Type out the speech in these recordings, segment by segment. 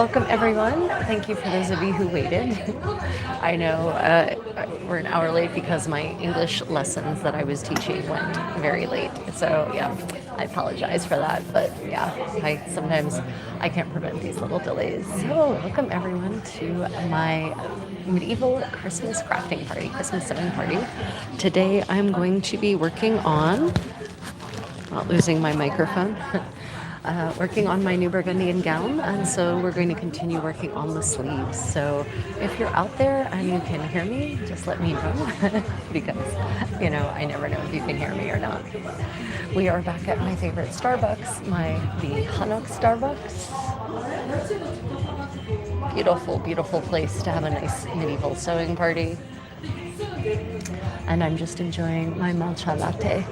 Welcome everyone. Thank you for those of you who waited. I know we're an hour late because my English lessons that I was teaching went very late. So yeah, I apologize for that. But yeah, sometimes I can't prevent these little delays. So welcome everyone to my medieval Christmas crafting party, Christmas sewing party. Today I'm going to be working on, not losing my microphone. Working on my new Burgundian gown, and so we're going to continue working on the sleeves. So if you're out there and you can hear me, just let me know because, I never know if you can hear me or not. We are back at my favorite Starbucks, the Hanok Starbucks. Beautiful, beautiful place to have a nice medieval sewing party. And I'm just enjoying my matcha latte.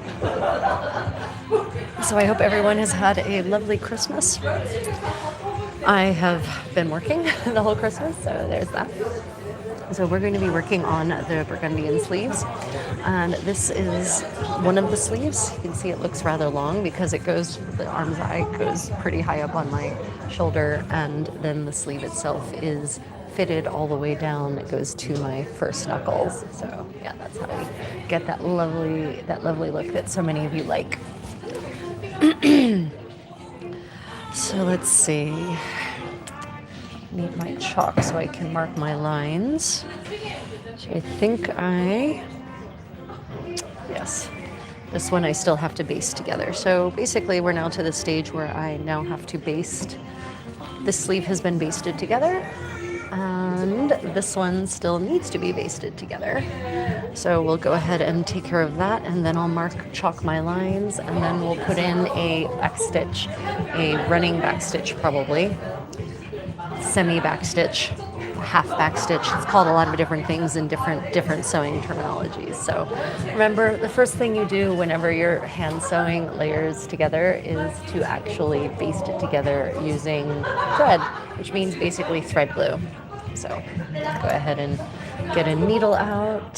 So I hope everyone has had a lovely Christmas. I have been working the whole Christmas, so there's that. So we're going to be working on the Burgundian sleeves, and this is one of the sleeves. You can see it looks rather long because the arm's eye goes pretty high up on my shoulder, and then the sleeve itself is fitted all the way down. It goes to my first knuckles. So yeah, that's how we get that lovely look that so many of you like. So let's see. Need my chalk so I can mark my lines. So I think yes, this one I still have to baste together. So basically we're now to the stage where I now have to baste. This sleeve has been basted together, and this one still needs to be basted together. So we'll go ahead and take care of that, and then I'll chalk my lines, and then we'll put in a backstitch, a running backstitch probably, semi-backstitch, half backstitch. It's called a lot of different things in different sewing terminologies. So remember, the first thing you do whenever you're hand sewing layers together is to actually baste it together using thread, which means basically thread glue. So let's go ahead and get a needle out.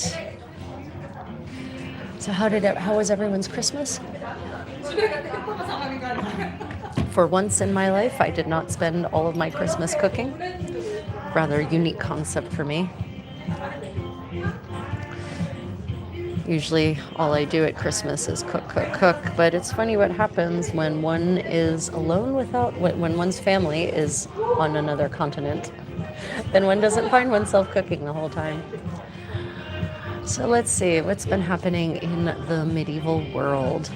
So how was everyone's Christmas? For once in my life, I did not spend all of my Christmas cooking. Rather unique concept for me. Usually all I do at Christmas is cook, but it's funny what happens when one is alone when one's family is on another continent. Then one doesn't find oneself cooking the whole time. So let's see what's been happening in the medieval world.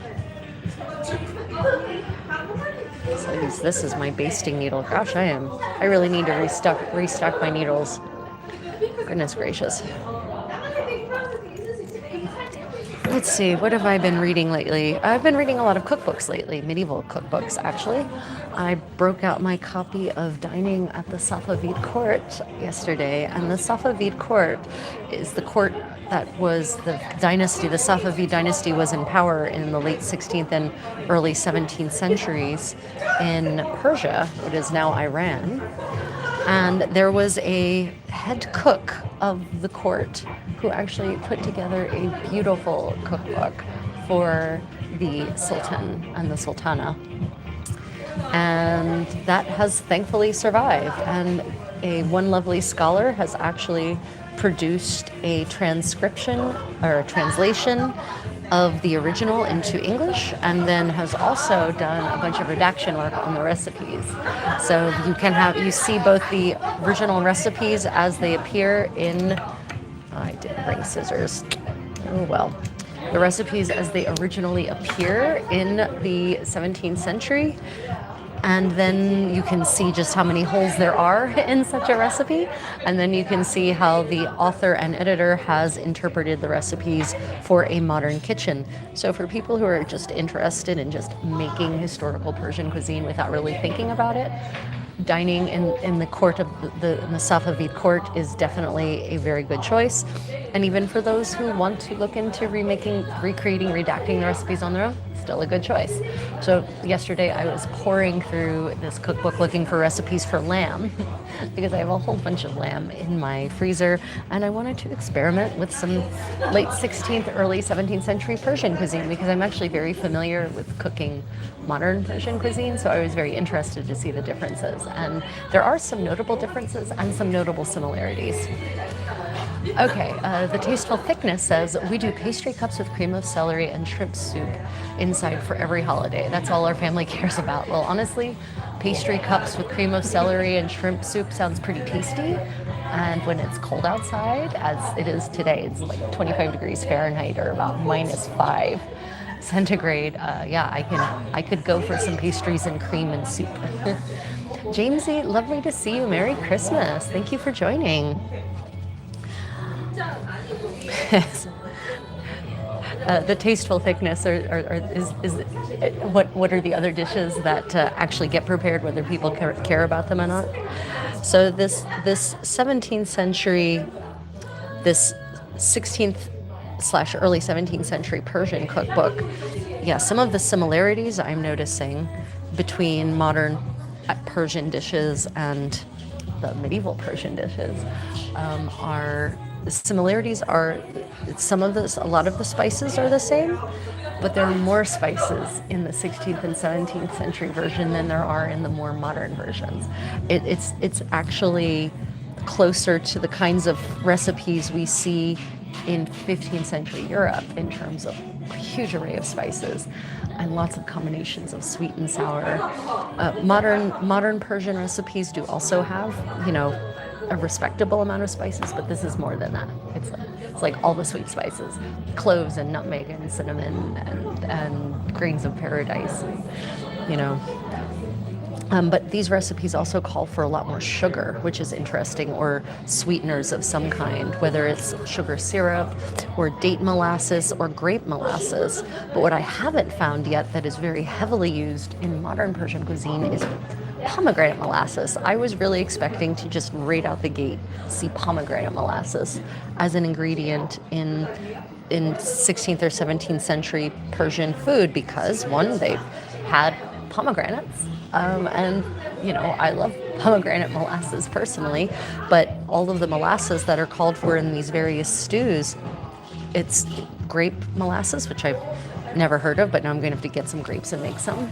So this is my basting needle. Gosh, I really need to restock my needles. Goodness gracious. Let's see, what have I been reading lately? I've been reading a lot of cookbooks lately, medieval cookbooks actually. I broke out my copy of Dining at the Safavid court yesterday, and the Safavid court is the court that was the dynasty. The Safavid dynasty was in power in the late 16th and early 17th centuries in Persia, what is now Iran. And there was a head cook of the court who actually put together a beautiful cookbook for the Sultan and the Sultana. And that has thankfully survived. And one lovely scholar has actually produced a transcription or a translation of the original into English, and then has also done a bunch of redaction work on the recipes. So you see both the original recipes as they appear in, I didn't bring scissors. Oh well. The recipes as they originally appear in the 17th century. And then you can see just how many holes there are in such a recipe. And then you can see how the author and editor has interpreted the recipes for a modern kitchen. So for people who are just interested in just making historical Persian cuisine without really thinking about it, dining in the court of the Safavid court is definitely a very good choice. And even for those who want to look into recreating, redacting the recipes on their own, it's still a good choice. So yesterday I was pouring through this cookbook looking for recipes for lamb because I have a whole bunch of lamb in my freezer, and I wanted to experiment with some late 16th, early 17th century Persian cuisine because I'm actually very familiar with cooking modern Persian cuisine, so I was very interested to see the differences. And there are some notable differences and some notable similarities. Okay, the Tasteful Thickness says, we do pastry cups with cream of celery and shrimp soup inside for every holiday. That's all our family cares about. Well, honestly, pastry cups with cream of celery and shrimp soup sounds pretty tasty. And when it's cold outside, as it is today, it's like 25 degrees Fahrenheit or about -5 centigrade. Yeah, I could go for some pastries and cream and soup. Jamesy, lovely to see you. Merry Christmas. Thank you for joining. The Tasteful Thickness is what are the other dishes that actually get prepared, whether people care about them or not. So this 17th century, this 16th / early 17th century Persian cookbook, yeah, some of the similarities I'm noticing between modern Persian dishes and the medieval Persian dishes are a lot of the spices are the same, but there are more spices in the 16th and 17th century version than there are in the more modern versions. It's actually closer to the kinds of recipes we see in 15th century Europe in terms of a huge array of spices and lots of combinations of sweet and sour. Modern Persian recipes do also have, a respectable amount of spices, but this is more than that. It's like all the sweet spices, cloves and nutmeg and cinnamon and grains of paradise, but these recipes also call for a lot more sugar, which is interesting, or sweeteners of some kind, whether it's sugar syrup or date molasses or grape molasses. But what I haven't found yet that is very heavily used in modern Persian cuisine is pomegranate molasses. I was really expecting to just right out the gate see pomegranate molasses as an ingredient in 16th or 17th century Persian food because, one, they've had pomegranates, and I love pomegranate molasses personally, but all of the molasses that are called for in these various stews, it's grape molasses, which I've never heard of, but now I'm going to have to get some grapes and make some,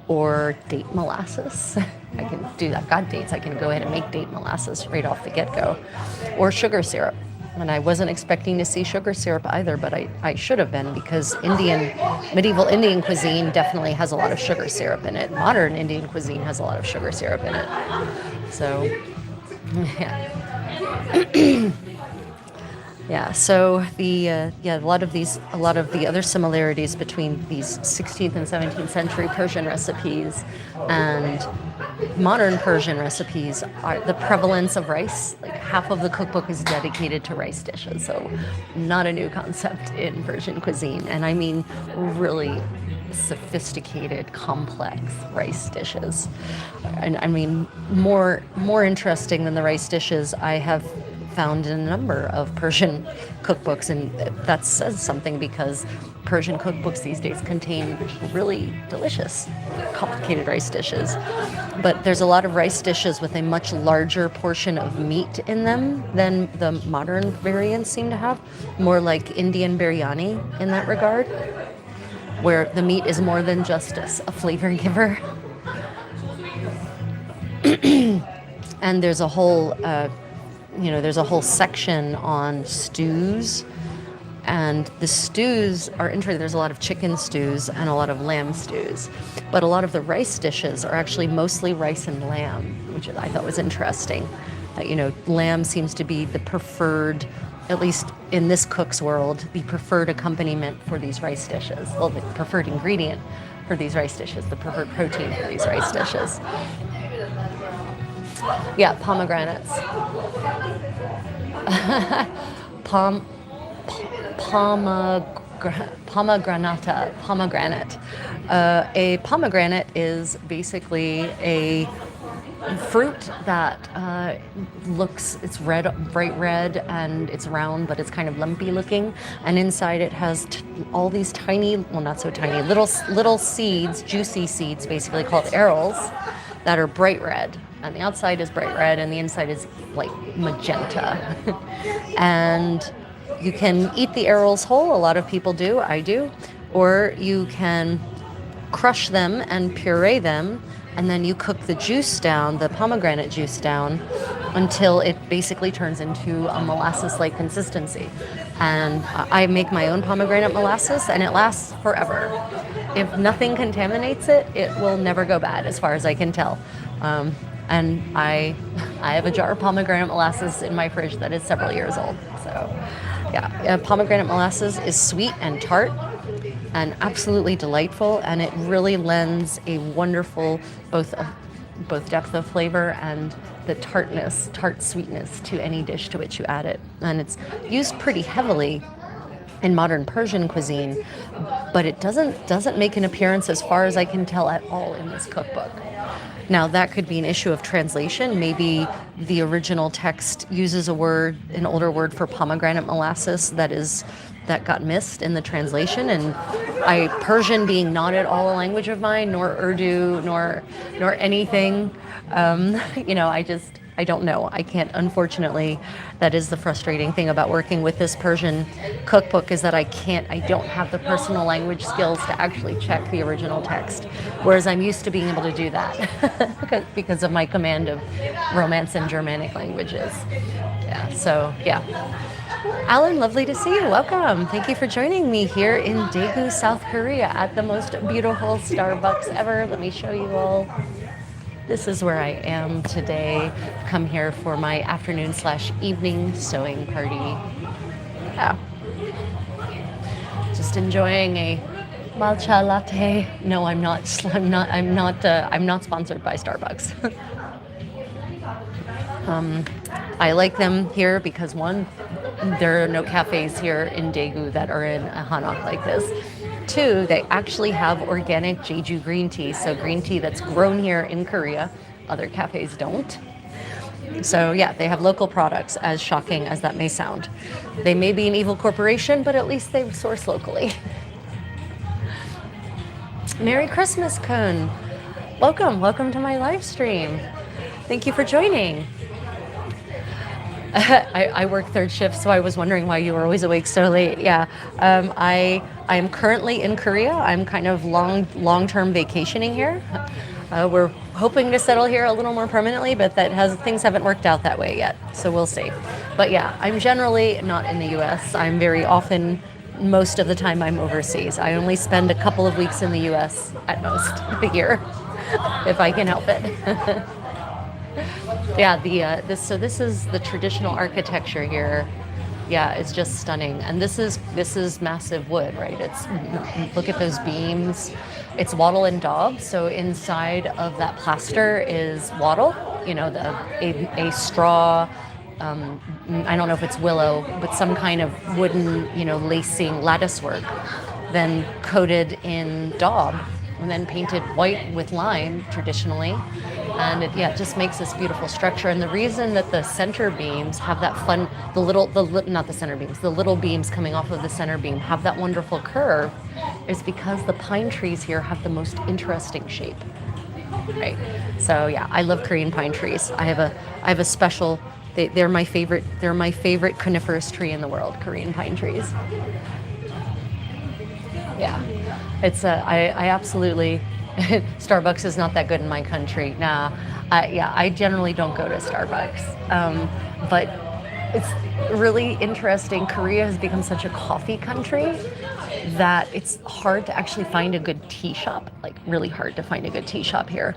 or date molasses. I can do that. I've got dates. I can go ahead and make date molasses right off the get-go, or sugar syrup. And I wasn't expecting to see sugar syrup either, but I should have been, because medieval Indian cuisine definitely has a lot of sugar syrup in it. Modern Indian cuisine has a lot of sugar syrup in it. So, yeah. Yeah, so a lot of the other similarities between these 16th and 17th century Persian recipes and modern Persian recipes are the prevalence of rice. Like half of the cookbook is dedicated to rice dishes, so not a new concept in Persian cuisine. And I mean really sophisticated, complex rice dishes. And I mean more interesting than the rice dishes I have found in a number of Persian cookbooks, and that says something because Persian cookbooks these days contain really delicious, complicated rice dishes. But there's a lot of rice dishes with a much larger portion of meat in them than the modern variants seem to have, more like Indian biryani in that regard, where the meat is more than just a flavor giver. And there's a whole section on stews, and the stews are interesting. There's a lot of chicken stews and a lot of lamb stews, but a lot of the rice dishes are actually mostly rice and lamb, which I thought was interesting. Lamb seems to be the preferred, at least in this cook's world, the preferred accompaniment for these rice dishes. Well, the preferred ingredient for these rice dishes, the preferred protein for these rice dishes. Yeah, pomegranates. Pomegranate. A pomegranate is basically fruit that it's red, bright red, and it's round, but it's kind of lumpy looking. And inside it has all these tiny, well, not so tiny, little seeds, juicy seeds, basically called arils, that are bright red. And the outside is bright red, and the inside is like magenta. And you can eat the arils whole. A lot of people do. I do. Or you can crush them and puree them, and then you cook the juice down, the pomegranate juice down, until it basically turns into a molasses-like consistency. And I make my own pomegranate molasses, and it lasts forever. If nothing contaminates it, it will never go bad, as far as I can tell. And I have a jar of pomegranate molasses in my fridge that is several years old. So, yeah, pomegranate molasses is sweet and tart, and absolutely delightful, and it really lends a wonderful both depth of flavor and the tart sweetness to any dish to which you add it. And it's used pretty heavily in modern Persian cuisine, but it doesn't make an appearance, as far as I can tell, at all in this cookbook. Now, that could be an issue of translation. Maybe the original text uses an older word for pomegranate molasses that got missed in the translation, and Persian being not at all a language of mine, nor Urdu, nor anything, I don't know. I can't, unfortunately. That is the frustrating thing about working with this Persian cookbook, is that I don't have the personal language skills to actually check the original text, whereas I'm used to being able to do that because of my command of Romance and Germanic languages. Alan, lovely to see you. Welcome. Thank you for joining me here in Daegu, South Korea, at the most beautiful Starbucks ever. Let me show you all. This is where I am today. Come here for my afternoon/evening sewing party. Yeah. Just enjoying a matcha latte. No, I'm not sponsored by Starbucks. I like them here because, one, there are no cafes here in Daegu that are in a Hanok like this. Two, they actually have organic Jeju green tea, so green tea that's grown here in Korea. Other cafes don't. So yeah, they have local products, as shocking as that may sound. They may be an evil corporation, but at least they source locally. Merry Christmas, Kun. Welcome to my live stream. Thank you for joining. I work third shift, so I was wondering why you were always awake so late. Yeah, I am currently in Korea. I'm kind of long-term vacationing here. We're hoping to settle here a little more permanently, but things haven't worked out that way yet, so we'll see. But yeah, I'm generally not in the U.S. I'm very often, most of the time, I'm overseas. I only spend a couple of weeks in the U.S. at most a year, if I can help it. Yeah, this is the traditional architecture here. Yeah, it's just stunning. And this is massive wood, right? Look at those beams. It's wattle and daub. So inside of that plaster is wattle, a straw. I don't know if it's willow, but some kind of wooden, lacing lattice work, then coated in daub, and then painted white with lime traditionally. And it just makes this beautiful structure. And the reason that the center beams have that the little beams coming off of the center beam have that wonderful curve is because the pine trees here have the most interesting shape. Right. So yeah, I love Korean pine trees. I have a special, they're my favorite coniferous tree in the world, Korean pine trees. Yeah. I absolutely, Starbucks is not that good in my country. Nah, I generally don't go to Starbucks. But it's really interesting. Korea has become such a coffee country that it's hard to actually find a good tea shop, like really hard to find a good tea shop here.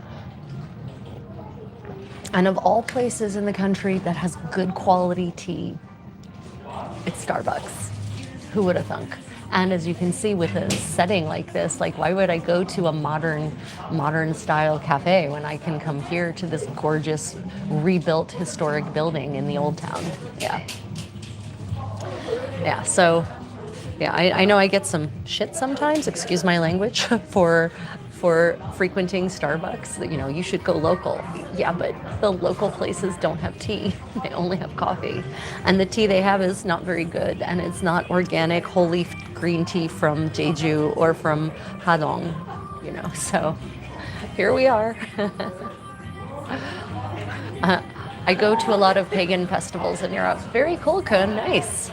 And of all places in the country that has good quality tea, it's Starbucks. Who would have thunk? And as you can see with a setting like this, like why would I go to a modern style cafe when I can come here to this gorgeous rebuilt historic building in the old town? So I know I get some shit sometimes, excuse my language, for for frequenting Starbucks, you know, you should go local. Yeah, but the local places don't have tea. They only have coffee. And the tea they have is not very good, and it's not organic whole leaf green tea from Jeju or from Hadong, you know. So here we are. I go to a lot of pagan festivals in Europe. Very cool, Kun. Nice.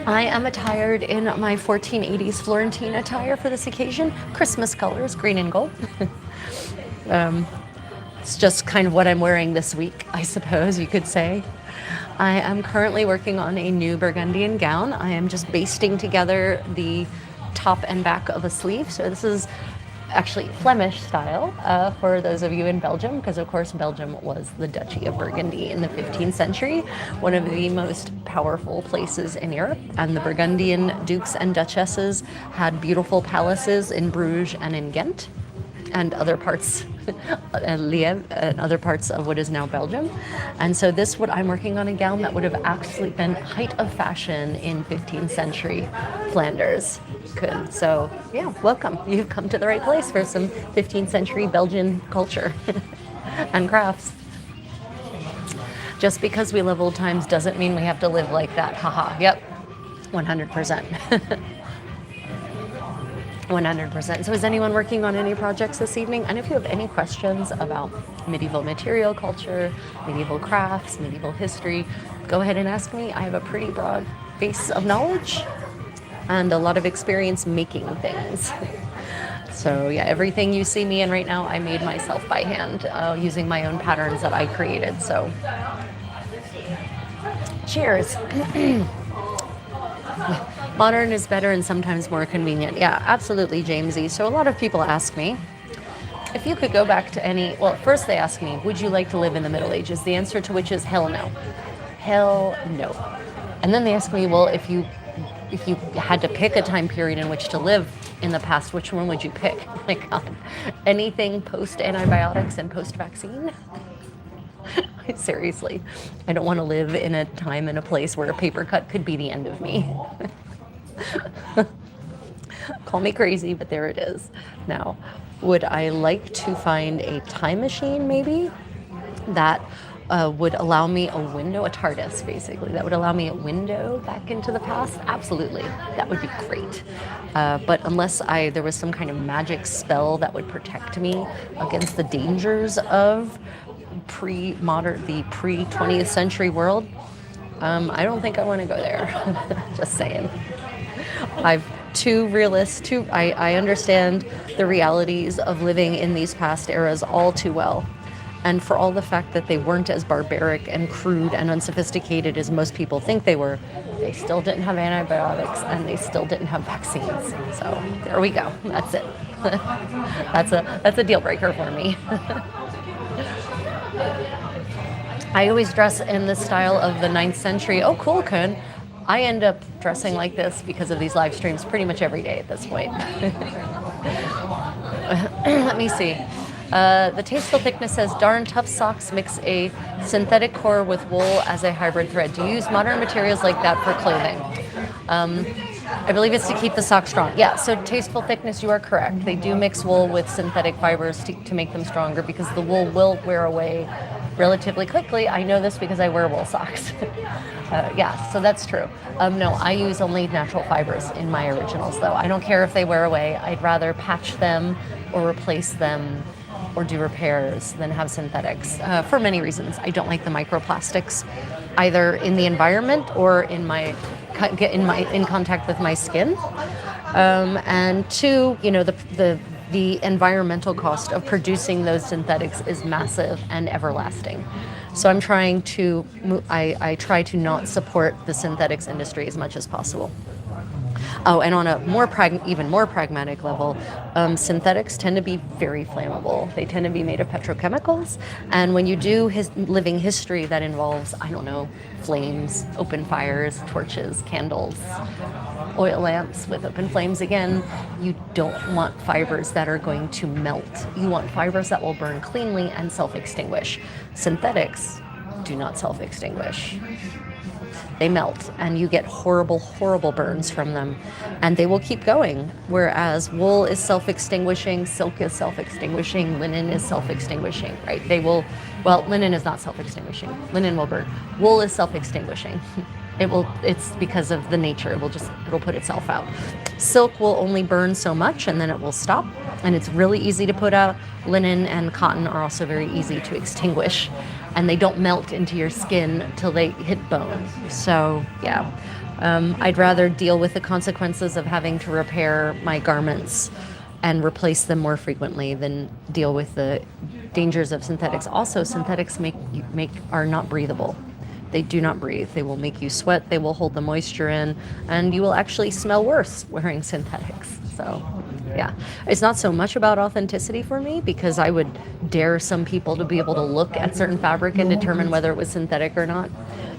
I am attired in my 1480s Florentine attire for this occasion. Christmas colors, green and gold. It's just kind of what I'm wearing this week, I suppose you could say. I am currently working on a new Burgundian gown. I am just basting together the top and back of a sleeve. So this is actually Flemish style for those of you in Belgium, because of course Belgium was the Duchy of Burgundy in the 15th century, one of the most powerful places in Europe, and the Burgundian dukes and duchesses had beautiful palaces in Bruges and in Ghent and other parts Liège and other parts of what is now Belgium. And so what I'm working on a gown that would have actually been height of fashion in 15th century Flanders. Good. So yeah, welcome. You've come to the right place for some 15th century Belgian culture and crafts. Just because we love old times doesn't mean we have to live like that. Haha. Yep. 100%. 100%. So is anyone working on any projects this evening? And if you have any questions about medieval material culture, medieval crafts, medieval history, go ahead and ask me. I have a pretty broad base of knowledge and a lot of experience making things. So yeah, everything you see me in right now, I made myself by hand using my own patterns that I created. So cheers. Modern is better and sometimes more convenient. Yeah, absolutely, Jamesy. So a lot of people ask me, if you could go back to first they ask me, would you like to live in the Middle Ages? The answer to which is hell no. Hell no. And then they ask me, well, if you had to pick a time period in which to live in the past, which one would you pick? Oh my God, anything post-antibiotics and post-vaccine? Seriously, I don't want to live in a time and a place where a paper cut could be the end of me. Call me crazy, but there it is. Now, would I like to find a time machine maybe that would allow me a window, a TARDIS basically, that would allow me a window back into the past? Absolutely, that would be great. But unless there was some kind of magic spell that would protect me against the dangers of the pre-20th century world, I don't think I want to go there. Just saying. I understand the realities of living in these past eras all too well. And for all the fact that they weren't as barbaric and crude and unsophisticated as most people think they were, they still didn't have antibiotics and they still didn't have vaccines. So there we go. That's it. That's a deal breaker for me. I always dress in the style of the 9th century. Oh, cool, Kun. I end up dressing like this because of these live streams pretty much every day at this point. Let me see. The Tasteful Thickness says, darn tough socks mix a synthetic core with wool as a hybrid thread. Do you use modern materials like that for clothing? I believe it's to keep the sock strong. Yeah, so Tasteful Thickness, you are correct. They do mix wool with synthetic fibers to make them stronger because the wool will wear away relatively quickly. I know this because I wear wool socks. Yeah, so that's true. No, I use only natural fibers in my originals, though. I don't care if they wear away. I'd rather patch them or replace them or do repairs than have synthetics for many reasons. I don't like the microplastics either in the environment or in contact with my skin. And two, the environmental cost of producing those synthetics is massive and everlasting. So I'm trying to, I try to not support the synthetics industry as much as possible. Oh, and on a even more pragmatic level, synthetics tend to be very flammable. They tend to be made of petrochemicals, and when you do living history that involves, I don't know, flames, open fires, torches, candles, oil lamps with open flames again, you don't want fibers that are going to melt. You want fibers that will burn cleanly and self-extinguish. Synthetics do not self-extinguish. they melt, and you get horrible, horrible burns from them, and they will keep going. Whereas wool is self-extinguishing, silk is self-extinguishing, linen is self-extinguishing, right? Well, linen is not self-extinguishing. Linen will burn. Wool is self-extinguishing. It's because of the nature. It'll put itself out. Silk will only burn so much and then it will stop, and it's really easy to put out. Linen and cotton are also very easy to extinguish, and they don't melt into your skin till they hit bone. So yeah, I'd rather deal with the consequences of having to repair my garments and replace them more frequently than deal with the dangers of synthetics. Also, synthetics are not breathable. They do not breathe. They will make you sweat. They will hold the moisture in, and you will actually smell worse wearing synthetics. So, yeah, it's not so much about authenticity for me, because I would dare some people to be able to look at certain fabric and determine whether it was synthetic or not.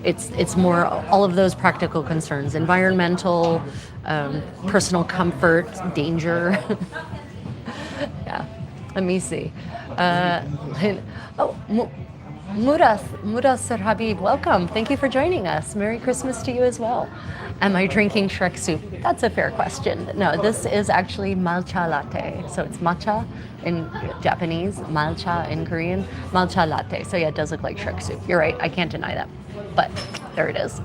It's more all of those practical concerns: environmental, personal comfort, danger. Yeah. Let me see. Muras Sir Habib, welcome. Thank you for joining us. Merry Christmas to you as well. Am I drinking Shrek soup? That's a fair question. No, this is actually matcha latte. So it's matcha in Japanese, matcha in Korean, matcha latte. So yeah, it does look like Shrek soup. You're right, I can't deny that. But there it is.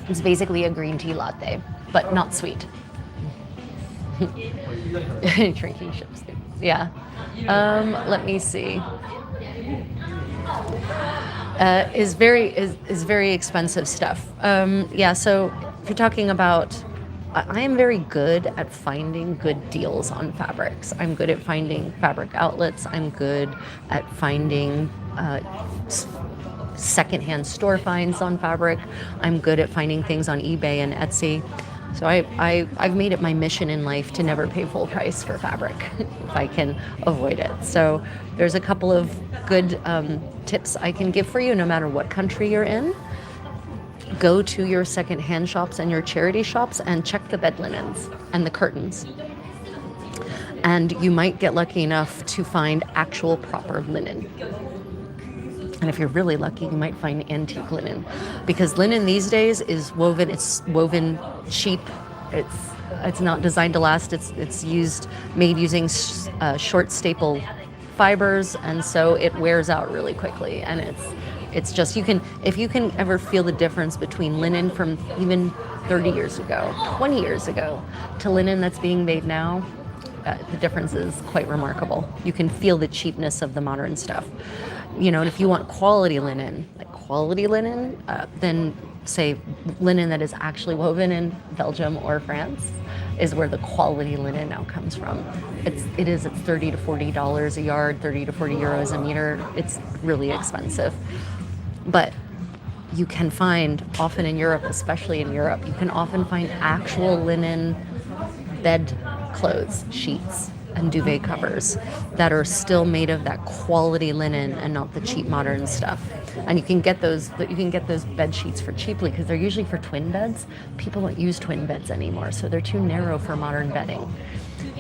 It's basically a green tea latte, but not sweet. Drinking ship soup. Yeah. Let me see. Is very expensive stuff. Yeah, so if you're talking about, I am very good at finding good deals on fabrics. I'm good at finding fabric outlets. I'm good at finding secondhand store finds on fabric. I'm good at finding things on eBay and Etsy. So I've made it my mission in life to never pay full price for fabric if I can avoid it. So there's a couple of good tips I can give for you no matter what country you're in. Go to your secondhand shops and your charity shops and check the bed linens and the curtains. And you might get lucky enough to find actual proper linen. And if you're really lucky, you might find antique linen, because linen these days is woven. It's woven cheap. It's not designed to last. It's made using short staple fibers, and so it wears out really quickly. And it's just, if you can ever feel the difference between linen from even 30 years ago, 20 years ago, to linen that's being made now, the difference is quite remarkable. You can feel the cheapness of the modern stuff. And if you want quality linen, then say linen that is actually woven in Belgium or France is where the quality linen now comes from. It's $30 to $40 a yard, 30 to 40 euros a meter. It's really expensive. But you can find, often in Europe, especially in Europe, you can often find actual linen bed clothes, sheets, and duvet covers that are still made of that quality linen and not the cheap modern stuff. And you can get those bed sheets for cheaply, because they're usually for twin beds. People don't use twin beds anymore, so they're too narrow for modern bedding,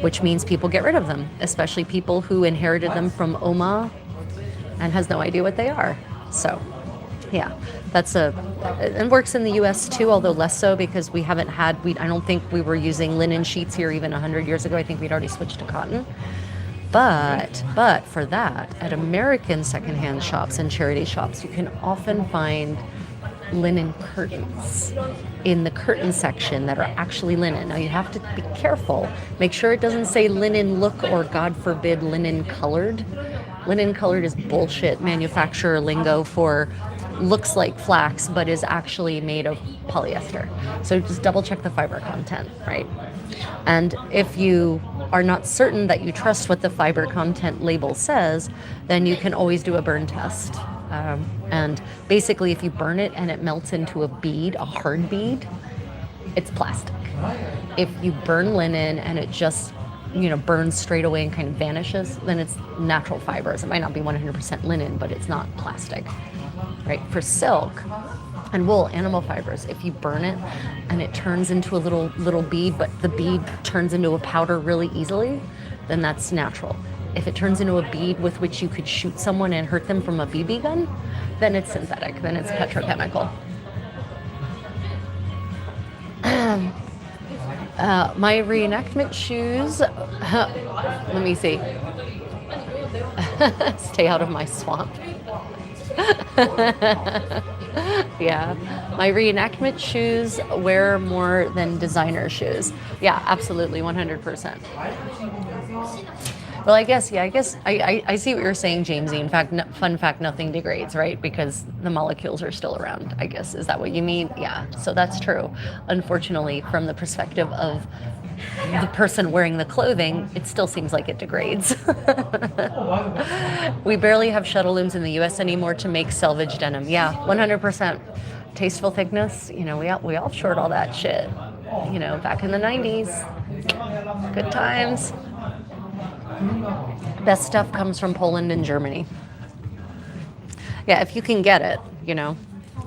which means people get rid of them, especially people who inherited them from Oma and has no idea what they are. So yeah, it works in the US too, although less so, because I don't think we were using linen sheets here even 100 years ago. I think we'd already switched to cotton. But for that, at American secondhand shops and charity shops, you can often find linen curtains in the curtain section that are actually linen. Now you have to be careful. Make sure it doesn't say linen look or, God forbid, linen colored. Linen colored is bullshit manufacturer lingo for looks like flax but is actually made of polyester. So just double check the fiber content, right? And if you are not certain that you trust what the fiber content label says, then you can always do a burn test. And basically, if you burn it and it melts into a bead, a hard bead, it's plastic. If you burn linen and it just burns straight away and kind of vanishes, then it's natural fibers. It might not be 100% linen, but it's not plastic. Right? For silk and wool, animal fibers, if you burn it and it turns into a little bead, but the bead turns into a powder really easily, then that's natural. if it turns into a bead with which you could shoot someone and hurt them from a BB gun, then it's synthetic, then it's petrochemical. My reenactment shoes, let me see. Stay out of my swamp. Yeah, my reenactment shoes wear more than designer shoes. Yeah, absolutely, 100%. Well, I guess I see what you're saying, Jamesy. In fact, fun fact, nothing degrades, right? Because the molecules are still around, I guess. Is that what you mean? Yeah, so that's true. Unfortunately, from the perspective of the person wearing the clothing, it still seems like it degrades. We barely have shuttle looms in the US anymore to make selvage denim. Yeah, 100%. Tasteful thickness, you know, we all short all that shit. You know, back in the 90s. Good times. Best stuff comes from Poland and Germany. Yeah, if you can get it, you know,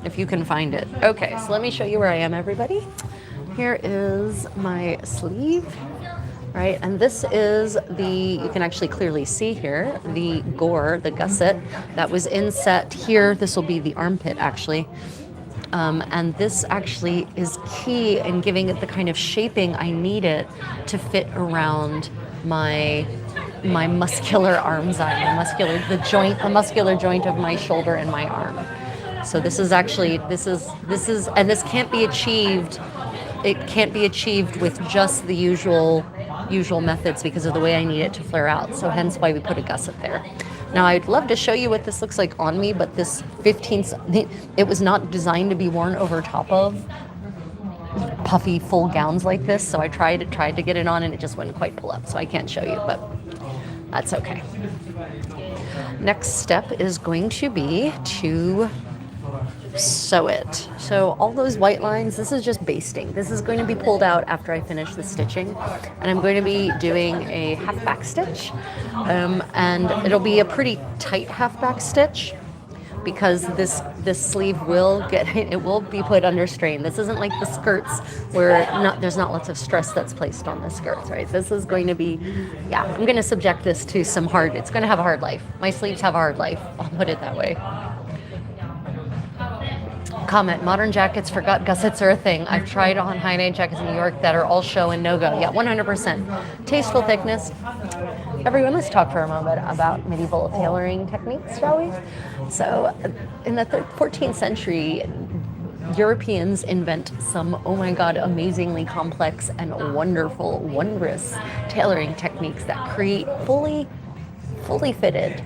if you can find it. Okay, so let me show you where I am, everybody. Here is my sleeve, right? And this is you can actually clearly see here, the gore, the gusset that was inset here. This will be the armpit, actually. And this actually is key in giving it the kind of shaping I need it to fit around my muscular arm's eye, the muscular joint of my shoulder and my arm. So this is actually, this can't be achieved. It can't be achieved with just the usual methods because of the way I need it to flare out. So hence why we put a gusset there. Now I'd love to show you what this looks like on me, but this it was not designed to be worn over top of puffy full gowns like this. So I tried to get it on and it just wouldn't quite pull up. So I can't show you, but that's okay. Next step is going to be to sew it. So all those white lines, this is just basting. This is going to be pulled out after I finish the stitching. And I'm going to be doing a half back stitch. And it'll be a pretty tight half back stitch because this sleeve will be put under strain. This isn't like the skirts where there's not lots of stress that's placed on the skirts, right? This is going to be, yeah, I'm going to subject this to it's going to have a hard life. My sleeves have a hard life, I'll put it that way. Comment, modern jackets forgot gussets are a thing. I've tried on high-end jackets in New York that are all show and no-go. Yeah, 100%. Tasteful thickness. Everyone, let's talk for a moment about medieval tailoring techniques, shall we? So in the 14th century, Europeans invent some, oh my God, amazingly complex and wonderful, wondrous tailoring techniques that create fully fitted,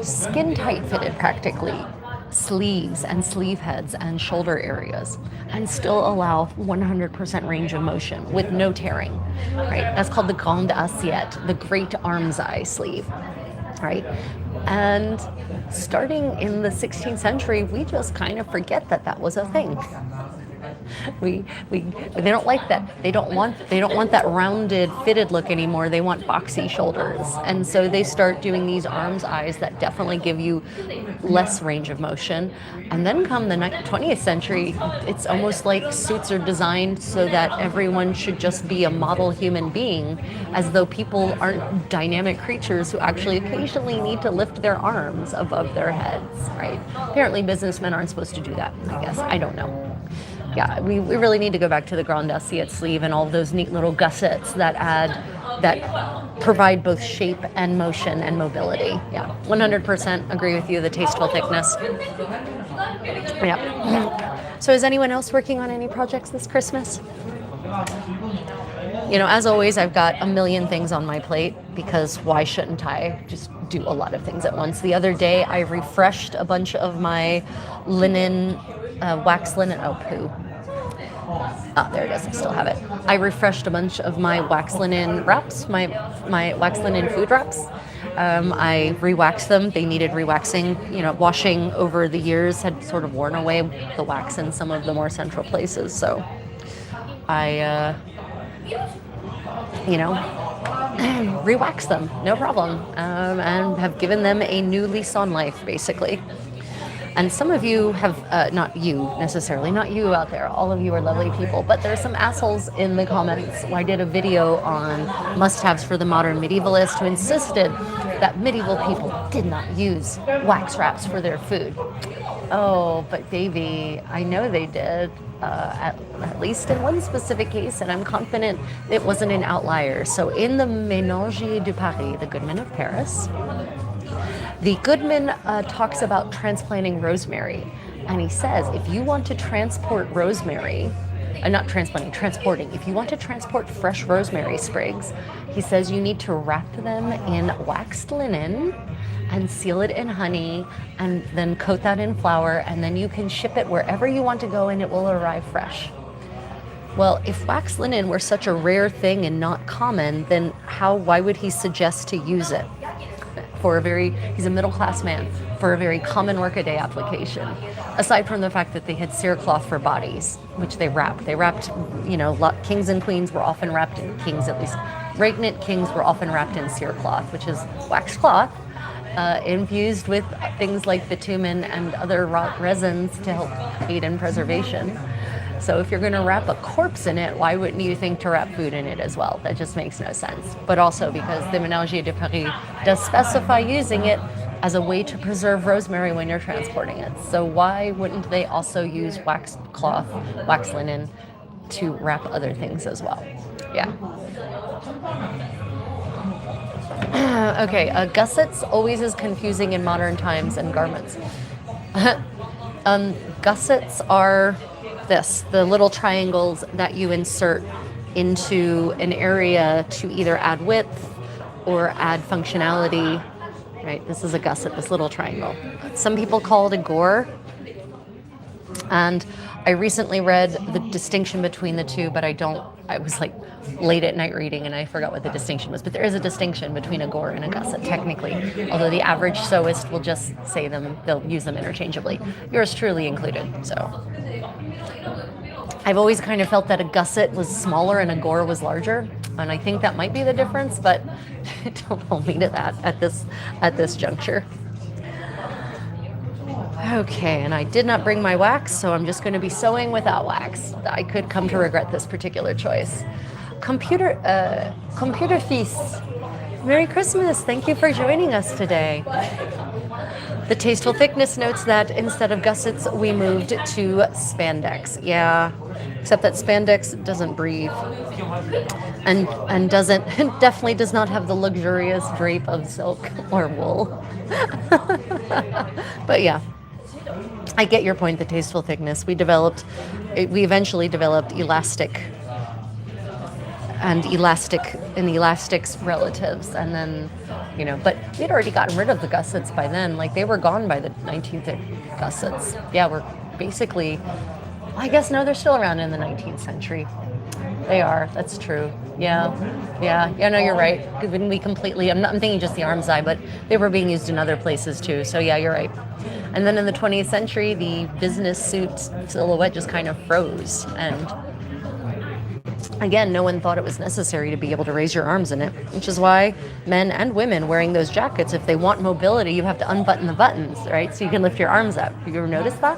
skin-tight fitted practically, sleeves and sleeve heads and shoulder areas and still allow 100% range of motion with no tearing, right? That's called the grande assiette, the great arm's eye sleeve, right? And starting in the 16th century, we just kind of forget that was a thing. They don't like that. They don't want that rounded, fitted look anymore. They want boxy shoulders, and so they start doing these arms eyes that definitely give you less range of motion. And then come the 20th century, it's almost like suits are designed so that everyone should just be a model human being, as though people aren't dynamic creatures who actually occasionally need to lift their arms above their heads, right? Apparently businessmen aren't supposed to do that, I guess. I don't know. Yeah, we really need to go back to the grande assiette sleeve and all of those neat little gussets that provide both shape and motion and mobility. Yeah, 100% agree with you, the tasteful thickness. Yeah. So is anyone else working on any projects this Christmas? You know, as always, I've got a million things on my plate because why shouldn't I just do a lot of things at once? The other day, I refreshed a bunch of my linen, wax linen, there it is, I still have it. I refreshed a bunch of my wax linen wraps, my wax linen food wraps. I re-waxed them. They needed re-waxing. You know, washing over the years had sort of worn away the wax in some of the more central places. So I, re-waxed them, no problem, and have given them a new lease on life, basically. And some of you have, not you necessarily, not you out there, all of you are lovely people, but there's some assholes in the comments. I did a video on must-haves for the modern medievalist who insisted that medieval people did not use wax wraps for their food. Oh, but baby, I know they did, at least in one specific case, and I'm confident it wasn't an outlier. So in the Ménagier de Paris, the Goodman of Paris, the Goodman talks about transplanting rosemary, and he says if you want to transport rosemary, not transplanting, transporting, if you want to transport fresh rosemary sprigs, he says you need to wrap them in waxed linen and seal it in honey and then coat that in flour, and then you can ship it wherever you want to go and it will arrive fresh. Well, if waxed linen were such a rare thing and not common, then why would he suggest to use it? He's a middle-class man, for a very common workaday application. Aside from the fact that they had cerecloth for bodies, which they wrapped. They wrapped, kings and queens were often wrapped in, kings at least, regnant kings were often wrapped in cerecloth, which is waxed cloth, infused with things like bitumen and other resins to help aid in preservation. So if you're going to wrap a corpse in it, why wouldn't you think to wrap food in it as well? That just makes no sense. But also because the Ménagier de Paris does specify using it as a way to preserve rosemary when you're transporting it. So why wouldn't they also use waxed cloth, waxed linen, to wrap other things as well? Yeah. Okay, gussets always is confusing in modern times and garments. Gussets are the little triangles that you insert into an area to either add width or add functionality, right? This is a gusset, this little triangle. Some people call it a gore. And I recently read the distinction between the two, but I was like late at night reading and I forgot what the distinction was. But there is a distinction between a gore and a gusset, technically. Although the average sewist will just say them, they'll use them interchangeably. Yours truly included, so. I've always kind of felt that a gusset was smaller and a gore was larger. And I think that might be the difference, but don't hold me to that at this juncture. Okay, and I did not bring my wax, so I'm just going to be sewing without wax. I could come to regret this particular choice. Computer Fils, Merry Christmas. Thank you for joining us today. The Tasteful Thickness notes that instead of gussets, we moved to spandex. Yeah, except that spandex doesn't breathe and definitely does not have the luxurious drape of silk or wool. But yeah. I get your point, the Tasteful Thickness. We eventually developed elastic and elastic's relatives, and then, but we'd already gotten rid of the gussets by then. Like, they were gone by the 19th gussets. Yeah, we're basically, I guess, no, they're still around in the 19th century. They are, that's true. Yeah, no, you're right. When we completely, I'm thinking just the arm's eye, but they were being used in other places too. So yeah, you're right. And then in the 20th century, the business suit silhouette just kind of froze. And again, no one thought it was necessary to be able to raise your arms in it, which is why men and women wearing those jackets, if they want mobility, you have to unbutton the buttons, right? So you can lift your arms up. Have you ever noticed that?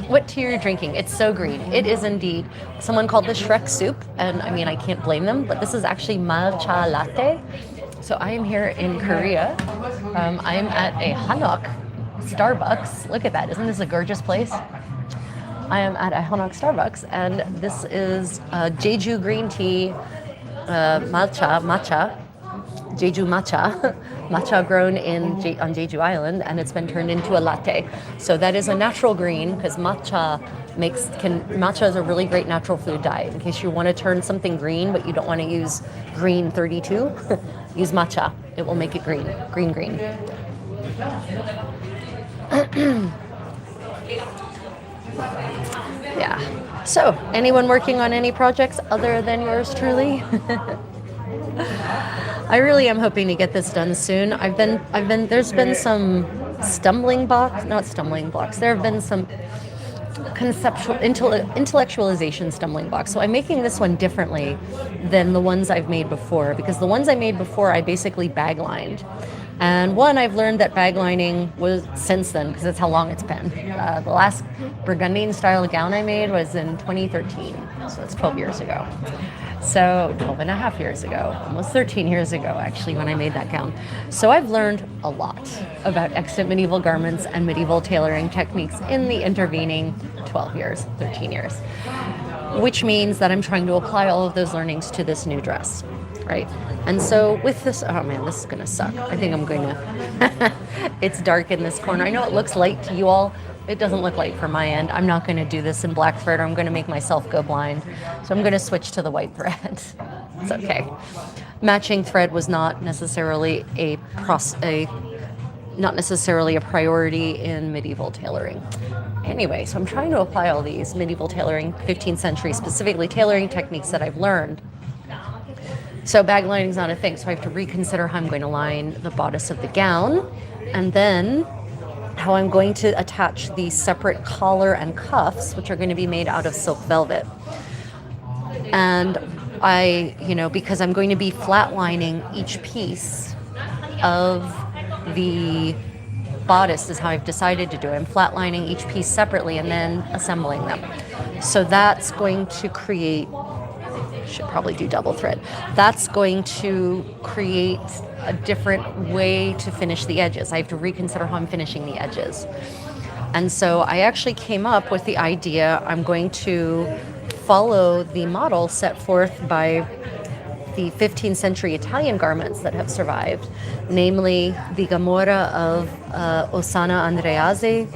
What tea are you drinking? It's so green. It is indeed. Someone called this Shrek soup, and I mean, I can't blame them, but this is actually matcha latte. So I am here in Korea. I am at a Hanok Starbucks. Look at that. Isn't this a gorgeous place? I am at a Hanok Starbucks, and this is Jeju green tea, matcha, Jeju matcha grown on Jeju Island, and it's been turned into a latte. So that is a natural green, because matcha is a really great natural food dye. In case you want to turn something green, but you don't want to use green 32, use matcha. It will make it green. Yeah. So, anyone working on any projects other than yours truly? I really am hoping to get this done soon. There's been some not stumbling blocks. There have been some conceptual, intellectualization stumbling blocks. So I'm making this one differently than the ones I've made before, because the ones I made before, I basically bag lined. And one, I've learned that bag lining was since then, because that's how long it's been. The last Burgundian style gown I made was in 2013, so that's 12 years ago. So 12 and a half years ago, almost 13 years ago, actually, when I made that gown. So I've learned a lot about extant medieval garments and medieval tailoring techniques in the intervening 12 years, 13 years, which means that I'm trying to apply all of those learnings to this new dress, right? And so with this, oh man, this is gonna suck. I think I'm going to, it's dark in this corner. I know it looks light to you all. It doesn't look light from my end. I'm not gonna do this in black thread or I'm gonna make myself go blind. So I'm gonna switch to the white thread. It's okay. Matching thread was not necessarily not necessarily a priority in medieval tailoring. Anyway, so I'm trying to apply all these medieval tailoring, 15th century specifically tailoring techniques that I've learned. So bag lining is not a thing, so I have to reconsider how I'm going to line the bodice of the gown, and then how I'm going to attach the separate collar and cuffs, which are going to be made out of silk velvet. And because I'm going to be flat lining each piece of the bodice is how I've decided to do it. I'm flat lining each piece separately and then assembling them. So that's going to create, should probably do double thread. That's going to create a different way to finish the edges. I have to reconsider how I'm finishing the edges. And so I actually came up with the idea I'm going to follow the model set forth by the 15th century Italian garments that have survived, namely the Gamora of Ossana Andreazzi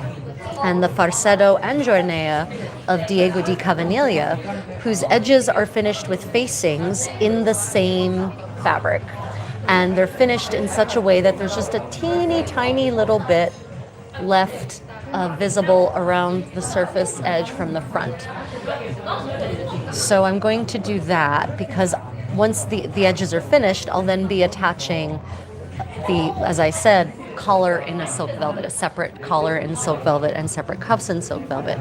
and the Farcedo and Giornea of Diego di Caviglia, whose edges are finished with facings in the same fabric. And they're finished in such a way that there's just a teeny tiny little bit left visible around the surface edge from the front. So I'm going to do that because once the edges are finished, I'll then be attaching as I said, collar in a silk velvet, a separate collar in silk velvet and separate cuffs in silk velvet.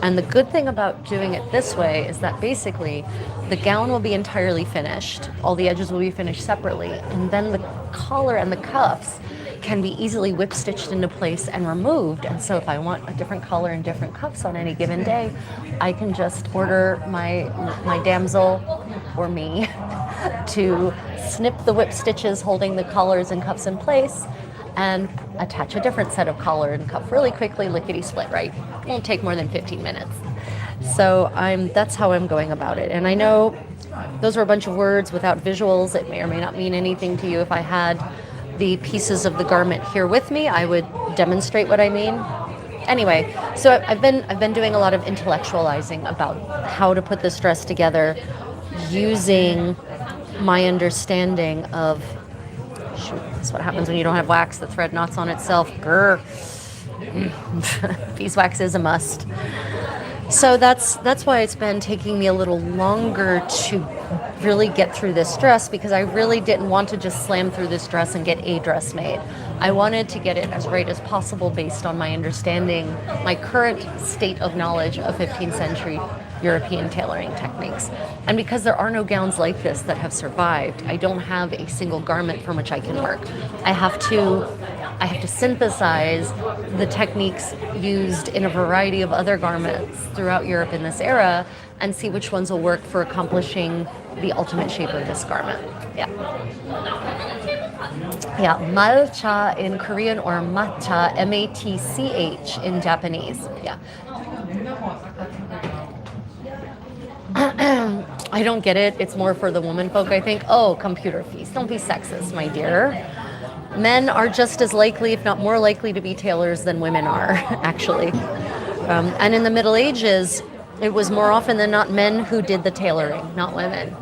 And the good thing about doing it this way is that basically the gown will be entirely finished. All the edges will be finished separately. And then the collar and the cuffs can be easily whip stitched into place and removed. And so if I want a different collar and different cuffs on any given day, I can just order my damsel or me to snip the whip stitches holding the collars and cuffs in place and attach a different set of collar and cuff really quickly, lickety split, right? It won't take more than 15 minutes. So that's how I'm going about it. And I know those are a bunch of words without visuals. It may or may not mean anything to you. If I had the pieces of the garment here with me, I would demonstrate what I mean. Anyway, so I've been doing a lot of intellectualizing about how to put this dress together using my understanding of, shoot, that's what happens when you don't have wax, the thread knots on itself. Grr. Beeswax is a must. So that's why it's been taking me a little longer to really get through this dress, because I really didn't want to just slam through this dress and get a dress made. I wanted to get it as right as possible based on my understanding, my current state of knowledge of 15th century European tailoring techniques. And because there are no gowns like this that have survived, I don't have a single garment from which I can work. I have to synthesize the techniques used in a variety of other garments throughout Europe in this era and see which ones will work for accomplishing the ultimate shape of this garment. Yeah, malcha in Korean or matcha, M-A-T-C-H in Japanese. Yeah. I don't get it. It's more for the woman folk, I think. Oh, computer fees. Don't be sexist, my dear. Men are just as likely, if not more likely, to be tailors than women are, actually. And in the Middle Ages, it was more often than not men who did the tailoring, not women.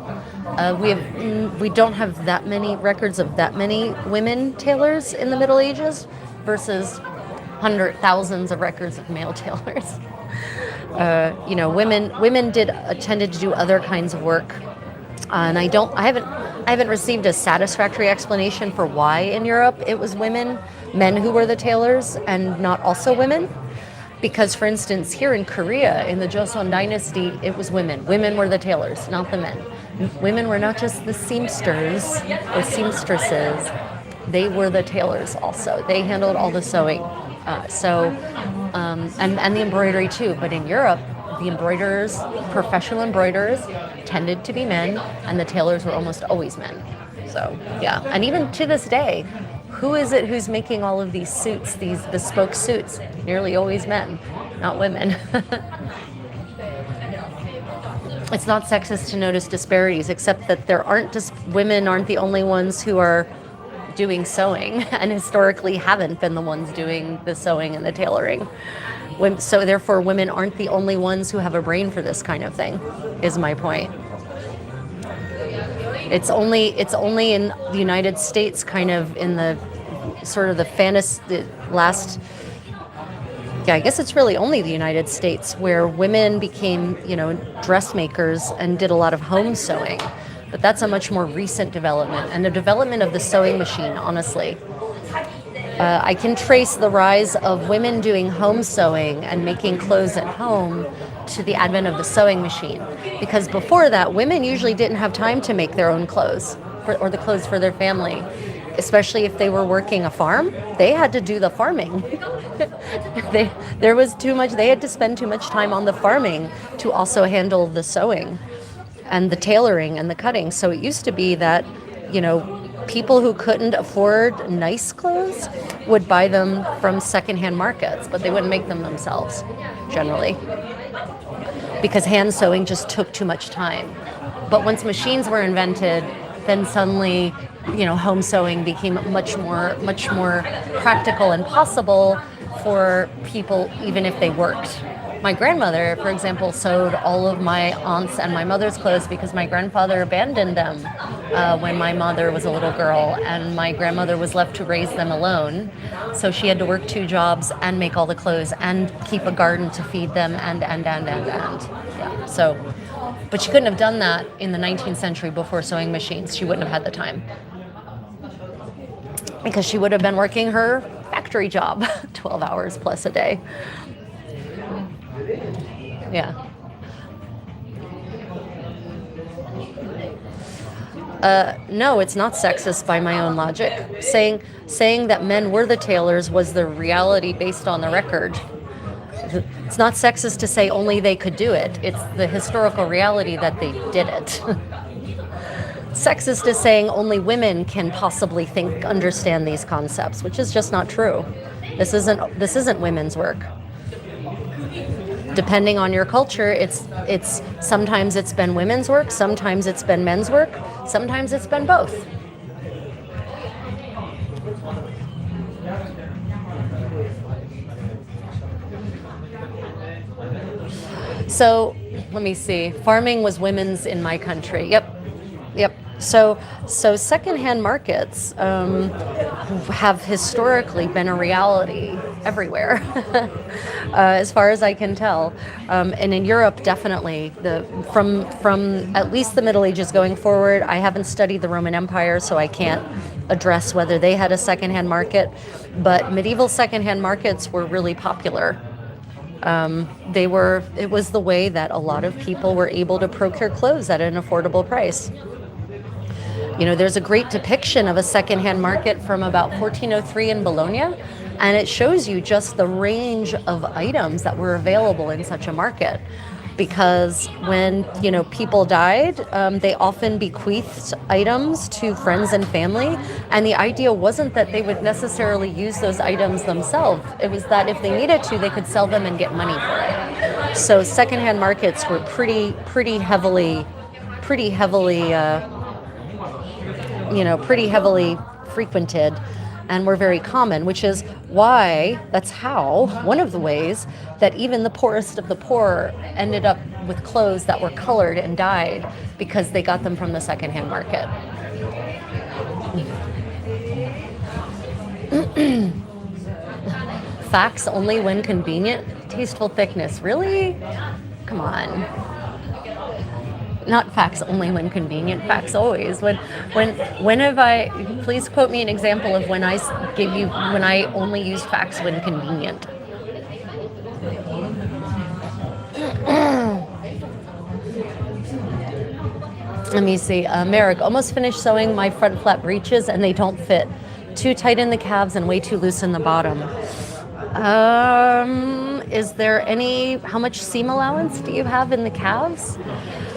We don't have that many records of that many women tailors in the Middle Ages versus thousands of records of male tailors. Women tended to do other kinds of work, and I haven't received a satisfactory explanation for why in Europe it was men who were the tailors and not also women. Because, for instance, here in Korea, in the Joseon dynasty, it was women. Women were the tailors, not the men. Women were not just the seamsters or seamstresses. They were the tailors also. They handled all the sewing. And the embroidery too. But in Europe, the embroiderers, professional embroiderers, tended to be men, and the tailors were almost always men. So, yeah. And even to this day, who is it who's making all of these suits, these bespoke suits? Nearly always men, not women. It's not sexist to notice disparities, except that women aren't the only ones who are doing sewing, and historically haven't been the ones doing the sewing and the tailoring. So therefore, women aren't the only ones who have a brain for this kind of thing, is my point. It's only in the United States, kind of in the sort of the last. Yeah, I guess it's really only the United States where women became, dressmakers and did a lot of home sewing. But that's a much more recent development, and the development of the sewing machine, honestly. I can trace the rise of women doing home sewing and making clothes at home to the advent of the sewing machine. Because before that, women usually didn't have time to make their own clothes or the clothes for their family. Especially if they were working a farm, they had to do the farming. There was too much, they had to spend too much time on the farming to also handle the sewing and the tailoring and the cutting. So it used to be that, people who couldn't afford nice clothes would buy them from secondhand markets, but they wouldn't make them themselves, generally, because hand sewing just took too much time. But once machines were invented, then suddenly, home sewing became much more practical and possible for people, even if they worked. My grandmother, for example, sewed all of my aunts and my mother's clothes because my grandfather abandoned them when my mother was a little girl, and my grandmother was left to raise them alone. So she had to work 2 jobs and make all the clothes and keep a garden to feed them and. Yeah. So, but she couldn't have done that in the 19th century before sewing machines. She wouldn't have had the time, because she would have been working her factory job 12 hours plus a day. Yeah. No, it's not sexist by my own logic. Saying that men were the tailors was the reality based on the record. It's not sexist to say only they could do it. It's the historical reality that they did it. Sexist is saying only women can possibly understand these concepts, which is just not true. This isn't women's work. Depending on your culture, it's sometimes it's been women's work, sometimes it's been men's work, sometimes it's been both. So, let me see. Farming was women's in my country. Yep. So secondhand markets have historically been a reality everywhere, as far as I can tell. And in Europe, definitely, from at least the Middle Ages going forward. I haven't studied the Roman Empire, so I can't address whether they had a secondhand market. But medieval secondhand markets were really popular. It was the way that a lot of people were able to procure clothes at an affordable price. There's a great depiction of a secondhand market from about 1403 in Bologna, and it shows you just the range of items that were available in such a market. Because when, people died, they often bequeathed items to friends and family, and the idea wasn't that they would necessarily use those items themselves. It was that if they needed to, they could sell them and get money for it. So secondhand markets were pretty heavily frequented, and were very common, which is why, one of the ways that even the poorest of the poor ended up with clothes that were colored and dyed, because they got them from the secondhand market. Facts only when convenient. Tasteful thickness. Really? Come on. Not facts only when convenient, facts always. When have I, please quote me an example of when I only used facts when convenient. Let me see. Merrick, almost finished sewing my front flap breeches and they don't fit. too tight in the calves and way too loose in the bottom. Is there how much seam allowance do you have in the calves?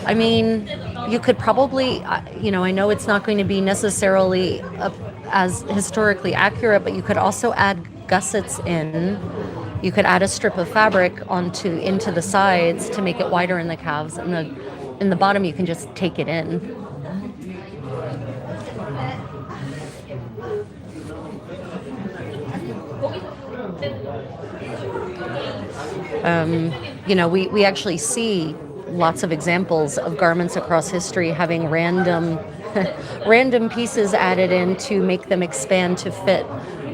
I mean, you could probably, I know it's not going to be necessarily as historically accurate, but you could also add gussets in. You could add a strip of fabric into the sides to make it wider in the calves, and in the bottom you can just take it in. We actually see lots of examples of garments across history having random pieces added in to make them expand to fit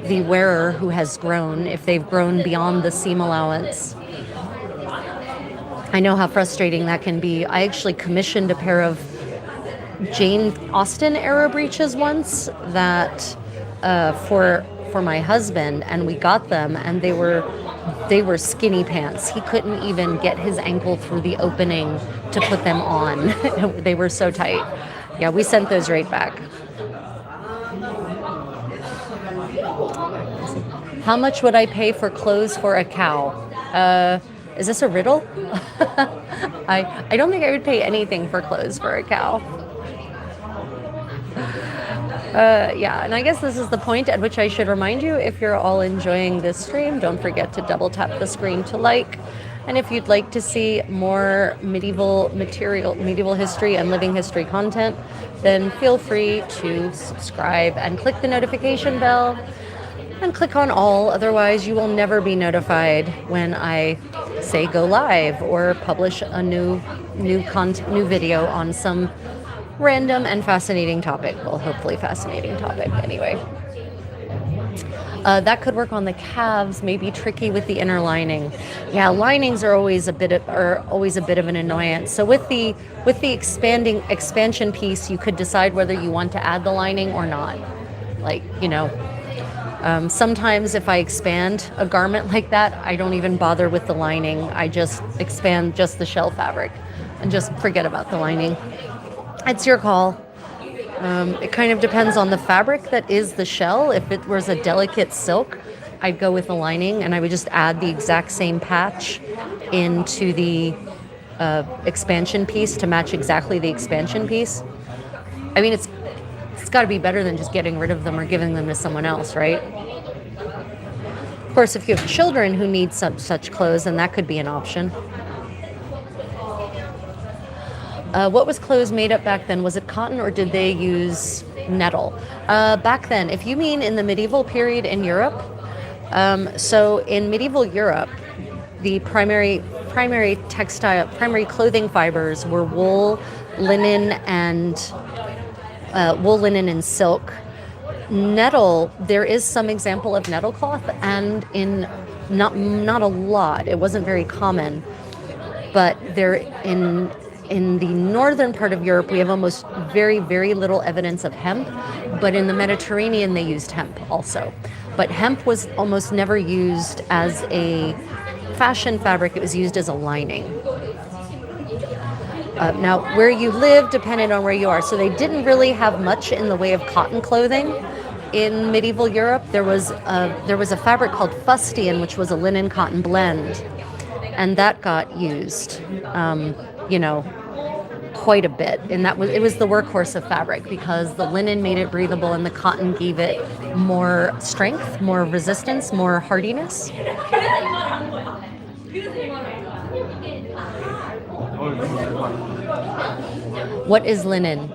the wearer who has grown, if they've grown beyond the seam allowance. I know how frustrating that can be. I actually commissioned a pair of Jane Austen era breeches once that for my husband, and we got them, and they were skinny pants. He couldn't even get his ankle through the opening to put them on. They were so tight. Yeah, we sent those right back. How much would I pay for clothes for a cow? Is this a riddle? I don't think I would pay anything for clothes for a cow. And I guess this is the point at which I should remind you, if you're all enjoying this stream, don't forget to double tap the screen to like. And if you'd like to see more medieval history and living history content, then feel free to subscribe and click the notification bell and click on all. Otherwise, you will never be notified when I say go live or publish a new video on some random and fascinating topic. Well, hopefully fascinating topic anyway. That could work on the calves, maybe tricky with the inner lining. Yeah, linings are always a bit of an annoyance. So with the expansion piece, you could decide whether you want to add the lining or not. Sometimes if I expand a garment like that, I don't even bother with the lining. I just expand just the shell fabric and just forget about the lining. It's your call. It kind of depends on the fabric that is the shell. If it was a delicate silk, I'd go with the lining, and I would just add the exact same patch into the expansion piece to match exactly the expansion piece. I mean, it's got to be better than just getting rid of them or giving them to someone else, right? Of course, if you have children who need such clothes, then that could be an option. What was clothes made of back then? Was it cotton or did they use nettle? Back then, if you mean in the medieval period in Europe, so in medieval Europe, the primary clothing fibers were wool, linen, and silk. Nettle, there is some example of nettle cloth, and in not a lot. It wasn't very common, but in the northern part of Europe, we have almost very, very little evidence of hemp, but in the Mediterranean, they used hemp also. But hemp was almost never used as a fashion fabric. It was used as a lining. Now, where you live depended on where you are. So they didn't really have much in the way of cotton clothing. In medieval Europe, there was a fabric called fustian, which was a linen-cotton blend, and that got used, quite a bit. And it was the workhorse of fabric because the linen made it breathable and the cotton gave it more strength, more resistance, more hardiness. What is linen?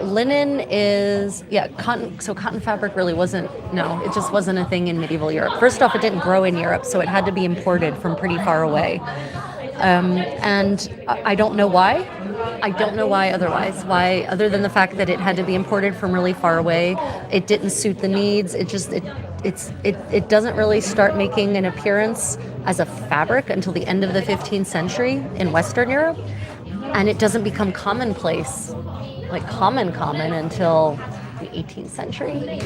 Linen is, cotton. So cotton fabric really it just wasn't a thing in medieval Europe. First off, it didn't grow in Europe, so it had to be imported from pretty far away. And I don't know why. I don't know why otherwise. Why, other than the fact that it had to be imported from really far away. It didn't suit the needs. It doesn't really start making an appearance as a fabric until the end of the 15th century in Western Europe. And it doesn't become commonplace, like common until the 18th century.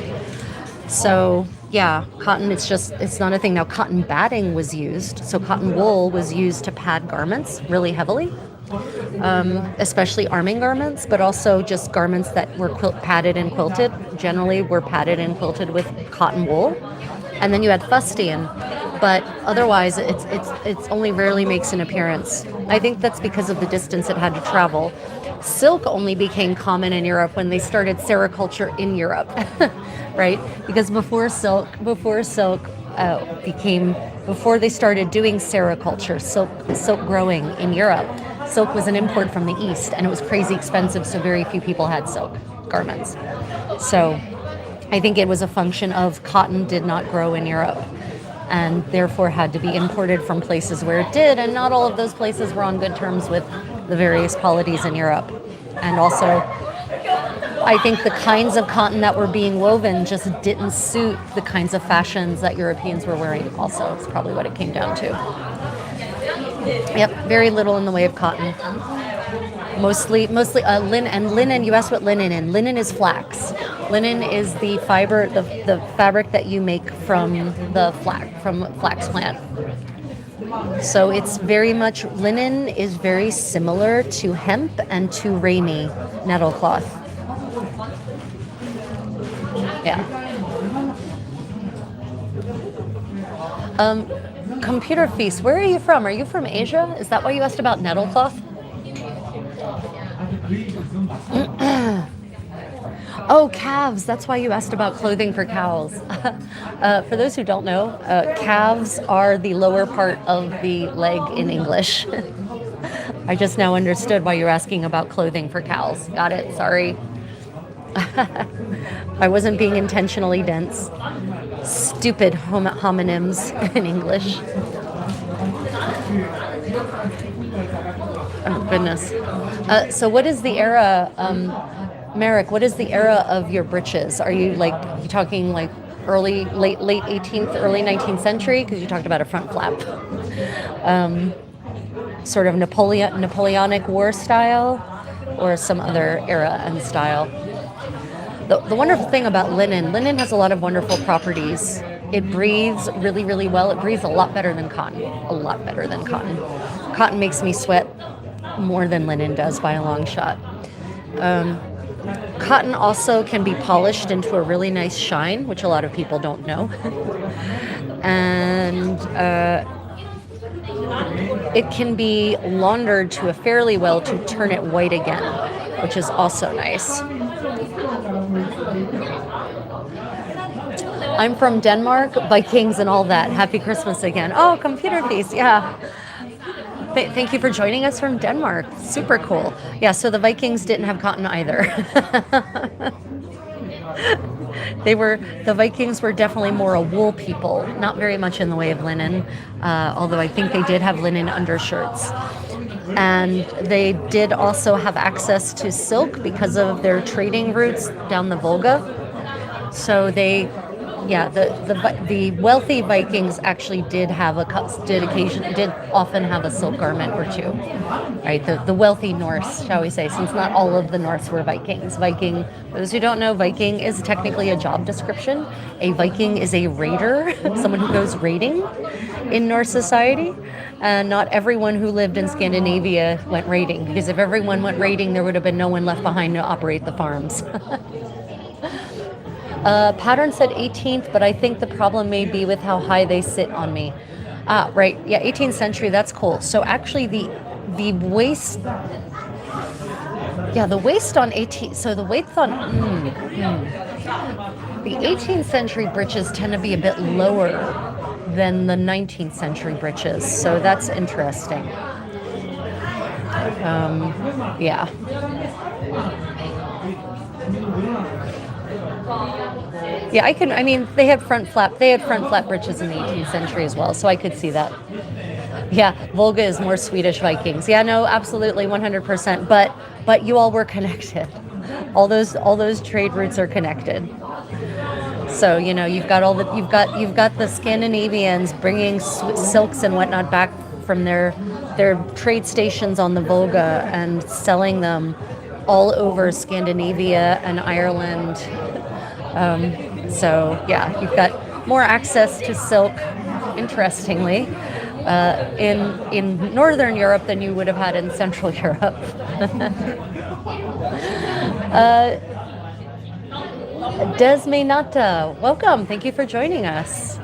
So yeah, cotton, it's not a thing. Now cotton batting was used. So cotton wool was used to pad garments really heavily. especially arming garments, but also just garments that were padded and quilted. Generally, were padded and quilted with cotton wool, and then you had fustian. But otherwise, it's only rarely makes an appearance. I think that's because of the distance it had to travel. Silk only became common in Europe when they started sericulture in Europe, right? Because before they started doing sericulture, silk growing in Europe, silk was an import from the East, and it was crazy expensive, so very few people had silk garments. So I think it was a function of cotton did not grow in Europe, and therefore had to be imported from places where it did, and not all of those places were on good terms with the various polities in Europe. And also, I think the kinds of cotton that were being woven just didn't suit the kinds of fashions that Europeans were wearing also. It's probably what it came down to. Yep, very little in the way of cotton. Mostly linen. And linen, you asked what linen is. Linen is flax. Linen is the fiber, the fabric that you make from flax plant. So it's very much, linen is very similar to hemp and to Rami nettle cloth. Yeah. Computer feast, where are you from? Are you from Asia? Is that why you asked about nettle cloth? Oh, calves. That's why you asked about clothing for cows. For those who don't know, calves are the lower part of the leg in English. I just now understood why you're asking about clothing for cows. Got it. Sorry. I wasn't being intentionally dense. Stupid homonyms in English. Oh, goodness. So what is the era... Merrick, what is the era of your breeches? Are you talking like late 18th, early 19th century? Because you talked about a front flap. Sort of Napoleonic War style, or some other era and style. The wonderful thing about linen has a lot of wonderful properties. It breathes really, really well. It breathes a lot better than cotton. A lot better than cotton. Cotton makes me sweat more than linen does by a long shot. Cotton also can be polished into a really nice shine, which a lot of people don't know. And it can be laundered to a fairly well to turn it white again, which is also nice. I'm from Denmark, Vikings and all that. Happy Christmas again. Oh, computer piece, yeah. Thank you for joining us from Denmark. Super cool. Yeah, so the Vikings didn't have cotton either. The Vikings were definitely more a wool people, not very much in the way of linen, although I think they did have linen undershirts. And they did also have access to silk because of their trading routes down the Volga. So the wealthy Vikings actually did often have a silk garment or two, right? The wealthy Norse, shall we say, since not all of the Norse were Vikings. Viking, those who don't know, Viking is technically a job description. A Viking is a raider, someone who goes raiding in Norse society. And not everyone who lived in Scandinavia went raiding, because if everyone went raiding, there would have been no one left behind to operate the farms. Pattern said 18th, but I think the problem may be with how high they sit on me. Ah, right. Yeah, 18th century. That's cool. So actually, the waist. Yeah, the waist on 18. So the waist on. The 18th century breeches tend to be a bit lower than the 19th century breeches. So that's interesting. Yeah. Yeah, they had front flap breeches in the 18th century as well, so I could see that. Yeah, Volga is more Swedish Vikings. Yeah, no, absolutely, 100%. But you all were connected. All those trade routes are connected. So you've got the Scandinavians bringing silks and whatnot back from their trade stations on the Volga and selling them all over Scandinavia and Ireland. So yeah, you've got more access to silk, interestingly. in Northern Europe than you would have had in Central Europe. Desmenata, welcome. Thank you for joining us.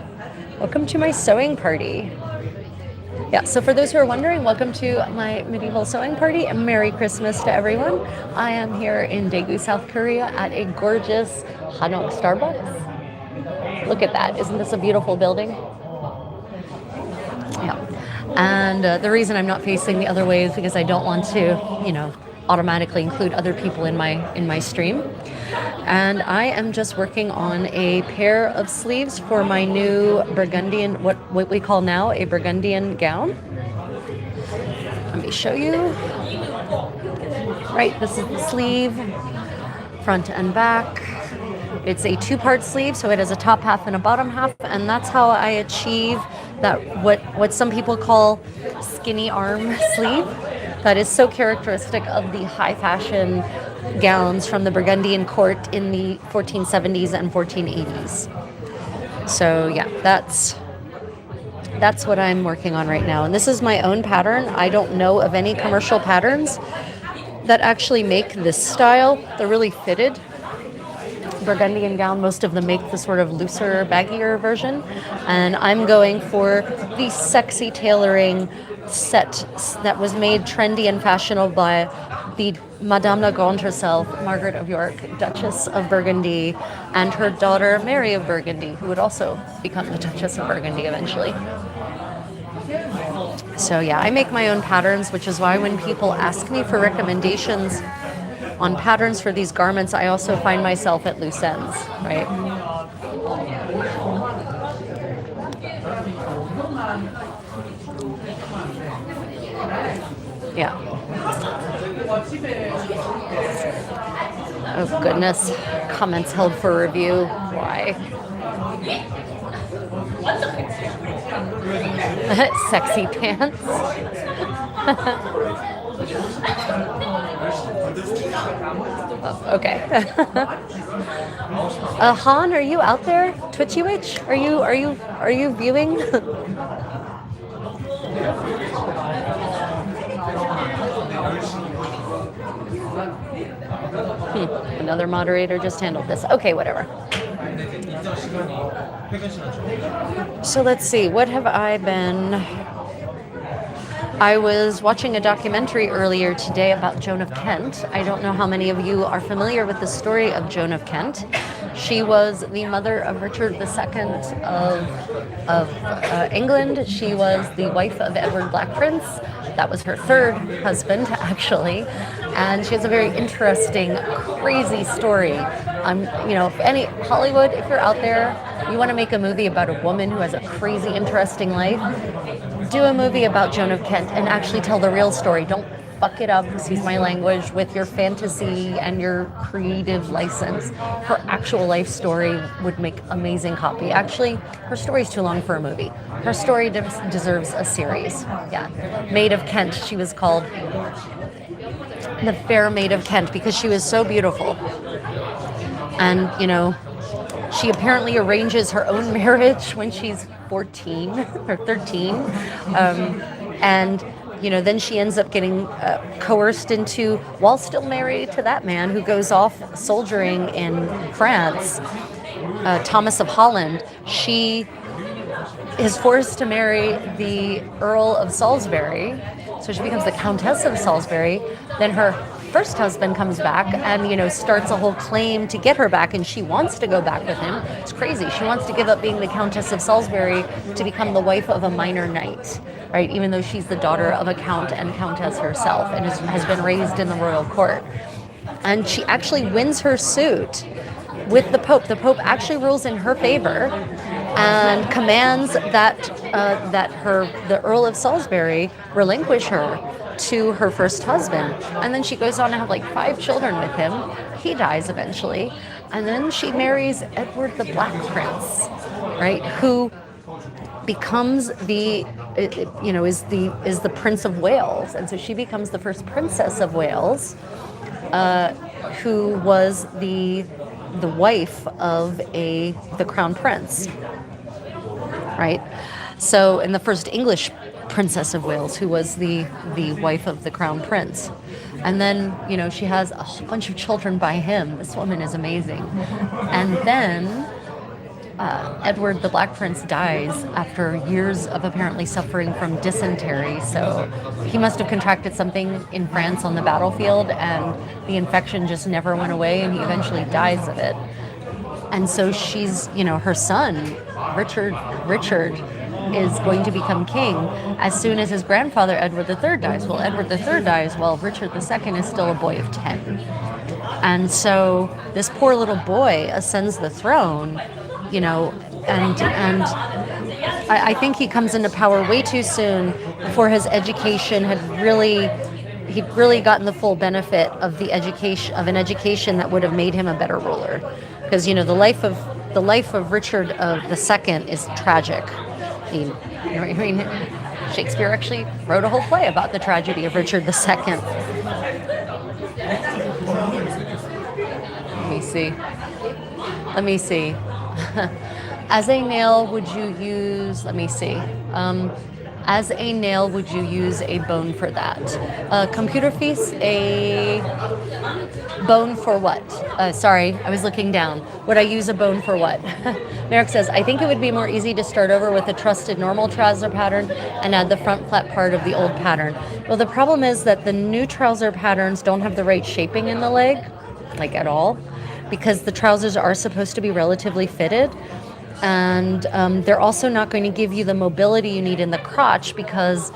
Welcome to my sewing party. Yeah, so for those who are wondering, welcome to my medieval sewing party and Merry Christmas to everyone. I am here in Daegu, South Korea at a gorgeous Hanok Starbucks. Look at that. Isn't this a beautiful building? Yeah. And the reason I'm not facing the other way is because I don't want to, automatically include other people in my stream. And I am just working on a pair of sleeves for my new Burgundian, what we call now a Burgundian gown. Let me show you. Right, this is the sleeve, front and back. It's a two-part sleeve, so it has a top half and a bottom half, and that's how I achieve that what some people call skinny arm sleeve. That is so characteristic of the high fashion gowns from the Burgundian court in the 1470s and 1480s. So yeah, that's what I'm working on right now. And this is my own pattern. I don't know of any commercial patterns that actually make this style. They're really fitted. Burgundian gown, most of them make the sort of looser, baggier version. And I'm going for the sexy tailoring set that was made trendy and fashionable by the Madame la Grande herself, Margaret of York, Duchess of Burgundy, and her daughter Mary of Burgundy, who would also become the Duchess of Burgundy eventually. So yeah, I make my own patterns, which is why when people ask me for recommendations on patterns for these garments, I also find myself at loose ends, right? Yeah. Oh goodness, comments held for review. Why? Sexy pants. Oh, okay. Han, are you out there? Twitchy Witch? Are you viewing? Another moderator just handled this. Okay, whatever. So let's see, what have I been... I was watching a documentary earlier today about Joan of Kent. I don't know how many of you are familiar with the story of Joan of Kent. She was the mother of Richard II of England. She was the wife of Edward Black Prince. That was her third husband, actually. And she has a very interesting, crazy story. Hollywood, if you're out there, you want to make a movie about a woman who has a crazy, interesting life, do a movie about Joan of Kent and actually tell the real story. Don't fuck it up, excuse my language, with your fantasy and your creative license. Her actual life story would make amazing copy. Actually, her story's too long for a movie. Her story deserves a series. Yeah. Maid of Kent, she was called the Fair Maid of Kent because she was so beautiful. And, she apparently arranges her own marriage when she's 14 or 13. Then she ends up getting coerced into, while still married to that man who goes off soldiering in France, Thomas of Holland, she is forced to marry the Earl of Salisbury. So she becomes the Countess of Salisbury. Then her first husband comes back and, starts a whole claim to get her back, and she wants to go back with him. It's crazy. She wants to give up being the Countess of Salisbury to become the wife of a minor knight, right? Even though she's the daughter of a count and countess herself and has been raised in the royal court. And she actually wins her suit with the Pope. The Pope actually rules in her favor and commands that the Earl of Salisbury relinquish her to her first husband. And then she goes on to have 5 children with him. He dies eventually. And then she marries Edward the Black Prince, right? Who becomes is the Prince of Wales. And so she becomes the first Princess of Wales, who was the wife of the Crown Prince, right? So, and the first English Princess of Wales, who was the wife of the crown prince. And then, she has a whole bunch of children by him. This woman is amazing. And then Edward the Black Prince dies after years of apparently suffering from dysentery. So he must have contracted something in France on the battlefield, and the infection just never went away, and he eventually dies of it. And so she's, her son, Richard, is going to become king as soon as his grandfather, Edward III, dies. Well, Edward III dies while Richard II is still a boy of 10. And so this poor little boy ascends the throne, and I think he comes into power way too soon before his education he'd really gotten the full benefit of an education that would have made him a better ruler. Because, the life of Richard II is tragic. I mean, Shakespeare actually wrote a whole play about the tragedy of Richard II. Let me see. As a nail, would you use, as a nail, would you use a bone for that? Computer fees, a bone for what? Sorry, I was looking down. Would I use a bone for what? Merrick says, I think it would be more easy to start over with a trusted normal trouser pattern and add the front flat part of the old pattern. Well, the problem is that the new trouser patterns don't have the right shaping in the leg, at all, because the trousers are supposed to be relatively fitted. And they're also not going to give you the mobility you need in the crotch, because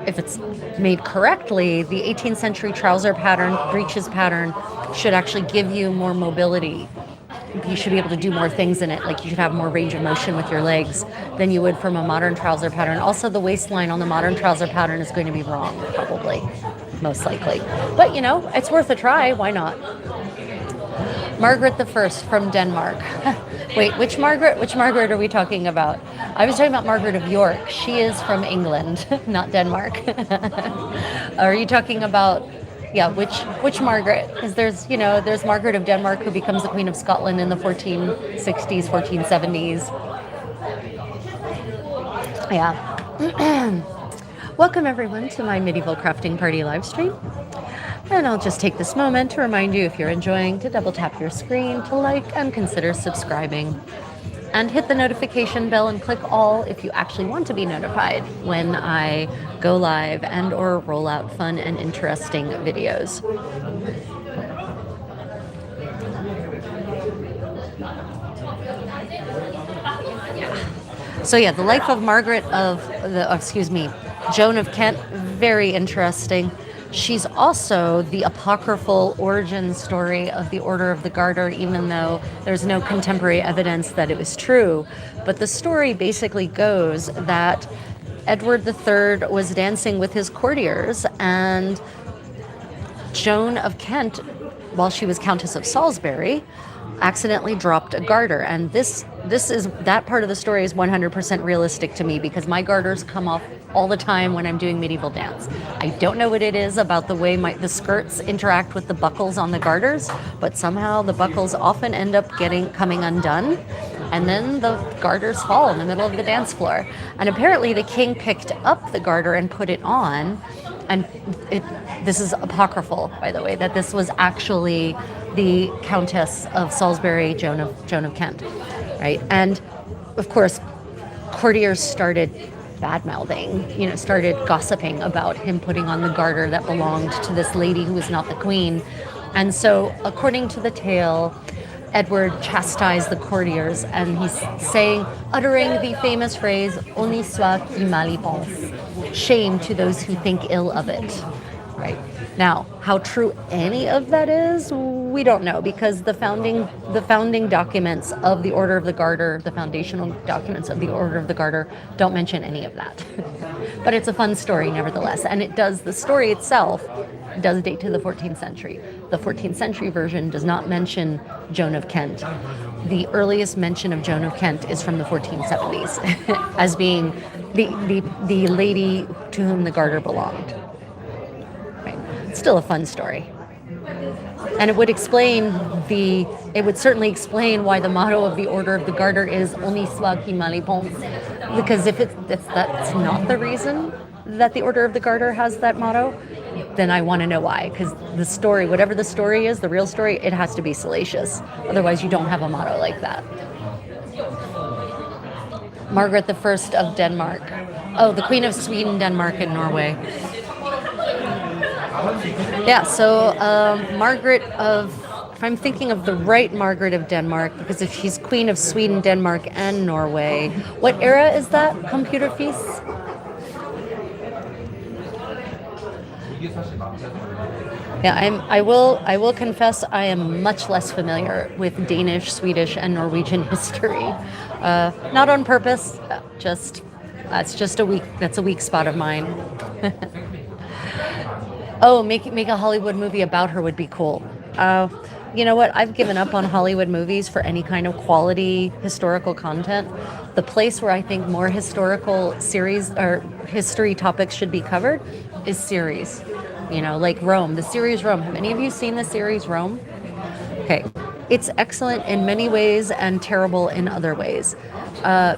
if it's made correctly, the 18th century trouser pattern, breeches pattern, should actually give you more mobility. You should be able to do more things in it, you should have more range of motion with your legs than you would from a modern trouser pattern. Also, the waistline on the modern trouser pattern is going to be wrong, probably, most likely. But, it's worth a try. Why not? Margaret I from Denmark. Wait, which Margaret? Which Margaret are we talking about? I was talking about Margaret of York. She is from England, not Denmark. Are you talking about, which Margaret? Because there's Margaret of Denmark, who becomes the Queen of Scotland in the 1460s, 1470s. Yeah. Welcome everyone to my medieval crafting party live stream. And I'll just take this moment to remind you, if you're enjoying, to double tap your screen, to like and consider subscribing. And hit the notification bell and click all if you actually want to be notified when I go live and or roll out fun and interesting videos. So the life of Joan of Kent, very interesting. She's also the apocryphal origin story of the Order of the Garter, even though there's no contemporary evidence that it was true. But the story basically goes that Edward III was dancing with his courtiers, and Joan of Kent, while she was Countess of Salisbury, accidentally dropped a garter. And that part of the story is 100% realistic to me, because my garters come off all the time when I'm doing medieval dance. I don't know what it is about the way the skirts interact with the buckles on the garters, but somehow the buckles often end up coming undone, and then the garters fall in the middle of the dance floor. And apparently the king picked up the garter and put it on, and this is apocryphal, by the way, that this was actually the Countess of Salisbury, Joan of Kent, right? And of course, courtiers started bad-mouthing, started gossiping about him putting on the garter that belonged to this lady who was not the queen. And so, according to the tale, Edward chastised the courtiers, and he's uttering the famous phrase, "Honi soit qui mal y pense," shame to those who think ill of it, right? Now, how true any of that is, we don't know, because the founding documents of the Order of the Garter, the foundational documents of the Order of the Garter, don't mention any of that. But it's a fun story nevertheless, and the story itself does date to the 14th century. The 14th century version does not mention Joan of Kent. The earliest mention of Joan of Kent is from the 1470s as being the lady to whom the garter belonged. Right. It's still a fun story. And it would certainly explain why the motto of the Order of the Garter is "Honi soit qui mal y pense," because if that's not the reason, that the Order of the Garter has that motto, then I want to know why. Because the story, whatever the story is, the real story, it has to be salacious. Otherwise, you don't have a motto like that. Margaret the First of Denmark. Oh, the Queen of Sweden, Denmark, and Norway. Yeah, so Margaret of, if I'm thinking of the right Margaret of Denmark, because if she's Queen of Sweden, Denmark, and Norway, what era is that, Computer Feast? Yeah, I will confess I am much less familiar with Danish, Swedish, and Norwegian history. Not on purpose, that's a weak spot of mine. Oh, make a Hollywood movie about her would be cool. You know what? I've given up on Hollywood movies for any kind of quality historical content. The place where I think more historical series or history topics should be covered is series. You know, like Rome, the series Rome. Have any of you seen the series Rome? Okay. It's excellent in many ways and terrible in other ways. One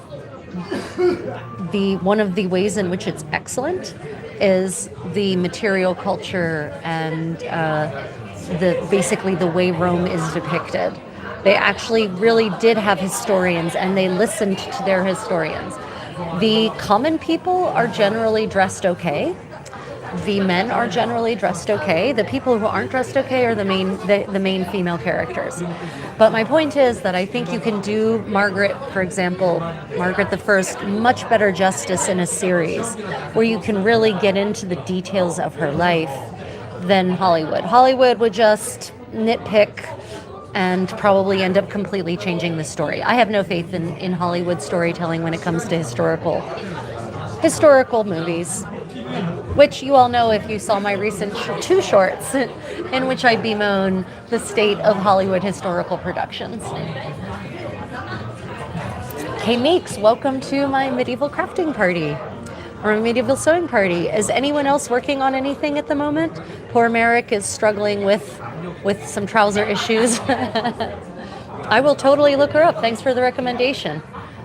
of the ways in which it's excellent is the material culture and basically the way Rome is depicted. They actually really did have historians, and they listened to their historians. The common people are generally dressed okay. The men are generally dressed okay. The people who aren't dressed okay are the main female characters. But my point is that I think you can do Margaret, for example, Margaret the First, much better justice in a series where you can really get into the details of her life than Hollywood. Hollywood would just nitpick and probably end up completely changing the story. I have no faith in Hollywood storytelling when it comes to historical movies, which you all know if you saw my recent two shorts in which I bemoan the state of Hollywood historical productions. Hey Meeks, welcome to my medieval crafting party. Or a medieval sewing party. Is anyone else working on anything at the moment? Poor Merrick is struggling with some trouser issues. I will totally look her up. Thanks for the recommendation.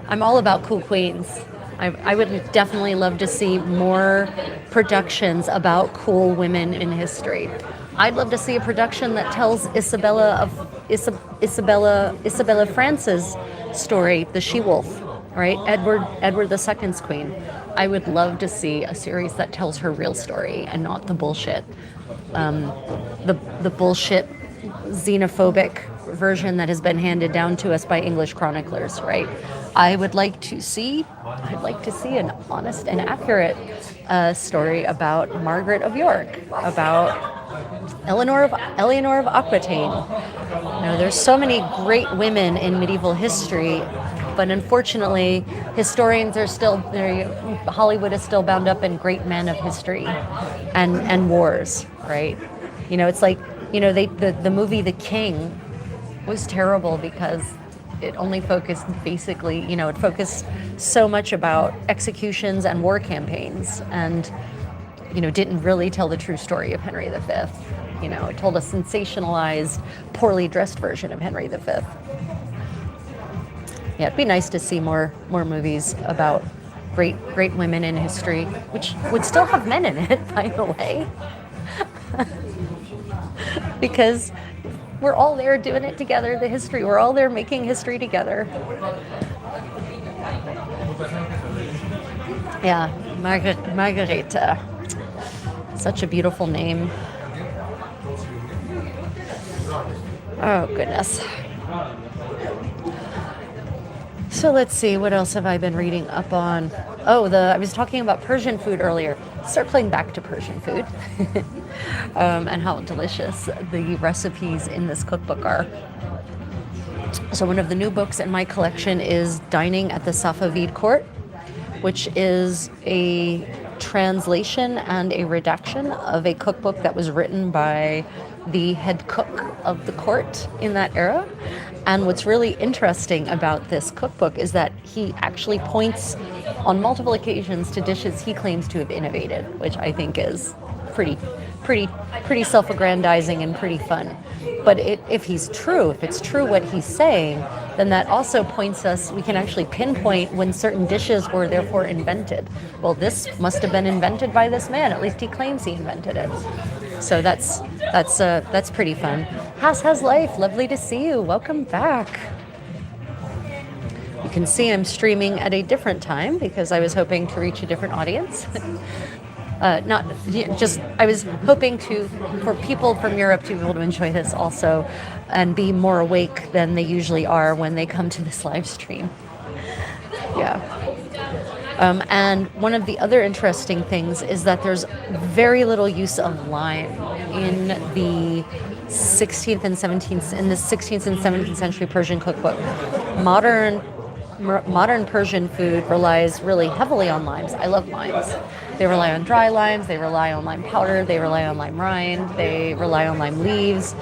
I'm all about cool queens. I would definitely love to see more productions about cool women in history. I'd love to see a production that tells Isabella France's story, the She-Wolf, right? Edward II's queen. I would love to see a series that tells her real story and not the bullshit, the bullshit xenophobic version that has been handed down to us by English chroniclers, right? I'd like to see an honest and accurate story about Margaret of York, about Eleanor of Aquitaine. You know, there's so many great women in medieval history, but unfortunately, historians are still, Hollywood is still bound up in great men of history and wars, right? You know, it's like, you know, the movie The King was terrible because it only focused basically, you know, it focused so much about executions and war campaigns and, you know, didn't really tell the true story of Henry V. You know, it told a sensationalized, poorly dressed version of Henry V. Yeah, it'd be nice to see more movies about great women in history, which would still have men in it, by the way. Because we're all there doing it together, we're all there making history together. Yeah, Margareta. Such a beautiful name. Oh, goodness. So let's see, what else have I been reading up on? Oh, I was talking about Persian food earlier. Circling back to Persian food and how delicious the recipes in this cookbook are. So one of the new books in my collection is Dining at the Safavid Court, which is a translation and a redaction of a cookbook that was written by the head cook of the court in that era. And what's really interesting about this cookbook is that he actually points on multiple occasions to dishes he claims to have innovated, which I think is pretty self-aggrandizing and pretty fun. But if it's true what he's saying, then that also points us, we can actually pinpoint when certain dishes were therefore invented. Well, this must have been invented by this man, at least he claims he invented it. So that's pretty fun. How's life? Lovely to see you. Welcome back. You can see I'm streaming at a different time because I was hoping to reach a different audience. I was hoping for people from Europe to be able to enjoy this also and be more awake than they usually are when they come to this live stream. Yeah. And one of the other interesting things is that there's very little use of lime in the 16th and 17th in the 16th and 17th century Persian cookbook. Modern Persian food relies really heavily on limes. I love limes. They rely on dry limes, they rely on lime powder, they rely on lime rind, they rely on lime leaves.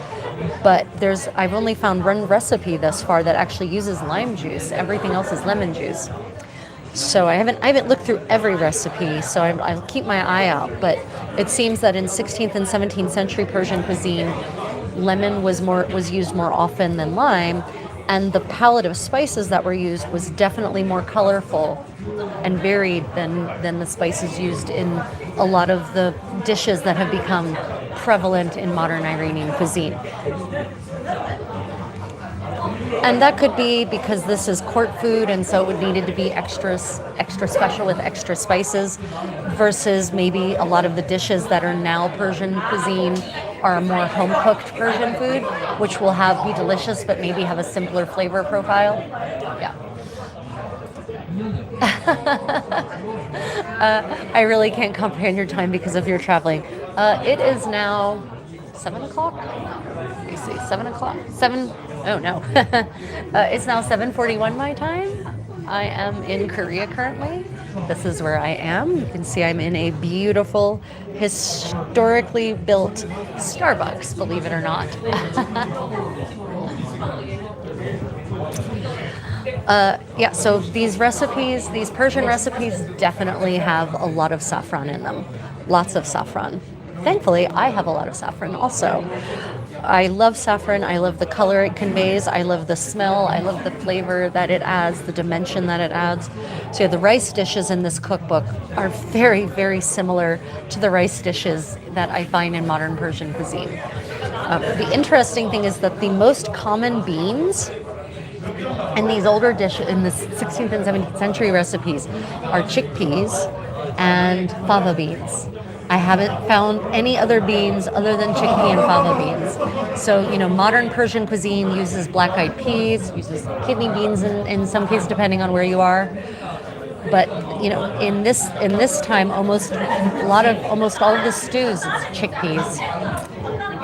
But I've only found one recipe thus far that actually uses lime juice. Everything else is lemon juice. So I haven't looked through every recipe, so I'll keep my eye out. But it seems that in 16th and 17th century Persian cuisine, lemon was used more often than lime. And the palette of spices that were used was definitely more colorful and varied than the spices used in a lot of the dishes that have become prevalent in modern Iranian cuisine. And that could be because this is court food, and so it would needed to be extra special with extra spices, versus maybe a lot of the dishes that are now Persian cuisine are more home-cooked Persian food, which will be delicious, but maybe have a simpler flavor profile. Yeah. I really can't comprehend your time because of your traveling. It is now 7 o'clock. Let me see, 7 o'clock? 7. Oh no. It's now 7:41 my time. I am in Korea currently. This is where I am. You can see I'm in a beautiful, historically built Starbucks, believe it or not. So these Persian recipes definitely have a lot of saffron in them. Lots of saffron. Thankfully, I have a lot of saffron also. I love saffron. I love the color it conveys. I love the smell. I love the flavor that it adds, the dimension that it adds. So the rice dishes in this cookbook are very, very similar to the rice dishes that I find in modern Persian cuisine. The interesting thing is that the most common beans in these older dishes, in the 16th and 17th century recipes, are chickpeas and fava beans. I haven't found any other beans other than chickpea and fava beans. So, modern Persian cuisine uses black-eyed peas, uses kidney beans in some cases, depending on where you are. But, in this time, almost all of the stews, it's chickpeas.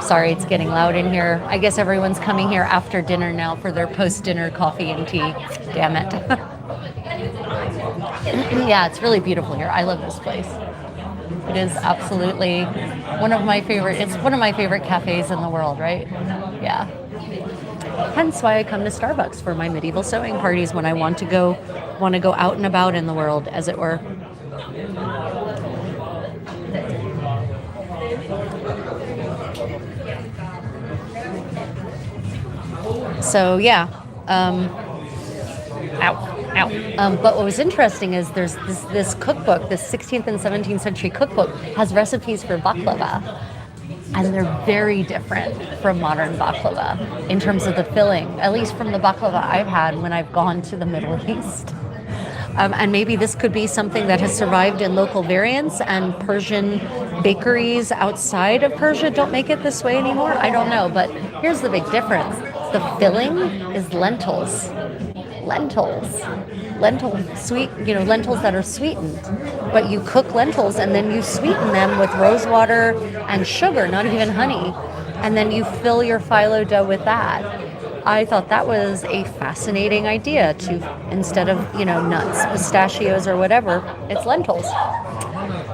Sorry, it's getting loud in here. I guess everyone's coming here after dinner now for their post-dinner coffee and tea. Damn it. Yeah, it's really beautiful here. I love this place. It is absolutely one of my favorite cafes in the world, right? Yeah. Hence why I come to Starbucks for my medieval sewing parties when I want to go out and about in the world, as it were. So yeah. But what was interesting is there's this cookbook, this 16th and 17th century cookbook, has recipes for baklava. And they're very different from modern baklava in terms of the filling, at least from the baklava I've had when I've gone to the Middle East. And maybe this could be something that has survived in local variants, and Persian bakeries outside of Persia don't make it this way anymore. I don't know, but here's the big difference. The filling is lentils, lentils that are sweetened. But you cook lentils and then you sweeten them with rose water and sugar, not even honey. And then you fill your phyllo dough with that. I thought that was a fascinating idea to, instead of, nuts, pistachios or whatever, it's lentils.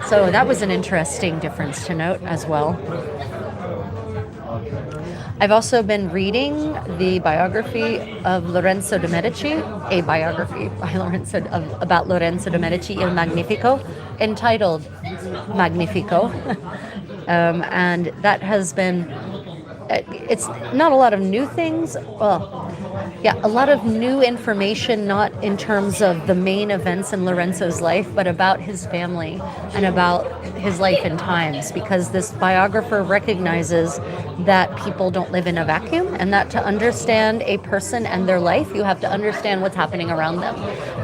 So that was an interesting difference to note as well. I've also been reading the biography of Lorenzo de Medici, a biography about Lorenzo de Medici Il Magnifico, entitled Magnifico. And that has been, it's not a lot of new things. Well, Yeah, a lot of new information, not in terms of the main events in Lorenzo's life, but about his family and about his life and times, because this biographer recognizes that people don't live in a vacuum, and that to understand a person and their life, you have to understand what's happening around them.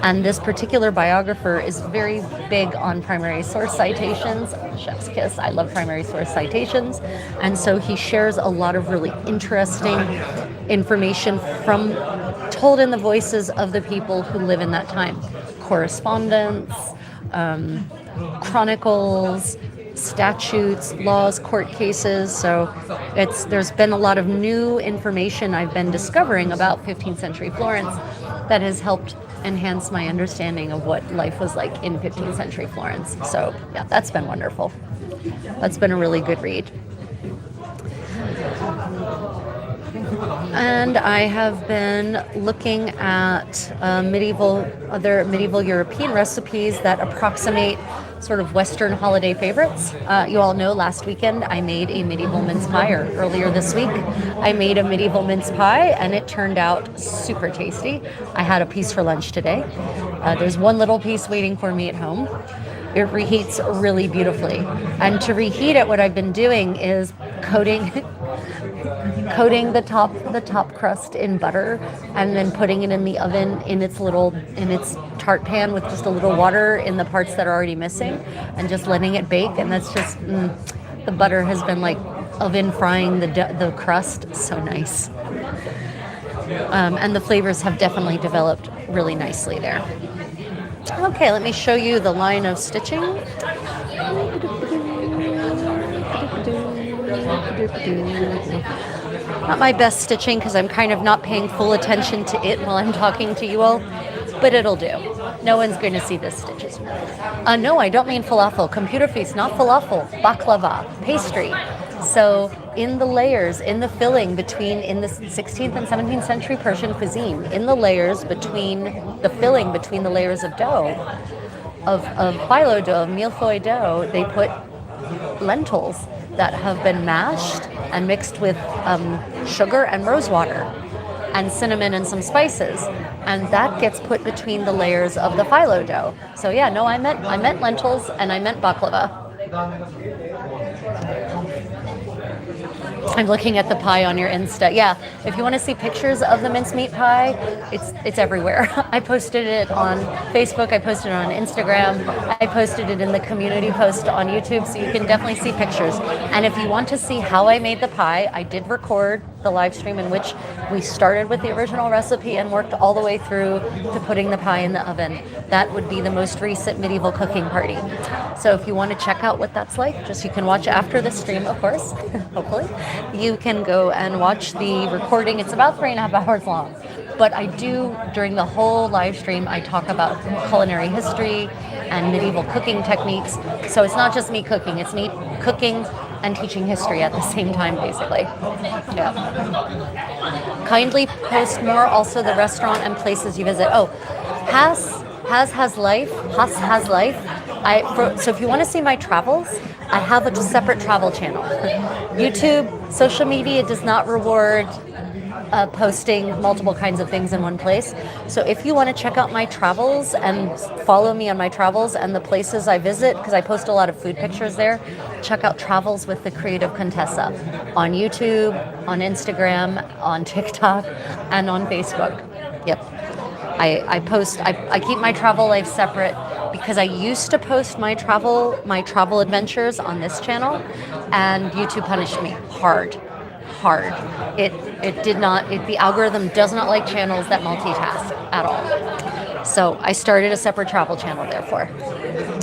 And this particular biographer is very big on primary source citations. Chef's kiss, I love primary source citations. And so he shares a lot of really interesting information from told in the voices of the people who live in that time. Correspondence, chronicles, statutes, laws, court cases. So there's been a lot of new information I've been discovering about 15th century Florence that has helped enhance my understanding of what life was like in 15th century Florence. So yeah, that's been wonderful. That's been a really good read. And I have been looking at other medieval European recipes that approximate sort of Western holiday favorites. You all know last weekend I made a medieval mince pie, or earlier this week I made a medieval mince pie, and it turned out super tasty. I had a piece for lunch today. There's one little piece waiting for me at home. It reheats really beautifully. And to reheat it, what I've been doing is coating the top crust in butter, and then putting it in the oven in its tart pan with just a little water in the parts that are already missing, and just letting it bake. And that's just the butter has been like oven frying the crust. So nice. And the flavors have definitely developed really nicely there. Okay, let me show you the line of stitching. Not my best stitching, because I'm kind of not paying full attention to it while I'm talking to you all, but it'll do. No one's going to see the stitches. No, I don't mean falafel. Computer feast, not falafel. Baklava, pastry. So in the layers, in the filling in the 16th and 17th century Persian cuisine, in the layers between the filling between the layers of dough, of phyllo dough, of millefeuille dough, they put lentils that have been mashed and mixed with sugar and rose water and cinnamon and some spices, and that gets put between the layers of the phyllo dough. So yeah, no, I meant lentils, and I meant baklava. I'm looking at the pie on your Insta. Yeah, if you want to see pictures of the mincemeat pie, it's everywhere. I posted it on Facebook, I posted it on Instagram, I posted it in the community post on YouTube, so you can definitely see pictures. And if you want to see how I made the pie, I did record the live stream in which we started with the original recipe and worked all the way through to putting the pie in the oven. That would be the most recent medieval cooking party. So if you want to check out what that's like, you can watch after the stream, of course, hopefully. You can go and watch the recording. It's about 3.5 hours long. But I do, during the whole live stream, I talk about culinary history and medieval cooking techniques. So it's not just me cooking, it's me cooking and teaching history at the same time, basically. Yeah. Kindly post more, also the restaurant and places you visit. Oh, has life. So if you want to see my travels, I have a separate travel channel. YouTube, social media does not reward posting multiple kinds of things in one place. So if you want to check out my travels and follow me on my travels and the places I visit, because I post a lot of food pictures there, check out Travels with the Creative Contessa on YouTube, on Instagram, on TikTok, and on Facebook. Yep. I keep my travel life separate because I used to post my travel adventures on this channel, and YouTube punished me hard. The algorithm does not like channels that multitask at all. So I started a separate travel channel, therefore.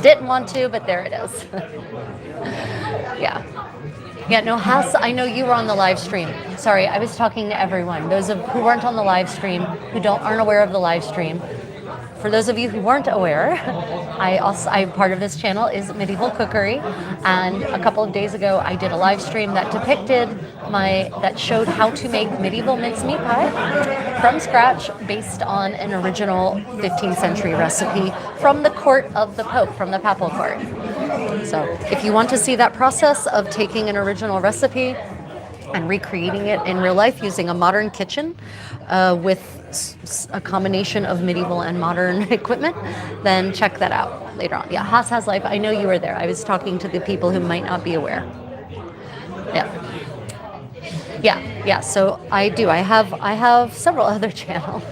Didn't want to, but there it is. Yeah, no, Haas, I know you were on the live stream. Sorry, I was talking to everyone. Those who weren't on the live stream, aren't aware of the live stream. For those of you who weren't aware, I'm part of this channel is Medieval Cookery, and a couple of days ago I did a live stream that showed how to make medieval mincemeat pie from scratch based on an original 15th century recipe from the court of the Pope, from the papal court. So if you want to see that process of taking an original recipe, and recreating it in real life using a modern kitchen with a combination of medieval and modern equipment, then check that out later on. Yeah, Haas Has Life. I know you were there. I was talking to the people who might not be aware. Yeah. Yeah. So I do. I have several other channels.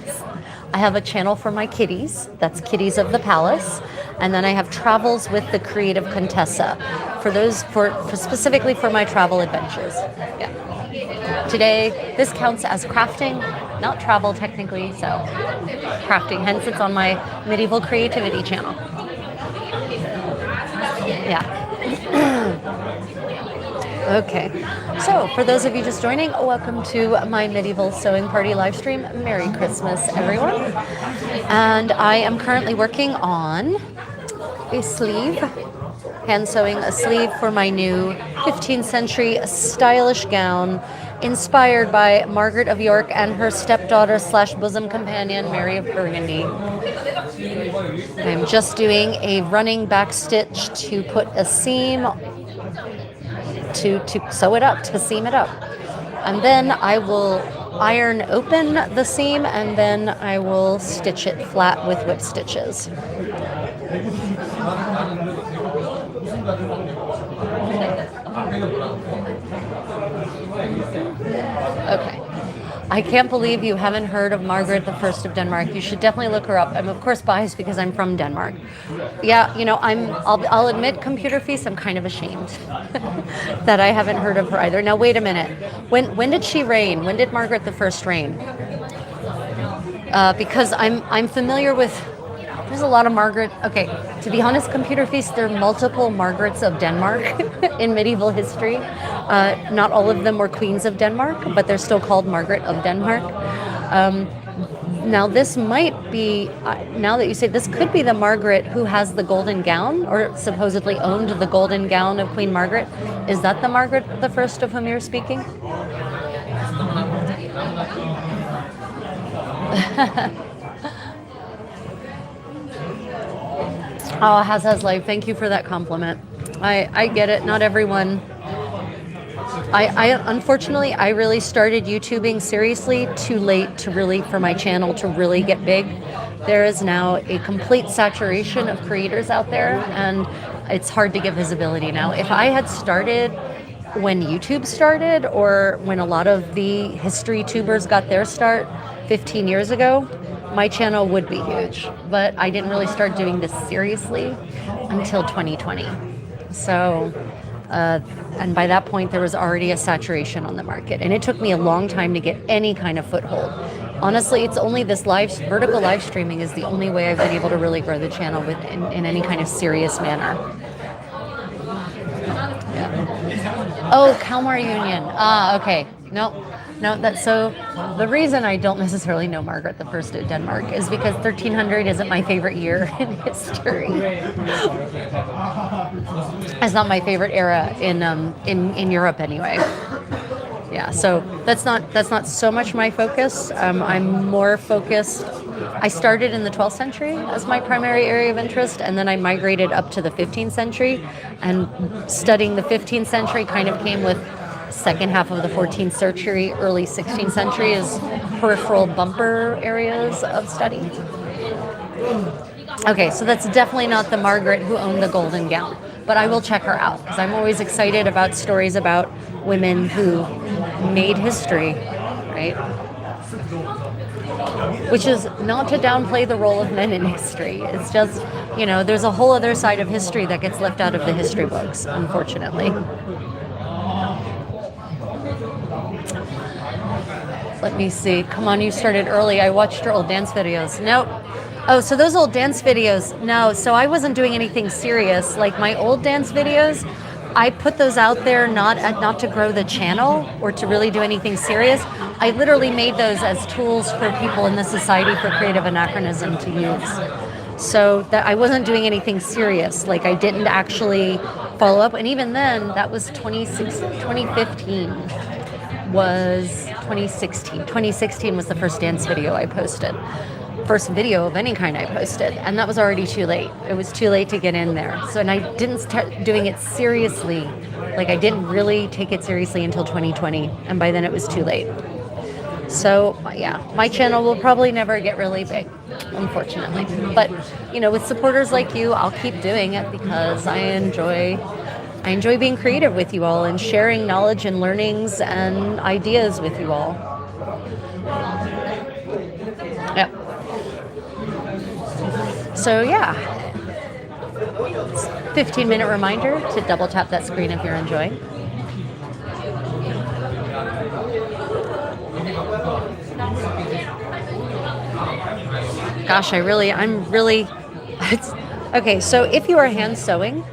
I have a channel for my kitties. That's Kitties of the Palace. And then I have travels with the creative Contessa for specifically for my travel adventures. Yeah. Today, this counts as crafting, not travel technically, so crafting. Hence, it's on my medieval creativity channel. Yeah. Okay, so for those of you just joining, welcome to my medieval sewing party live stream. Merry Christmas, everyone. And I am currently working on a sleeve, hand sewing a sleeve for my new 15th century stylish gown inspired by Margaret of York and her stepdaughter / bosom companion, Mary of Burgundy. I'm just doing a running back stitch to put a seam to sew it up, to seam it up. And then I will iron open the seam and then I will stitch it flat with whip stitches. Okay. I can't believe you haven't heard of Margaret I of Denmark. You should definitely look her up. I'm of course biased because I'm from Denmark. Yeah, you know, I'll admit, Computer Feast, I'm kind of ashamed that I haven't heard of her either. Now wait a minute. When did she reign? When did Margaret I reign? Because I'm familiar with. There's a lot of Margaret. Okay, to be honest, Computer Feast, there are multiple Margarets of Denmark in medieval history. Not all of them were queens of Denmark, but they're still called Margaret of Denmark. Now this might be, now that you say, this could be the Margaret who has the golden gown, or supposedly owned the golden gown of Queen Margaret. Is that the Margaret I of whom you're speaking? Oh, Has Life, thank you for that compliment. I get it, not everyone. I unfortunately, I really started YouTubing seriously too late for my channel to really get big. There is now a complete saturation of creators out there and it's hard to get visibility now. If I had started when YouTube started or when a lot of the history tubers got their start 15 years ago, my channel would be huge, but I didn't really start doing this seriously until 2020. So, and by that point, there was already a saturation on the market, and it took me a long time to get any kind of foothold. Honestly, it's only this vertical live streaming is the only way I've been able to really grow the channel in any kind of serious manner. Yeah. Oh, Kalmar Union. Okay. No, that's so. The reason I don't necessarily know Margaret I of Denmark is because 1300 isn't my favorite year in history. It's not my favorite era in Europe anyway. Yeah, so that's not so much my focus. I'm more focused. I started in the 12th century as my primary area of interest, and then I migrated up to the 15th century. And studying the 15th century kind of came with second half of the 14th century, early 16th century as peripheral bumper areas of study. Okay, so that's definitely not the Margaret who owned the golden gown, but I will check her out because I'm always excited about stories about women who made history, right? Which is not to downplay the role of men in history. It's just, you know, there's a whole other side of history that gets left out of the history books, unfortunately. Let me see. Come on, you started early. I watched your old dance videos. Nope. Oh, so those old dance videos. No, so I wasn't doing anything serious. Like my old dance videos, I put those out there not to grow the channel or to really do anything serious. I literally made those as tools for people in the Society for Creative Anachronism to use. So that I wasn't doing anything serious. Like I didn't actually follow up. And even then, that was 2015 was 2016. 2016 was the first dance video I posted. first video of any kind I posted, and that was already too late. It was too late to get in there. So, and I didn't start doing it seriously. Like, I didn't really take it seriously until 2020, and by then it was too late. So, yeah, my channel will probably never get really big, unfortunately. But, with supporters like you, I'll keep doing it because I enjoy being creative with you all and sharing knowledge and learnings and ideas with you all. Yep. So, yeah. 15-minute reminder to double tap that screen if you're enjoying. Gosh, I'm really, okay, so if you are hand sewing,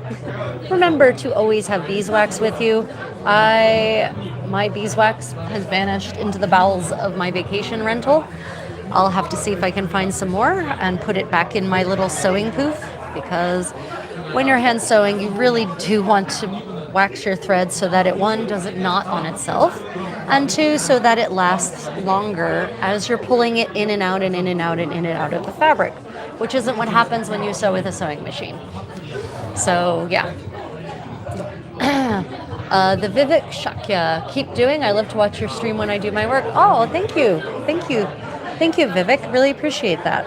remember to always have beeswax with you. My beeswax has vanished into the bowels of my vacation rental. I'll have to see if I can find some more and put it back in my little sewing poof, because when you're hand sewing, you really do want to wax your thread so that it, one, doesn't knot on itself, and two, so that it lasts longer as you're pulling it in and out and in and out and in and out of the fabric, which isn't what happens when you sew with a sewing machine. So, yeah. The Vivek Shakya, keep doing. I love to watch your stream when I do my work. Oh, thank you. Thank you, Vivek. Really appreciate that.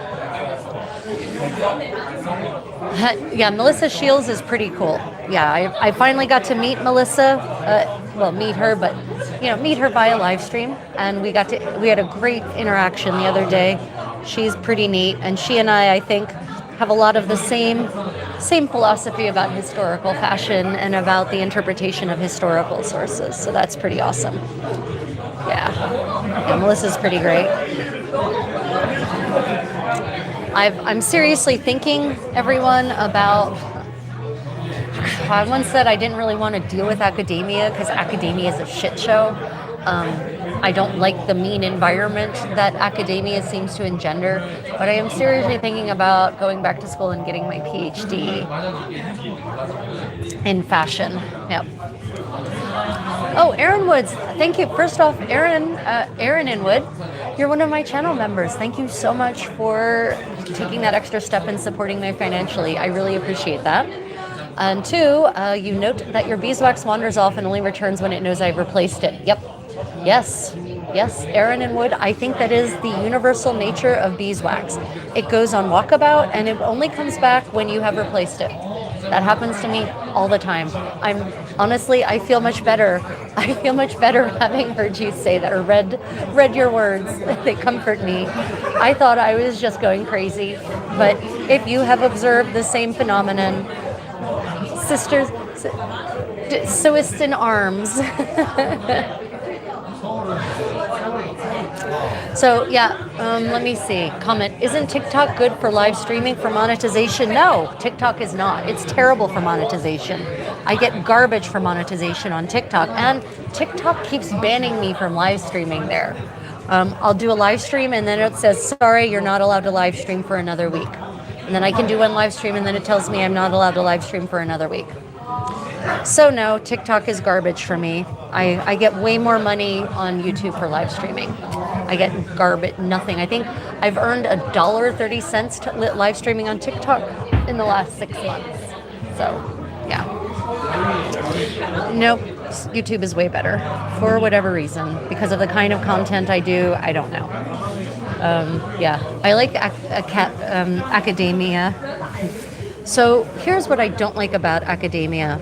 Yeah, Melissa Shields is pretty cool. Yeah, I finally got to meet Melissa. Meet her, but meet her via live stream, and we had a great interaction the other day. She's pretty neat, and she and I think, have a lot of the same philosophy about historical fashion and about the interpretation of historical sources. So that's pretty awesome. Yeah, Melissa's pretty great. I'm seriously thinking, everyone, about... I once said I didn't really want to deal with academia because academia is a shit show. I don't like the mean environment that academia seems to engender, but I am seriously thinking about going back to school and getting my PhD in fashion. Yep. Oh, Erin Woods, thank you. First off, Erin Inwood, you're one of my channel members. Thank you so much for taking that extra step and supporting me financially. I really appreciate that. And two, you note that your beeswax wanders off and only returns when it knows I've replaced it. Yep. Yes, Erin and Wood, I think that is the universal nature of beeswax. It goes on walkabout and it only comes back when you have replaced it. That happens to me all the time. I feel much better. I feel much better having heard you say that or read your words. They comfort me. I thought I was just going crazy, but if you have observed the same phenomenon, sisters, sewists in arms. So yeah, let me see. Comment, isn't TikTok good for live streaming for monetization? No, TikTok is not. It's terrible for monetization. I get garbage for monetization on TikTok, and TikTok keeps banning me from live streaming there. I'll do a live stream and then it says, sorry, you're not allowed to live stream for another week. And then I can do one live stream and then it tells me I'm not allowed to live stream for another week. So no, TikTok is garbage for me. I get way more money on YouTube for live streaming. I get nothing. I think I've earned $1.30 live streaming on TikTok in the last 6 months. So yeah. Nope, YouTube is way better for whatever reason. Because of the kind of content I do, I don't know. Yeah, I like academia. So here's what I don't like about academia.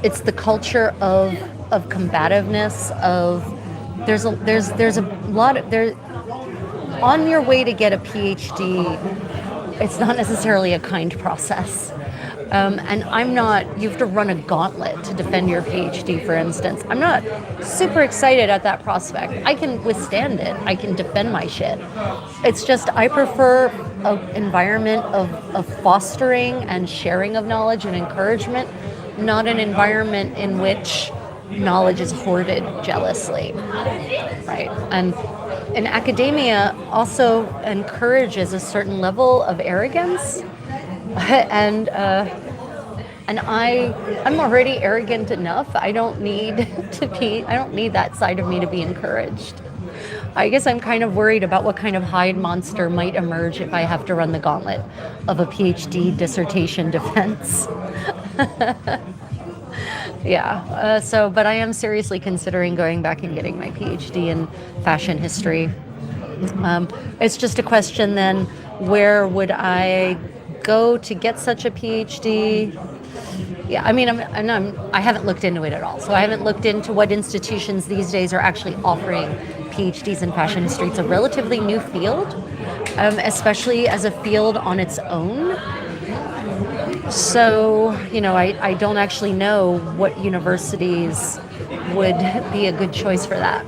It's the culture of combativeness, there's a lot of, on your way to get a PhD, it's not necessarily a kind process. And you have to run a gauntlet to defend your PhD, for instance. I'm not super excited at that prospect. I can withstand it. I can defend my shit. It's just, I prefer an environment of fostering and sharing of knowledge and encouragement, not an environment in which knowledge is hoarded jealously, right? And academia also encourages a certain level of arrogance, and I'm already arrogant enough. I don't need that side of me to be encouraged. I guess I'm kind of worried about what kind of Hyde monster might emerge if I have to run the gauntlet of a PhD dissertation defense. Yeah. But I am seriously considering going back and getting my PhD in fashion history. It's just a question then, where would I go to get such a PhD? Yeah, I mean, I haven't looked into it at all. So I haven't looked into what institutions these days are actually offering PhDs in fashion history. It's a relatively new field, especially as a field on its own. So, I don't actually know what universities would be a good choice for that.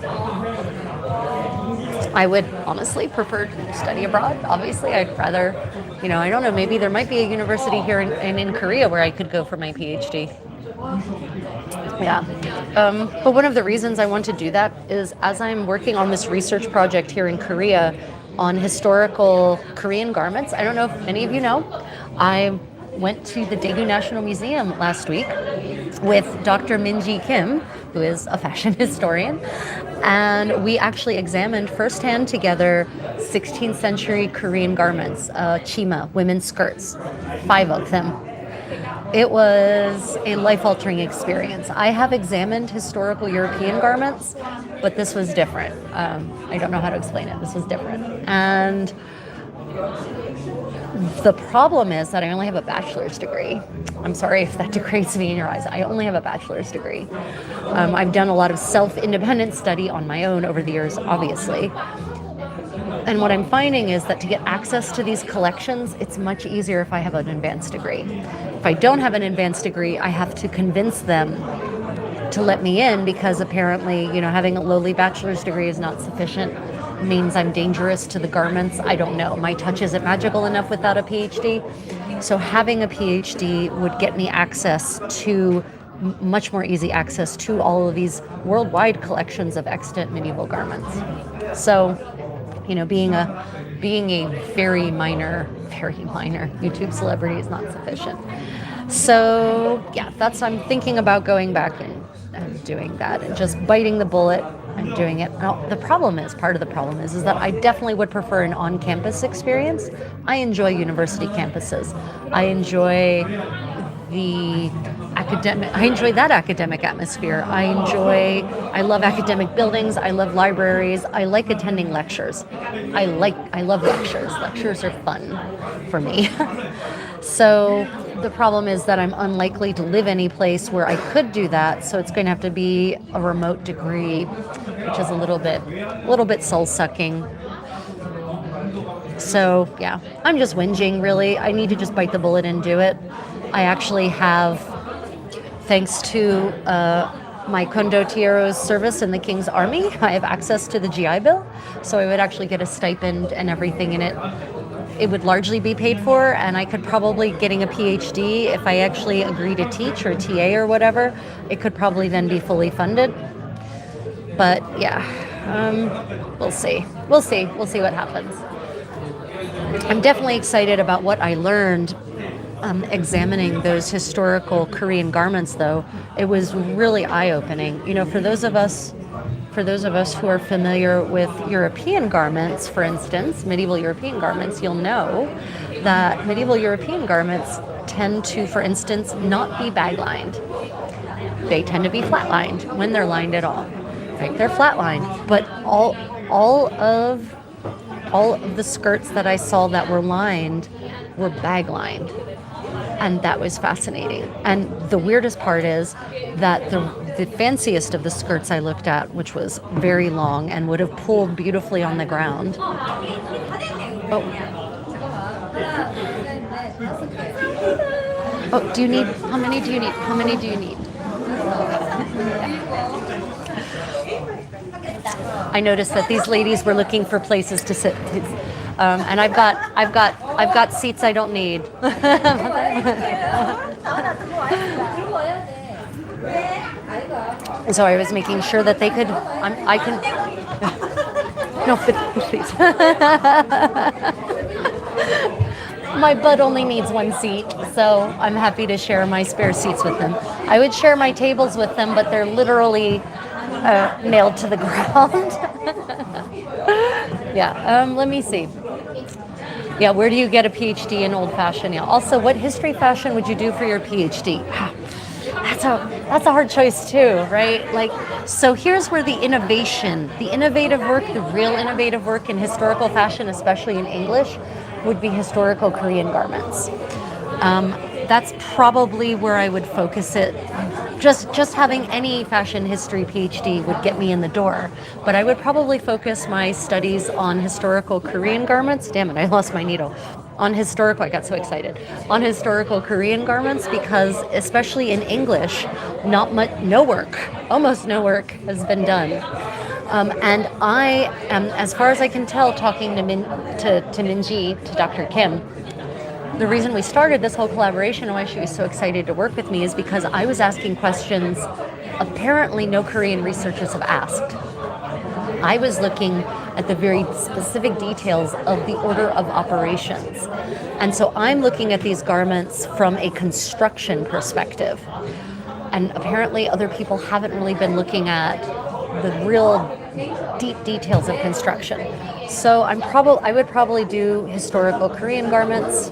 I would honestly prefer to study abroad. Obviously, I'd rather, I don't know, maybe there might be a university here in Korea where I could go for my PhD. Yeah. But one of the reasons I want to do that is as I'm working on this research project here in Korea on historical Korean garments, I don't know if many of you know, I went to the Daegu National Museum last week with Dr. Minji Kim, who is a fashion historian, and we actually examined firsthand together 16th century Korean garments, chima, women's skirts, 5 of them. It was a life-altering experience. I have examined historical European garments, but this was different. I don't know how to explain it. This was different. And the problem is that I only have a bachelor's degree. I'm sorry if that degrades me in your eyes. I only have a bachelor's degree. I've done a lot of self-independent study on my own over the years, obviously. And what I'm finding is that to get access to these collections, it's much easier if I have an advanced degree. If I don't have an advanced degree, I have to convince them to let me in because apparently, having a lowly bachelor's degree is not sufficient. Means I'm dangerous to the garments. I don't know. My touch isn't magical enough without a PhD. So having a PhD would get me access to much more easy access to all of these worldwide collections of extant medieval garments. So, being a very minor YouTube celebrity is not sufficient. So yeah, I'm thinking about going back and doing that and just biting the bullet and doing it. Now, part of the problem is that I definitely would prefer an on-campus experience. I enjoy university campuses. I enjoy that academic atmosphere. I love academic buildings. I love libraries. I like attending lectures. I love lectures. Lectures are fun for me. So the problem is that I'm unlikely to live any place where I could do that. So it's going to have to be a remote degree, which is a little bit soul-sucking. So yeah, I'm just whinging really. I need to just bite the bullet and do it. I actually have, thanks to my condotiero's service in the King's Army, I have access to the GI Bill. So I would actually get a stipend and everything in it. It would largely be paid for, and I could probably, getting a PhD, if I actually agree to teach or TA or whatever, it could probably then be fully funded. But yeah, we'll see. We'll see what happens. I'm definitely excited about what I learned examining those historical Korean garments, though. It was really eye-opening. For those of us who are familiar with European garments, for instance, medieval European garments, you'll know that medieval European garments tend to, for instance, not be bag-lined. They tend to be flat-lined when they're lined at all. Right? They're flat-lined, but all of the skirts that I saw that were lined were bag-lined. And that was fascinating. And the weirdest part is that the fanciest of the skirts I looked at, which was very long and would have pulled beautifully on the ground. Oh, how many do you need? I noticed that these ladies were looking for places to sit. And I've got seats I don't need. So I was making sure that they could. I can. No, please. My butt only needs one seat, so I'm happy to share my spare seats with them. I would share my tables with them, but they're literally nailed to the ground. Yeah. Let me see. Yeah, where do you get a PhD in old fashion? Yeah. Also, what history fashion would you do for your PhD? That's a hard choice too, right? Like, so here's where the innovation, the innovative work, the real innovative work in historical fashion, especially in English, would be historical Korean garments. That's probably where I would focus it. Just having any fashion history PhD would get me in the door, but I would probably focus my studies on historical Korean garments. Damn it, I lost my needle. On historical, I got so excited. On historical Korean garments because, especially in English, not much, no work, almost no work has been done. And I am, as far as I can tell, talking to Minji, to Dr. Kim. The reason we started this whole collaboration and why she was so excited to work with me is because I was asking questions apparently no Korean researchers have asked. I was looking at the very specific details of the order of operations. And so I'm looking at these garments from a construction perspective. And apparently other people haven't really been looking at the real deep details of construction. So I would probably do historical Korean garments.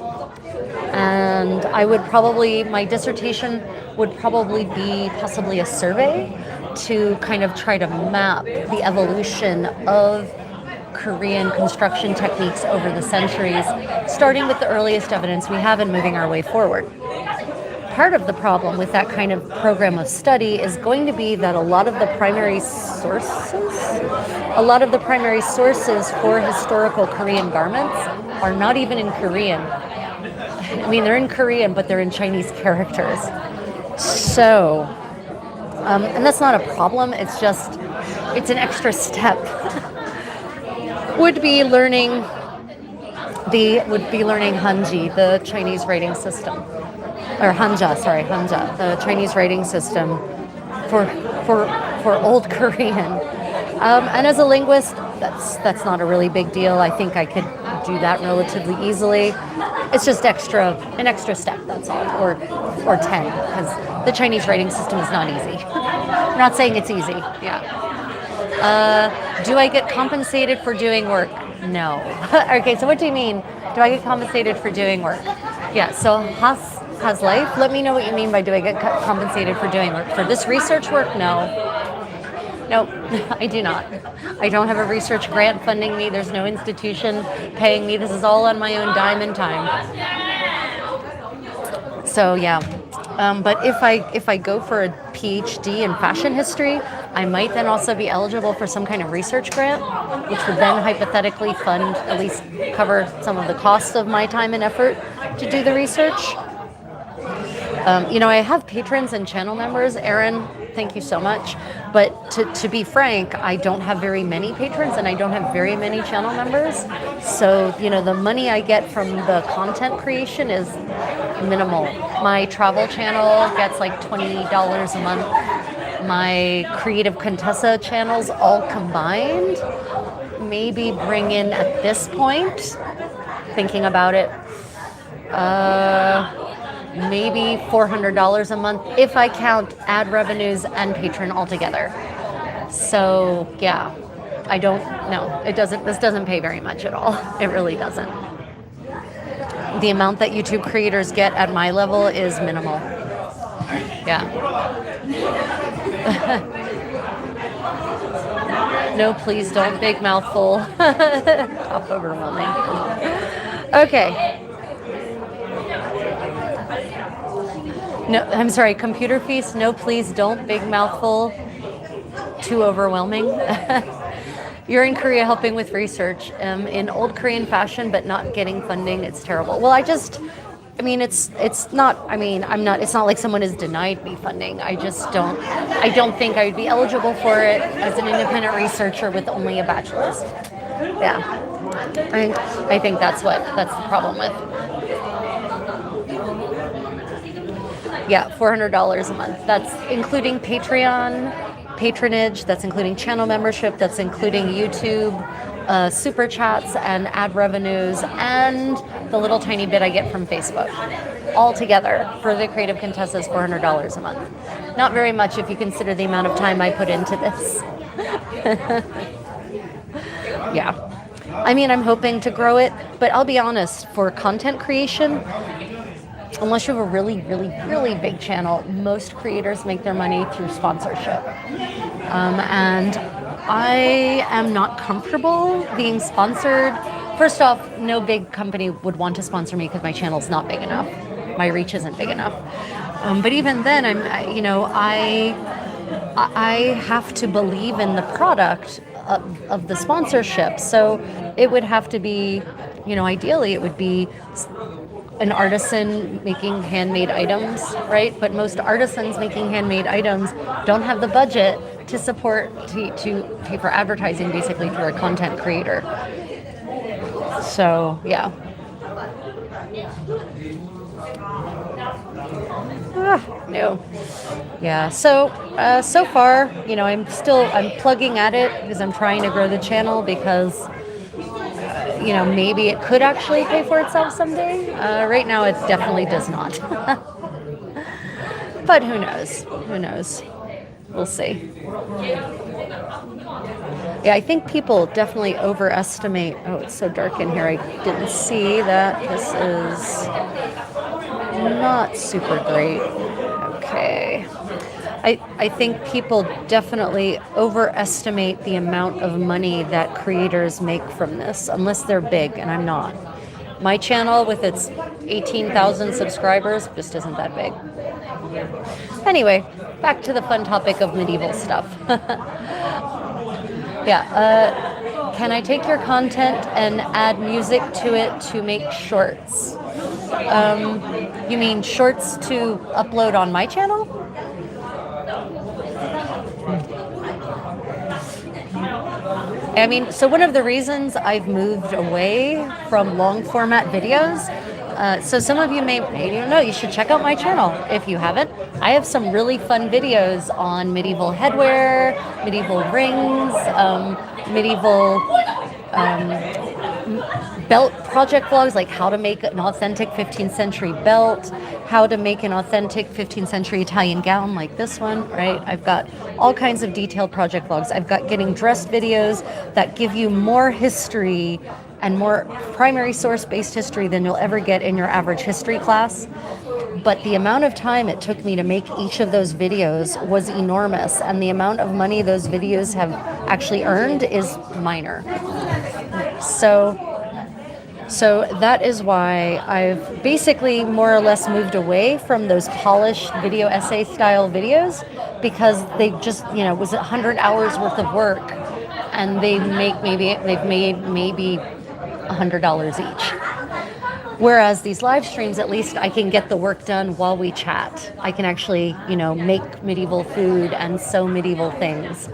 And my dissertation would probably be possibly a survey to kind of try to map the evolution of Korean construction techniques over the centuries, starting with the earliest evidence we have and moving our way forward. Part of the problem with that kind of program of study is going to be that a lot of the primary sources for historical Korean garments are not even in Korean. I mean, they're in Korean, but they're in Chinese characters. So, and that's not a problem. It's an extra step. would be learning Hanji, the Chinese writing system, or Hanja, the Chinese writing system for Old Korean. And as a linguist, that's not a really big deal. I think I could do that relatively easily. It's just an extra step, that's all, or 10, because the Chinese writing system is not easy. I'm not saying it's easy, yeah. Do I get compensated for doing work? No. Okay, so what do you mean? Do I get compensated for doing work? Yeah, so has life? Let me know what you mean by do I get compensated for doing work. For this research work, no. Nope, I do not. I don't have a research grant funding me. There's no institution paying me. This is all on my own dime and time. So yeah, but if I go for a PhD in fashion history, I might then also be eligible for some kind of research grant, which would then hypothetically fund, at least cover some of the costs of my time and effort to do the research. I have patrons and channel members. Erin, thank you so much. But to be frank, I don't have very many patrons and I don't have very many channel members. So, the money I get from the content creation is minimal. My travel channel gets like $20 a month. My creative Contessa channels all combined maybe bring in at this point, thinking about it, maybe $400 a month if I count ad revenues and patron altogether. So yeah, I don't know. This doesn't pay very much at all. It really doesn't. The amount that YouTube creators get at my level is minimal. Yeah. No, please don't. Big mouthful. Top overwhelming. Okay. No, I'm sorry, computer feast, no please don't, big mouthful, too overwhelming. You're in Korea helping with research in old Korean fashion, but not getting funding, it's terrible. Well, it's not like someone has denied me funding. I don't think I would be eligible for it as an independent researcher with only a bachelor's. Yeah, I think that's the problem with. Yeah, $400 a month. That's including Patreon patronage, that's including channel membership, that's including YouTube super chats and ad revenues, and the little tiny bit I get from Facebook. All together for the Creative Contessa is $400 a month. Not very much if you consider the amount of time I put into this. Yeah. I mean, I'm hoping to grow it, but I'll be honest, for content creation, unless you have a really, really, really big channel, most creators make their money through sponsorship. And I am not comfortable being sponsored. First off, no big company would want to sponsor me because my channel's not big enough. My reach isn't big enough. But even then, I have to believe in the product of the sponsorship. So it would have to be, ideally it would be an artisan making handmade items, right? But most artisans making handmade items don't have the budget to support, to pay for advertising basically through a content creator. So, yeah. No. Yeah, so far, I'm plugging at it because I'm trying to grow the channel because, maybe it could actually pay for itself someday. Right now, it definitely does not. But who knows? Who knows? We'll see. Yeah, I think people definitely overestimate. Oh, it's so dark in here. I didn't see that. This is not super great. Okay. I think people definitely overestimate the amount of money that creators make from this, unless they're big, and I'm not. My channel, with its 18,000 subscribers, just isn't that big. Anyway, back to the fun topic of medieval stuff. Yeah, can I take your content and add music to it to make shorts? You mean shorts to upload on my channel? I mean, so one of the reasons I've moved away from long format videos, so some of you may know, you should check out my channel if you haven't. I have some really fun videos on medieval headwear, medieval rings, medieval belt project vlogs, like how to make an authentic 15th century belt, how to make an authentic 15th century Italian gown like this one, right? I've got all kinds of detailed project vlogs. I've got getting dressed videos that give you more history and more primary source-based history than you'll ever get in your average history class. But the amount of time it took me to make each of those videos was enormous, and the amount of money those videos have actually earned is minor. So that is why I've basically more or less moved away from those polished video essay style videos, because they just, it was 100 hours worth of work, and they've made maybe $100 each. Whereas these live streams, at least I can get the work done while we chat. I can actually, make medieval food and sew medieval things,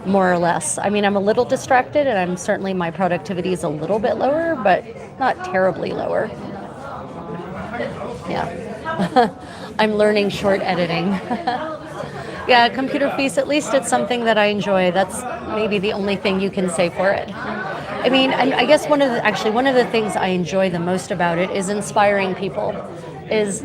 more or less. I mean, I'm a little distracted, and my productivity is a little bit lower, but not terribly lower. Yeah. I'm learning short editing. Yeah, computer piece, at least it's something that I enjoy. That's maybe the only thing you can say for it. I mean, I guess one of the things I enjoy the most about it is inspiring people, is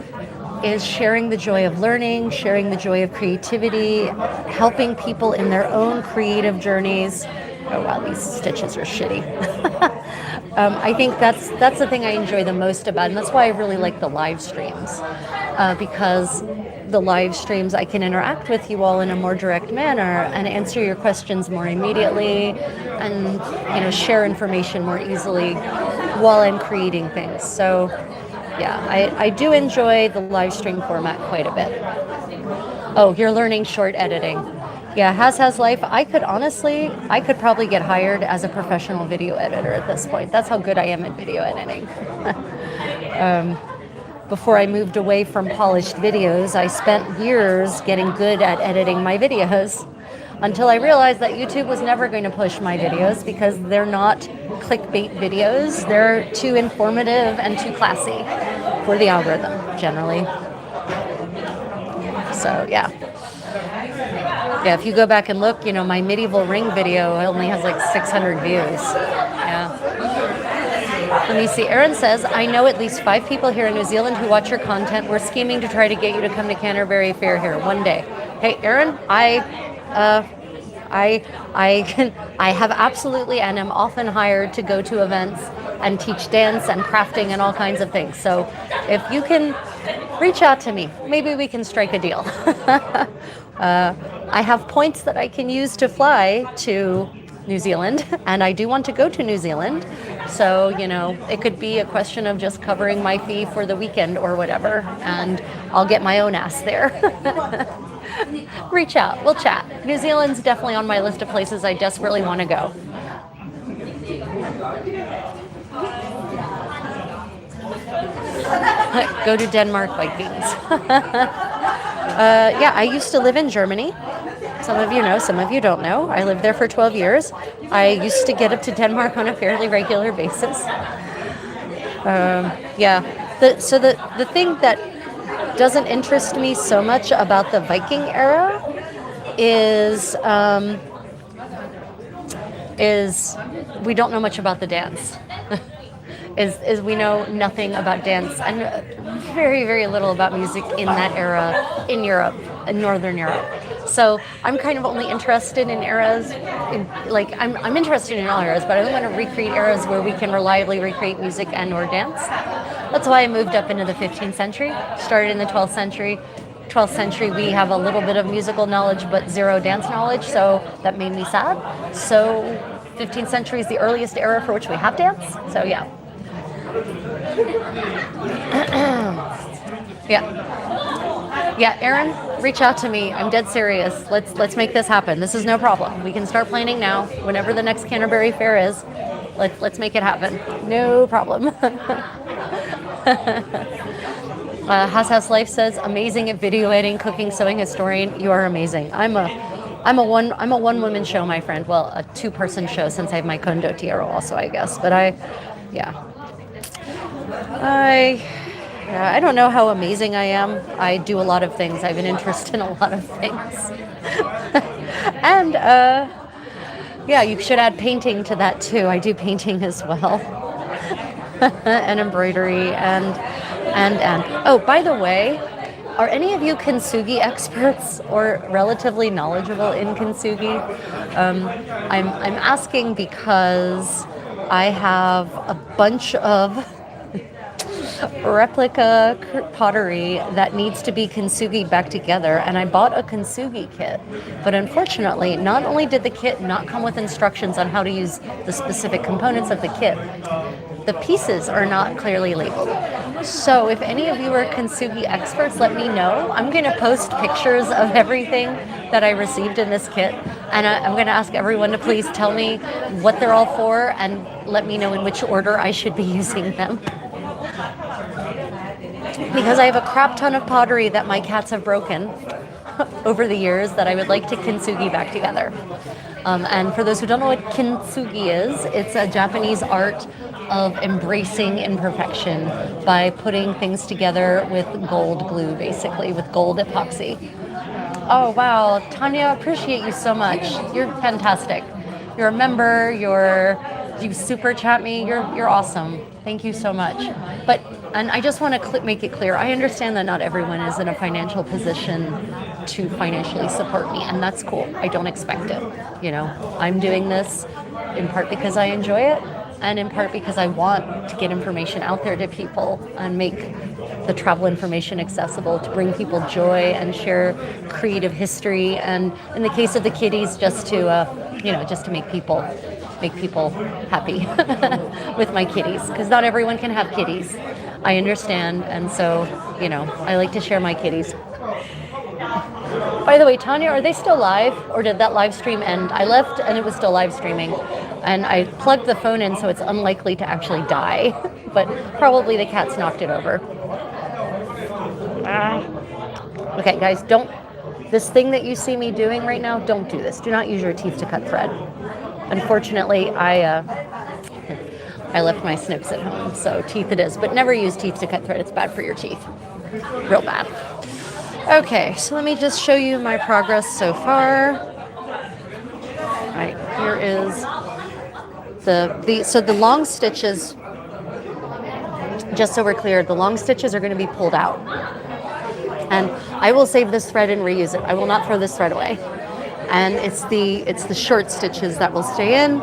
sharing the joy of learning, sharing the joy of creativity, helping people in their own creative journeys. Oh wow, these stitches are shitty. I think that's the thing I enjoy the most about it, and that's why I really like the live streams, because the live streams I can interact with you all in a more direct manner and answer your questions more immediately, and share information more easily while I'm creating things. So yeah, I do enjoy the live stream format quite a bit. Oh, you're learning short editing. Yeah, has life. I could probably get hired as a professional video editor at this point. That's how good I am at video editing. Before I moved away from polished videos, I spent years getting good at editing my videos, until I realized that YouTube was never going to push my videos because they're not clickbait videos. They're too informative and too classy for the algorithm, generally. So, yeah. Yeah, if you go back and look, my medieval ring video only has like 600 views. Yeah. Let me see. Erin says, I know at least 5 people here in New Zealand who watch your content. We're scheming to try to get you to come to Canterbury Fair here one day. Hey, Erin, I I have absolutely and am often hired to go to events and teach dance and crafting and all kinds of things. So if you can reach out to me, maybe we can strike a deal. I have points that I can use to fly to New Zealand, and I do want to go to New Zealand. So, it could be a question of just covering my fee for the weekend or whatever, and I'll get my own ass there. Reach out, we'll chat. New Zealand's definitely on my list of places I desperately want to go. Go to Denmark, Vikings. Yeah, I used to live in Germany. Some of you know, some of you don't know. I lived there for 12 years. I used to get up to Denmark on a fairly regular basis. Yeah, the thing that doesn't interest me so much about the Viking era is we don't know much about the dance. is we know nothing about dance and very, very little about music in that era in Europe, in Northern Europe. So I'm kind of only interested in eras, I'm interested in all eras, but I don't want to recreate eras where we can reliably recreate music and or dance. That's why I moved up into the 15th century, started in the 12th century. 12th century, we have a little bit of musical knowledge, but zero dance knowledge, so that made me sad. So 15th century is the earliest era for which we have dance, so yeah. Yeah, Aaron, reach out to me. I'm dead serious. Let's make this happen. This is no problem. We can start planning now. Whenever the next Canterbury Fair is, let's make it happen. No problem. House Life says, amazing at video editing, cooking, sewing historian. You are amazing. I'm a one woman show, my friend. Well, a 2-person show since I have my condottiero also, I guess. But I don't know how amazing I am. I do a lot of things. I have an interest in a lot of things. And you should add painting to that too. I do painting as well. And embroidery and oh, by the way, are any of you Kintsugi experts or relatively knowledgeable in Kintsugi? I'm asking because I have a bunch of replica pottery that needs to be Kintsugi'd back together, and I bought a Kintsugi kit. But unfortunately, not only did the kit not come with instructions on how to use the specific components of the kit, the pieces are not clearly labeled. So if any of you are Kintsugi experts, let me know. I'm going to post pictures of everything that I received in this kit, and I'm going to ask everyone to please tell me what they're all for and let me know in which order I should be using them. Because I have a crap ton of pottery that my cats have broken over the years that I would like to Kintsugi back together. And for those who don't know what Kintsugi is, it's a Japanese art of embracing imperfection by putting things together with gold glue, basically, with gold epoxy. Oh, wow. Tanya, appreciate you so much. You're fantastic. You're a member, you super chat me, you're awesome. Thank you so much. And I just want to make it clear, I understand that not everyone is in a financial position to financially support me, and that's cool. I don't expect it. I'm doing this in part because I enjoy it, and in part because I want to get information out there to people and make the travel information accessible, to bring people joy and share creative history, and in the case of the kitties, just to make people happy with my kitties, because not everyone can have kitties. I understand, and so, I like to share my kitties. By the way, Tanya, are they still live, or did that live stream end? I left and it was still live streaming, and I plugged the phone in so it's unlikely to actually die, but probably the cats knocked it over. Okay, guys, this thing that you see me doing right now, don't do this. Do not use your teeth to cut thread. Unfortunately, I left my snips at home, so teeth it is. But never use teeth to cut thread. It's bad for your teeth. Real bad. Okay, so let me just show you my progress so far. All right, here is so the long stitches, just so we're clear, the long stitches are going to be pulled out. And I will save this thread and reuse it. I will not throw this thread away. and it's the short stitches that will stay in.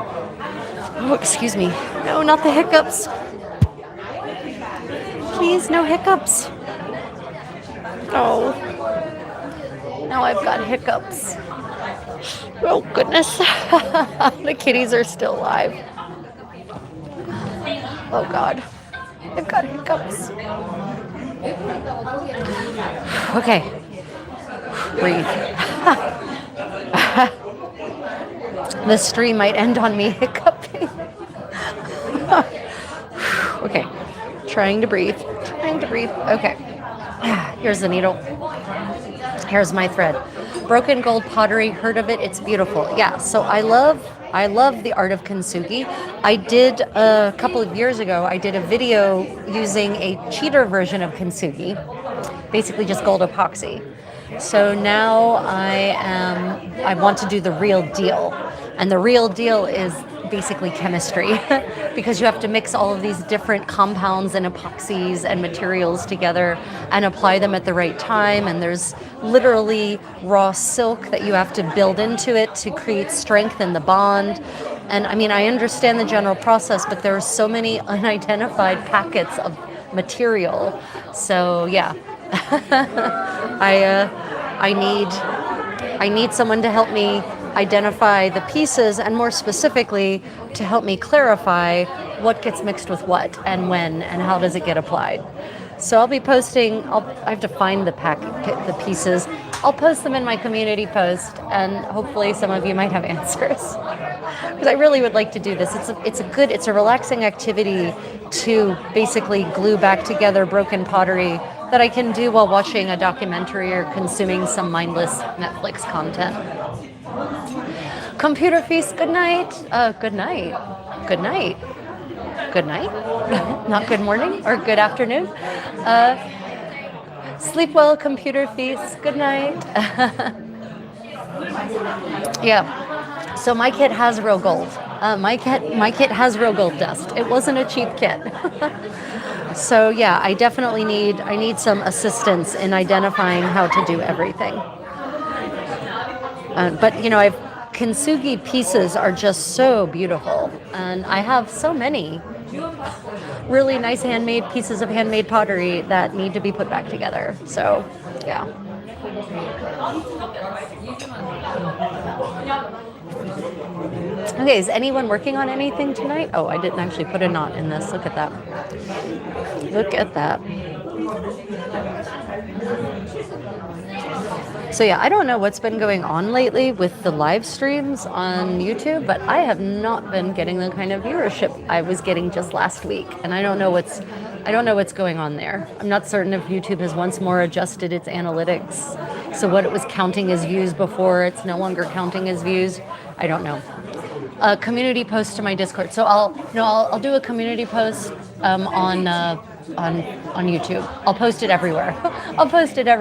Oh, excuse me. No, not the hiccups. Please, no hiccups. Oh, now I've got hiccups. Oh, goodness. The kitties are still alive. Oh, God. I've got hiccups. Okay. Breathe. The stream might end on me hiccuping. Okay. Trying to breathe. Okay. Here's the needle. Here's my thread. Broken gold pottery, heard of it? It's beautiful. Yeah, so I love the art of Kintsugi. I did a couple of years ago, I did a video using a cheater version of Kintsugi, basically just gold epoxy. So now I want to do the real deal. And the real deal is basically chemistry because you have to mix all of these different compounds and epoxies and materials together and apply them at the right time, and there's literally raw silk that you have to build into it to create strength in the bond. And I mean, I understand the general process, but there are so many unidentified packets of material. So yeah. I need someone to help me identify the pieces, and more specifically to help me clarify what gets mixed with what and when and how does it get applied. So I'll be posting, I have to find the pieces. I'll post them in my community post, and hopefully some of you might have answers. Because I really would like to do this. It's a relaxing activity to basically glue back together broken pottery that I can do while watching a documentary or consuming some mindless Netflix content. Computer feast, good night. Good night. Good night. Good night. Not good morning or good afternoon. Sleep well, computer feast. Good night. Yeah. So my kit has real gold. My kit has real gold dust. It wasn't a cheap kit. So yeah, I need some assistance in identifying how to do everything. But Kintsugi pieces are just so beautiful, and I have so many really nice handmade pieces of handmade pottery that need to be put back together. So yeah. Okay, is anyone working on anything tonight? Oh, I didn't actually put a knot in this. Look at that. Look at that. So yeah, I don't know what's been going on lately with the live streams on YouTube, but I have not been getting the kind of viewership I was getting just last week, and I don't know what's going on there. I'm not certain if YouTube has once more adjusted its analytics. So what it was counting as views before, it's no longer counting as views. I don't know. A community post to my Discord. So I'll do a community post on YouTube. I'll post it everywhere. I'll post it on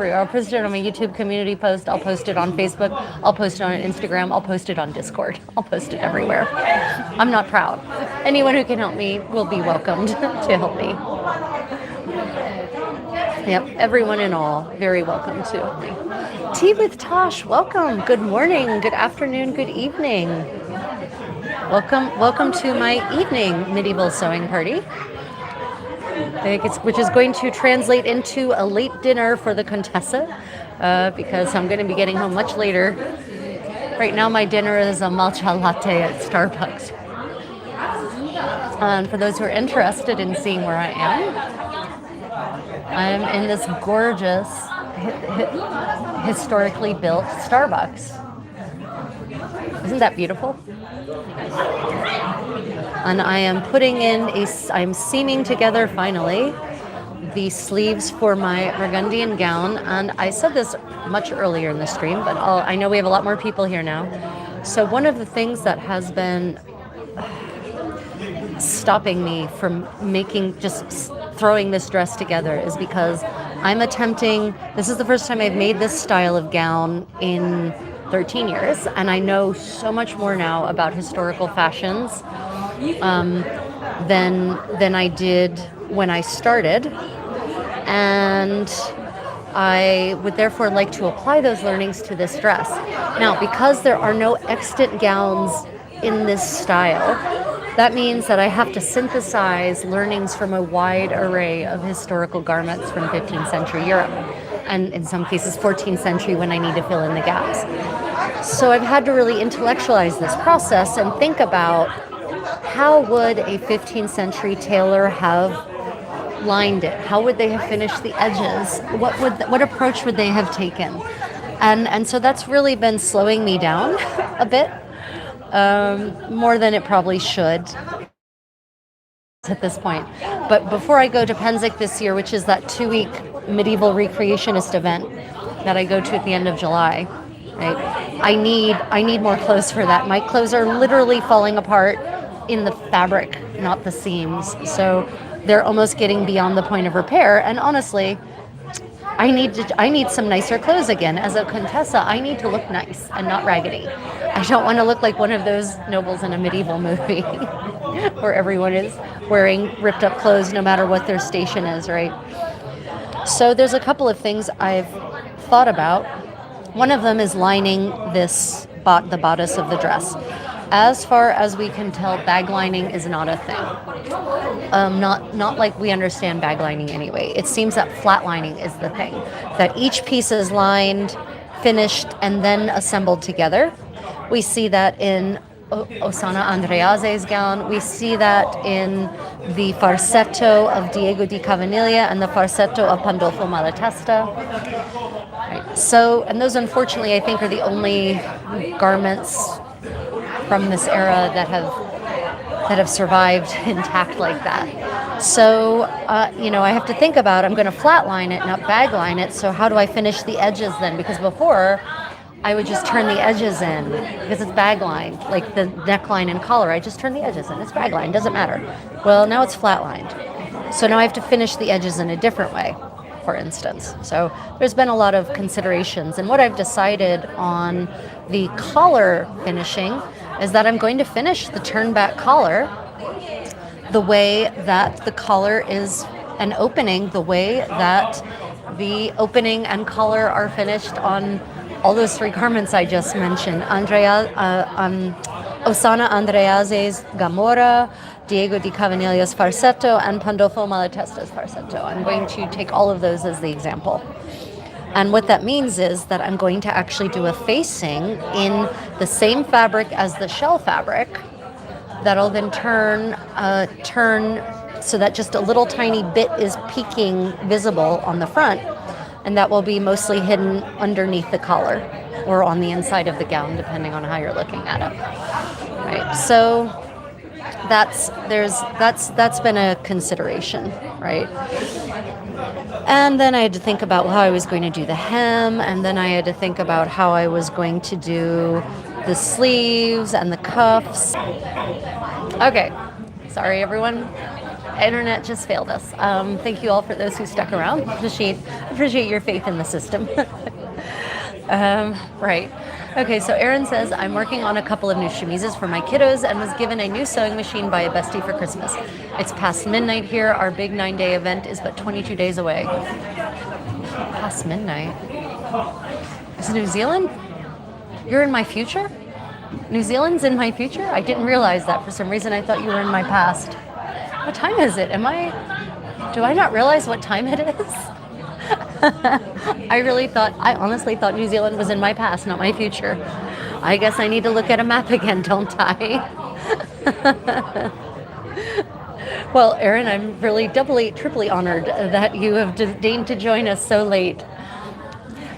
my YouTube community post. I'll post it on Facebook. I'll post it on Instagram. I'll post it on Discord. I'll post it everywhere. I'm not proud. Anyone who can help me will be welcomed to help me. Yep, everyone and all, very welcome to help me. Tea with Tosh, welcome. Good morning, good afternoon, good evening. Welcome to my evening medieval sewing party. Which is going to translate into a late dinner for the Contessa, because I'm going to be getting home much later. Right now my dinner is a matcha latte at Starbucks. And for those who are interested in seeing where I am in this gorgeous, historically built Starbucks. Isn't that beautiful? And I am I'm seaming together finally the sleeves for my Burgundian gown. And I said this much earlier in the stream, but I know we have a lot more people here now. So one of the things that has been stopping me from throwing this dress together is because this is the first time I've made this style of gown in 13 years, and I know so much more now about historical fashions than I did when I started. And I would therefore like to apply those learnings to this dress. Now, because there are no extant gowns in this style, that means that I have to synthesize learnings from a wide array of historical garments from 15th century Europe, and in some cases 14th century when I need to fill in the gaps. So I've had to really intellectualize this process and think about how would a 15th century tailor have lined it? How would they have finished the edges? What approach would they have taken? And so that's really been slowing me down a bit, more than it probably should at this point. But before I go to Pennsic this year, which is that 2-week medieval recreationist event that I go to at the end of July, right? I need more clothes for that. My clothes are literally falling apart in the fabric, not the seams. So they're almost getting beyond the point of repair. And honestly, I need some nicer clothes again. As a Contessa, I need to look nice and not raggedy. I don't want to look like one of those nobles in a medieval movie where everyone is wearing ripped up clothes no matter what their station is, right? So there's a couple of things I've thought about. One of them is lining the bodice of the dress. As far as we can tell, bag lining is not a thing. Not like we understand bag lining anyway. It seems that flat lining is the thing. That each piece is lined, finished, and then assembled together. We see that in Ossana Andrease's gown. We see that in the farsetto of Diego di Caviglia and the farsetto of Pandolfo Malatesta. Right. So, and those unfortunately I think are the only garments from this era that have survived intact like that. So, I have to think about, I'm going to flatline it, not bagline it, so how do I finish the edges then? Because before, I would just turn the edges in, because it's baglined, like the neckline and collar, I just turn the edges in, it's baglined, doesn't matter. Well, now it's flatlined. So now I have to finish the edges in a different way, for instance. So there's been a lot of considerations, and what I've decided on the collar finishing is that I'm going to finish the turn-back collar the way that the collar is an opening, the way that the opening and collar are finished on all those 3 garments I just mentioned. Ossana Andrease's Gamora, Diego di Caviglia's farsetto, and Pandolfo Malatesta's farsetto. I'm going to take all of those as the example. And what that means is that I'm going to actually do a facing in the same fabric as the shell fabric that'll then turn so that just a little tiny bit is peeking visible on the front, and that will be mostly hidden underneath the collar or on the inside of the gown, depending on how you're looking at it. Right. So that's been a consideration, right? And then I had to think about how I was going to do the hem, and then I had to think about how I was going to do the sleeves and the cuffs. Okay, sorry everyone. Internet just failed us. Thank you all for those who stuck around. Appreciate your faith in the system. Right. Okay, so Erin says, I'm working on a couple of new chemises for my kiddos and was given a new sewing machine by a bestie for Christmas. It's past midnight here. Our big 9-day event is but 22 days away. Past midnight? Is it New Zealand? You're in my future? New Zealand's in my future? I didn't realize that. For some reason, I thought you were in my past. What time is it? Do I not realize what time it is? I honestly thought New Zealand was in my past, not my future. I guess I need to look at a map again, don't I? Well, Erin, I'm really doubly, triply honored that you have deigned to join us so late.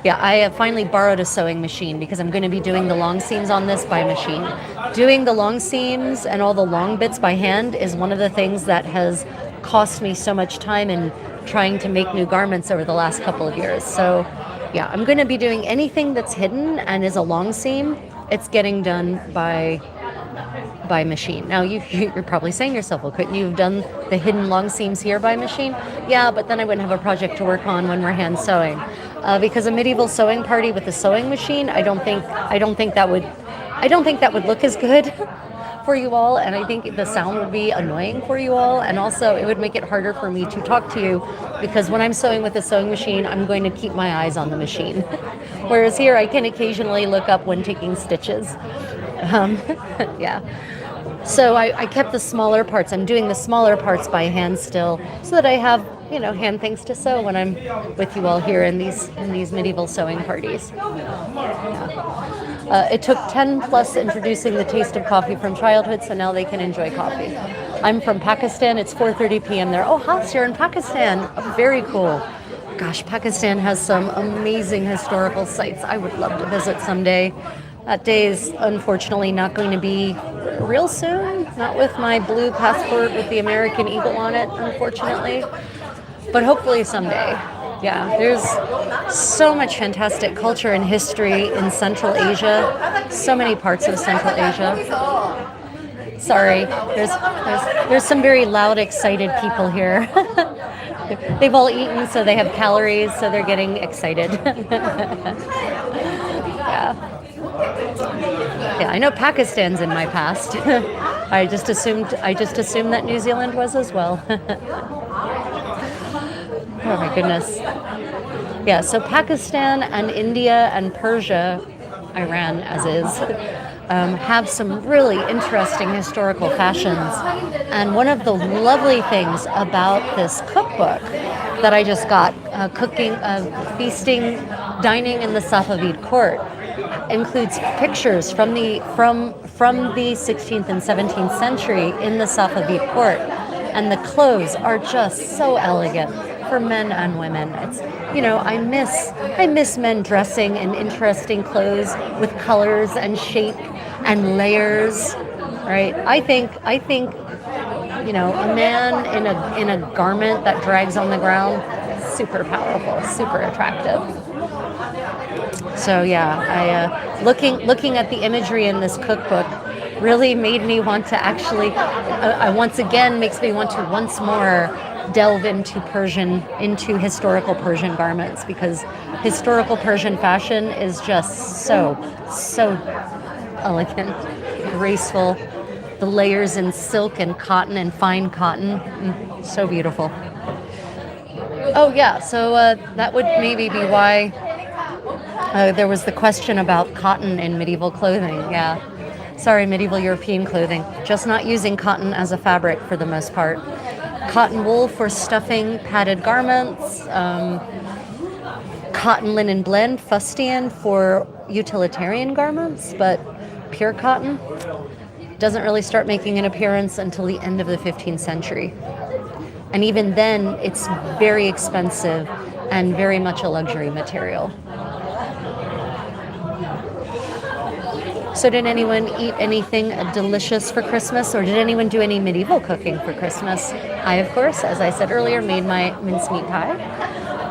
Yeah, I have finally borrowed a sewing machine because I'm going to be doing the long seams on this by machine. Doing the long seams and all the long bits by hand is one of the things that has cost me so much time in trying to make new garments over the last couple of years. So yeah, I'm going to be doing anything that's hidden and is a long seam. It's getting done by machine. Now you're probably saying to yourself, well, couldn't you have done the hidden long seams here by machine? Yeah, but then I wouldn't have a project to work on when we're hand sewing. Because a medieval sewing party with a sewing machine, I don't think that would look as good for you all, and I think the sound would be annoying for you all, and also it would make it harder for me to talk to you because when I'm sewing with a sewing machine, I'm going to keep my eyes on the machine. Whereas here, I can occasionally look up when taking stitches. Um, yeah. So I kept the smaller parts. I'm doing the smaller parts by hand still, so that I have, hand things to sew when I'm with you all here in these medieval sewing parties. It took 10 plus introducing the taste of coffee from childhood, so now they can enjoy coffee. I'm from Pakistan. It's 4:30 p.m. there. Oh, Has, you're in Pakistan. Oh, very cool. Gosh, Pakistan has some amazing historical sites. I would love to visit someday. That day is unfortunately not going to be real soon. Not with my blue passport with the American eagle on it, unfortunately. But hopefully someday. Yeah, there's so much fantastic culture and history in Central Asia. So many parts of Central Asia. Sorry, there's some very loud, excited people here. They've all eaten, so they have calories, so they're getting excited. Yeah. Yeah, I know Pakistan's in my past. I just assumed that New Zealand was as well. Oh my goodness. Yeah, so Pakistan and India and Persia, Iran as is, have some really interesting historical fashions. And one of the lovely things about this cookbook that I just got, feasting, dining in the Safavid court, includes pictures from the 16th and 17th century in the Safavid court, and the clothes are just so elegant for men and women. It's, I miss men dressing in interesting clothes with colors and shape and layers, right? I think a man in a garment that drags on the ground, super powerful, super attractive. So yeah, looking at the imagery in this cookbook really made me want to actually, makes me want to once more delve into historical Persian garments, because historical Persian fashion is just so elegant, graceful. The layers in silk and cotton and fine cotton, so beautiful. Oh yeah, so that would maybe be why there was the question about cotton in medieval clothing. Yeah, sorry, medieval European clothing, just not using cotton as a fabric for the most part. Cotton wool for stuffing padded garments, cotton linen blend, fustian for utilitarian garments, but pure cotton doesn't really start making an appearance until the end of the 15th century. And even then, it's very expensive and very much a luxury material. So did anyone eat anything delicious for Christmas, or did anyone do any medieval cooking for Christmas? I, of course, as I said earlier, made my mincemeat pie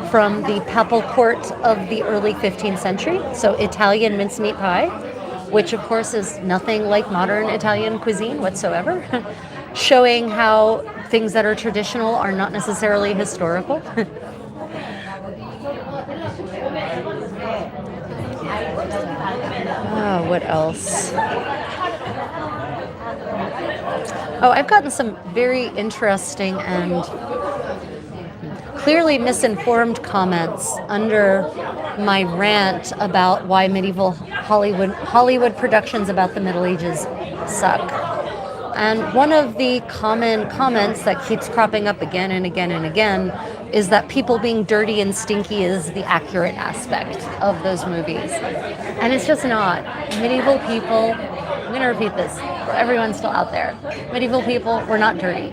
from the papal court of the early 15th century, so Italian mincemeat pie, which of course is nothing like modern Italian cuisine whatsoever, showing how things that are traditional are not necessarily historical. Oh, what else? Oh, I've gotten some very interesting and clearly misinformed comments under my rant about why medieval Hollywood productions about the Middle Ages suck. And one of the common comments that keeps cropping up again and again and again is that people being dirty and stinky is the accurate aspect of those movies. And it's just not. Medieval people, I'm going to repeat this for everyone still out there. Medieval people were not dirty.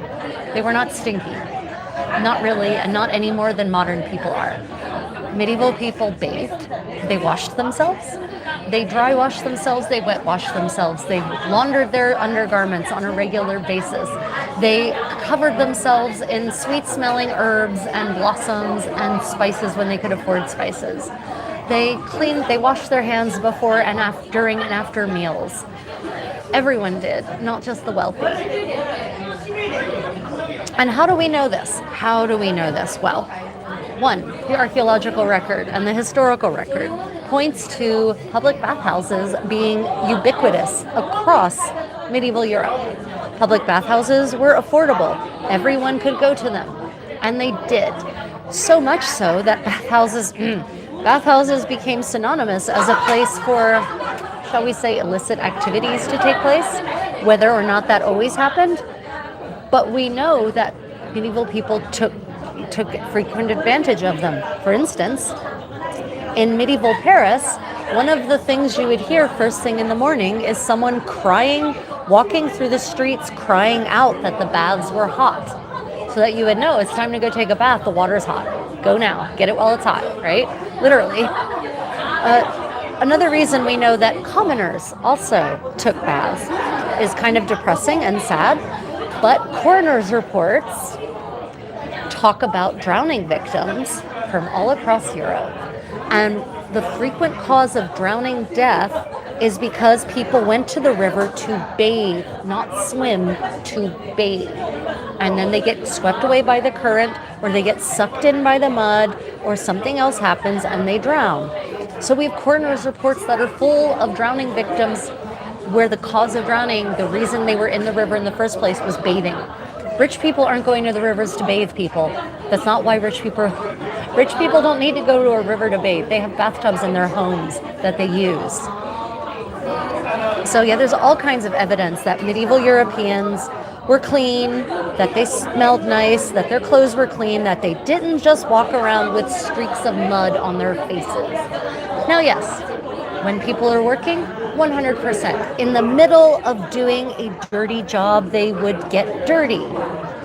They were not stinky. Not really, and not any more than modern people are. Medieval people bathed, they washed themselves, they dry washed themselves, they wet washed themselves, they laundered their undergarments on a regular basis, they covered themselves in sweet-smelling herbs and blossoms and spices when they could afford spices. They washed their hands before and during and after meals. Everyone did, not just the wealthy. And how do we know this? Well, one, the archaeological record and the historical record points to public bathhouses being ubiquitous across medieval Europe. Public bathhouses were affordable. Everyone could go to them. And they did. So much so that bathhouses became synonymous as a place for, shall we say, illicit activities to take place, whether or not that always happened. But we know that medieval people took frequent advantage of them. For instance, in medieval Paris, one of the things you would hear first thing in the morning is someone crying, walking through the streets, crying out that the baths were hot. So that you would know it's time to go take a bath, the water's hot. Go now, get it while it's hot, right? Literally. Another reason we know that commoners also took baths is kind of depressing and sad, but coroner's reports talk about drowning victims from all across Europe. And the frequent cause of drowning death is because people went to the river to bathe, not swim, to bathe. And then they get swept away by the current, or they get sucked in by the mud, or something else happens and they drown. So we have coroner's reports that are full of drowning victims where the cause of drowning, the reason they were in the river in the first place, was bathing. Rich people aren't going to the rivers to bathe, people. That's not why rich people don't need to go to a river to bathe. They have bathtubs in their homes that they use. So yeah, there's all kinds of evidence that medieval Europeans were clean, that they smelled nice, that their clothes were clean, that they didn't just walk around with streaks of mud on their faces. Now, yes, when people are working, 100%. In the middle of doing a dirty job, they would get dirty.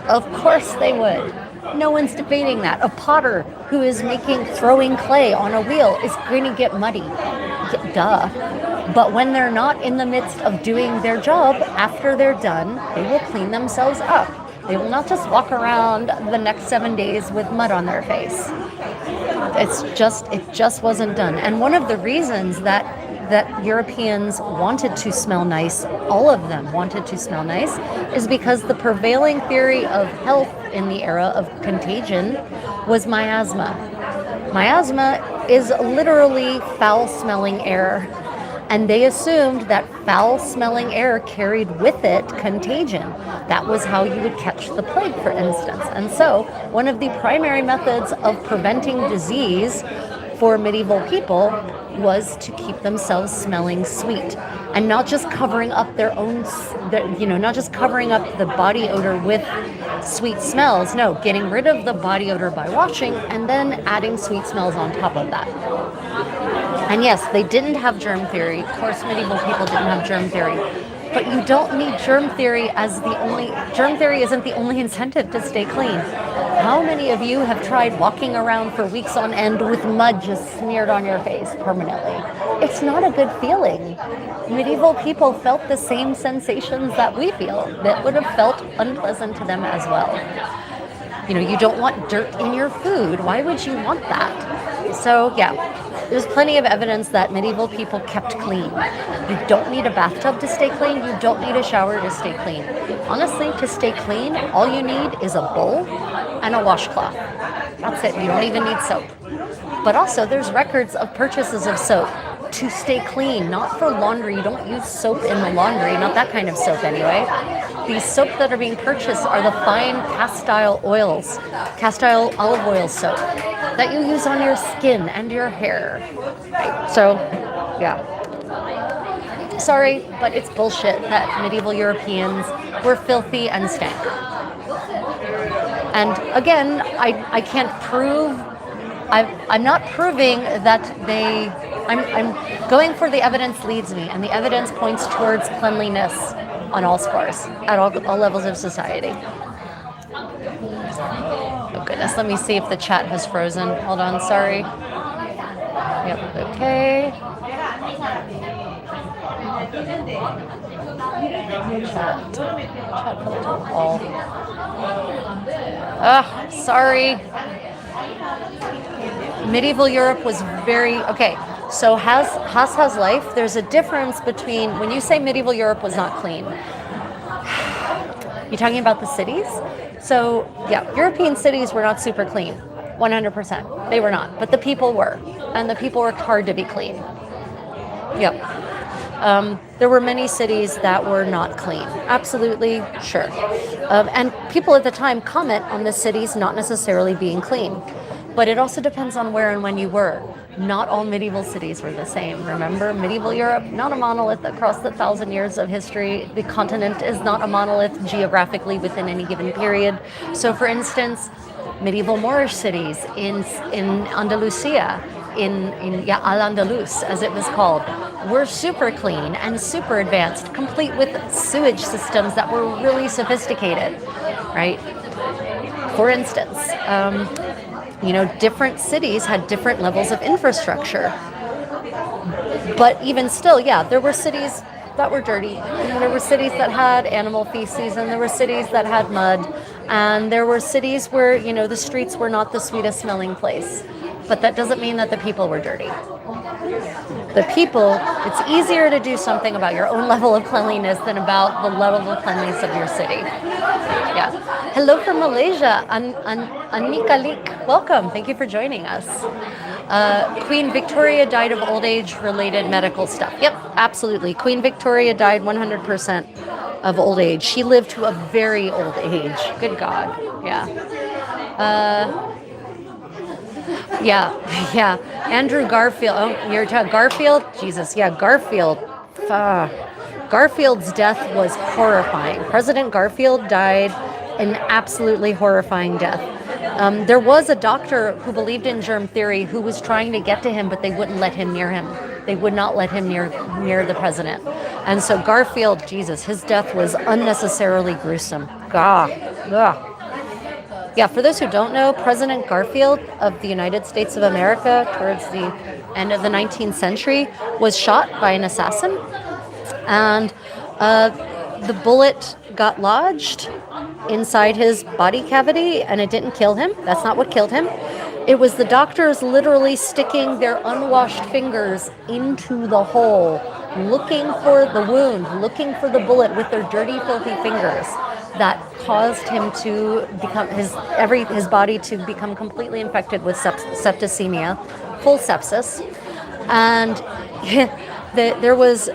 Of course they would. No one's debating that. A potter who is throwing clay on a wheel is going to get muddy. Duh. But when they're not in the midst of doing their job, after they're done, they will clean themselves up. They will not just walk around the next 7 days with mud on their face. It just wasn't done. And one of the reasons that Europeans wanted to smell nice, all of them wanted to smell nice, is because the prevailing theory of health in the era of contagion was miasma. Miasma is literally foul-smelling air. And they assumed that foul-smelling air carried with it contagion. That was how you would catch the plague, for instance. And so one of the primary methods of preventing disease for medieval people was to keep themselves smelling sweet and not just covering up not just covering up the body odor with sweet smells. No, getting rid of the body odor by washing and then adding sweet smells on top of that. And yes, they didn't have germ theory. Of course, medieval people didn't have germ theory. But you don't need germ theory germ theory isn't the only incentive to stay clean. How many of you have tried walking around for weeks on end with mud just smeared on your face permanently? It's not a good feeling. Medieval people felt the same sensations that we feel, that would have felt unpleasant to them as well. You don't want dirt in your food. Why would you want that? So yeah, there's plenty of evidence that medieval people kept clean. You don't need a bathtub to stay clean. You don't need a shower to stay clean. Honestly, to stay clean, all you need is a bowl and a washcloth. That's it. You don't even need soap. But also, there's records of purchases of soap to stay clean, not for laundry. You don't use soap in the laundry, not that kind of soap anyway. These soap that are being purchased are the fine castile olive oil soap that you use on your skin and your hair. Right. So, yeah. Sorry, but it's bullshit that medieval Europeans were filthy and stank. And again, I can't prove, I'm not proving that I'm going for the evidence leads me, and the evidence points towards cleanliness on all scores, at all levels of society. Oh goodness, let me see if the chat has frozen. Hold on, sorry. Yep, okay. Chat filtered all. Sorry. Medieval Europe was okay. So has life. There's a difference between when you say medieval Europe was not clean. You're talking about the cities? So yeah, European cities were not super clean, 100%. They were not, but the people were, and the people worked hard to be clean. Yep. There were many cities that were not clean. Absolutely, sure. And people at the time comment on the cities not necessarily being clean. But it also depends on where and when you were. Not all medieval cities were the same. Remember, medieval Europe, not a monolith across the 1,000 years of history. The continent is not a monolith geographically within any given period. So, for instance, medieval Moorish cities in Andalusia, in Al-Andalus, as it was called, were super clean and super advanced, complete with sewage systems that were really sophisticated, right? For instance, different cities had different levels of infrastructure. But even still, there were cities that were dirty. And there were cities that had animal feces, and there were cities that had mud. And there were cities where, the streets were not the sweetest smelling place. But that doesn't mean that the people were dirty. The people, it's easier to do something about your own level of cleanliness than about the level of cleanliness of your city. Yeah. Hello from Malaysia, Anika Lik. Welcome. Thank you for joining us. Queen Victoria died of old age-related medical stuff. Yep, absolutely. Queen Victoria died 100% of old age. She lived to a very old age. Good God. Yeah. Yeah. Andrew Garfield. Oh, you're talking Garfield? Jesus. Yeah, Garfield. Garfield's death was horrifying. President Garfield died an absolutely horrifying death. There was a doctor who believed in germ theory who was trying to get to him, but they wouldn't let him near him. They would not let him near the president. And so Garfield, Jesus, his death was unnecessarily gruesome. Ugh. Yeah, for those who don't know, President Garfield of the United States of America towards the end of the 19th century was shot by an assassin. And the bullet got lodged inside his body cavity, and it didn't kill him. That's not what killed him. It was the doctors literally sticking their unwashed fingers into the hole, looking for the wound, looking for the bullet with their dirty, filthy fingers, that caused him to become his body to become completely infected with septicemia, full sepsis, and there was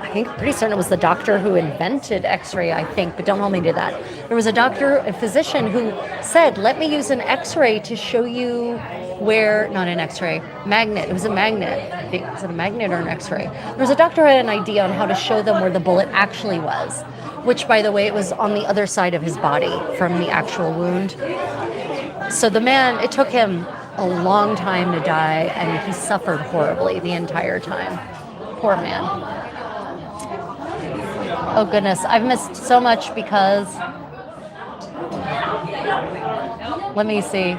I think pretty certain it was the doctor who invented X-ray, I think, but don't hold me to that. There was a physician who said, let me use an X-ray to show you where, not an X-ray, magnet. It was a magnet. Is it a magnet or an X-ray? There was a doctor who had an idea on how to show them where the bullet actually was, which, by the way, it was on the other side of his body from the actual wound. So the man, it took him a long time to die, and he suffered horribly the entire time. Poor man. Oh goodness, I've missed so much because, let me see.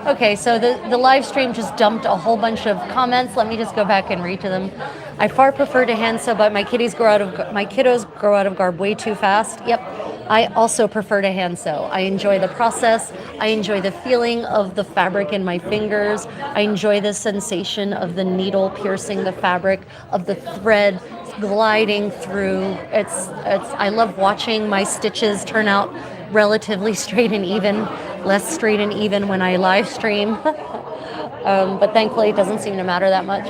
Okay, so the live stream just dumped a whole bunch of comments. Let me just go back and read to them. I far prefer to hand sew, but my kiddos grow out of garb way too fast. Yep, I also prefer to hand sew. I enjoy the process. I enjoy the feeling of the fabric in my fingers. I enjoy the sensation of the needle piercing the fabric, of the thread gliding through. I love watching my stitches turn out relatively straight and even, less straight and even when I live stream. But thankfully it doesn't seem to matter that much.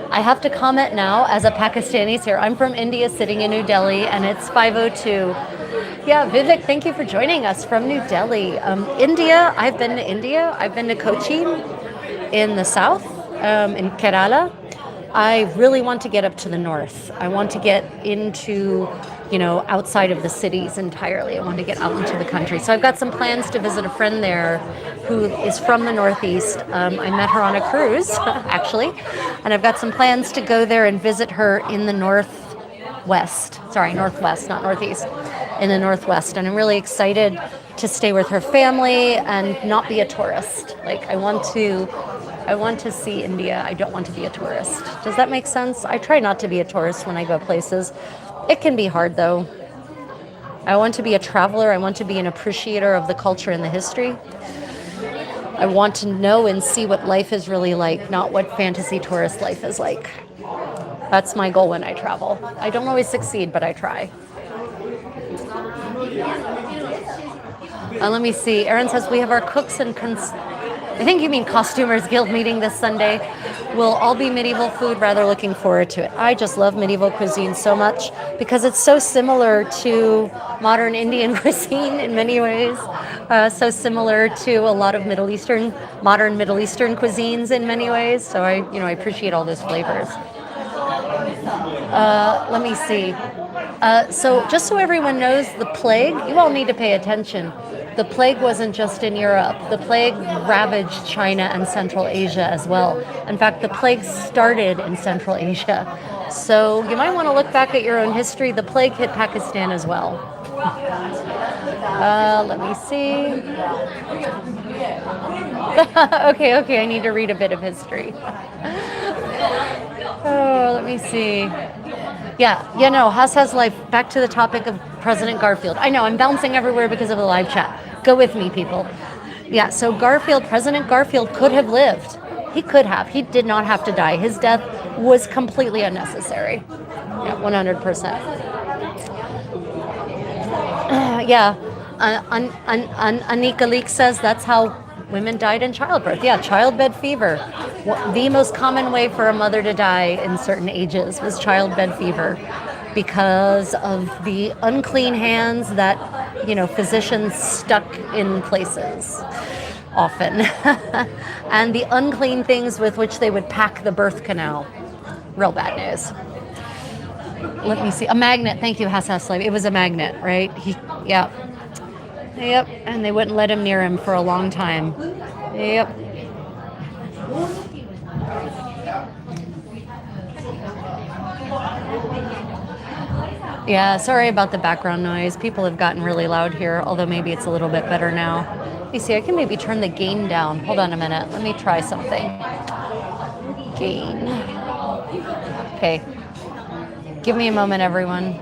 I have to comment now as a Pakistani here. I'm from India, sitting in New Delhi, and it's 5:02. Yeah, Vivek, thank you for joining us from New Delhi. India, I've been to India. I've been to Kochi in the south, in Kerala. I really want to get up to the north. I want to get into, outside of the cities entirely. I want to get out into the country. So I've got some plans to visit a friend there who is from the Northeast. I met her on a cruise, actually. And I've got some plans to go there and visit her in the northwest, not northeast, in the northwest. And I'm really excited to stay with her family and not be a tourist. I want to see India. I don't want to be a tourist. Does that make sense? I try not to be a tourist when I go places. It can be hard, though. I want to be a traveler. I want to be an appreciator of the culture and the history. I want to know and see what life is really like, not what fantasy tourist life is like. That's my goal when I travel. I don't always succeed, but I try. Let me see. Erin says we have our cooks and I think you mean Costumers Guild meeting this Sunday. We'll all be medieval food, rather looking forward to it. I just love medieval cuisine so much because it's so similar to modern Indian cuisine in many ways. So similar to a lot of modern Middle Eastern cuisines in many ways. So I appreciate all those flavors. Let me see. So just so everyone knows, the plague, you all need to pay attention. The plague wasn't just in Europe. The plague ravaged China and Central Asia as well. In fact, the plague started in Central Asia. So you might want to look back at your own history. The plague hit Pakistan as well. Let me see. Okay, I need to read a bit of history. Oh, let me see. Has life. Back to the topic of President Garfield. I know, I'm bouncing everywhere because of the live chat. Go with me, people. Yeah, so President Garfield could have lived. He could have. He did not have to die. His death was completely unnecessary. Yeah, 100%. Anika Leek says that's how women died in childbirth. Yeah, childbed fever. The most common way for a mother to die in certain ages was childbed fever because of the unclean hands that, physicians stuck in places often. And the unclean things with which they would pack the birth canal. Real bad news. Let me see. A magnet. Thank you, Hassaslave. It was a magnet, right? Yep. And they wouldn't let him near him for a long time. Yep. Yeah, sorry about the background noise. People have gotten really loud here, although maybe it's a little bit better now. You see, I can maybe turn the gain down. Hold on a minute. Let me try something. Gain. Okay. Give me a moment, everyone.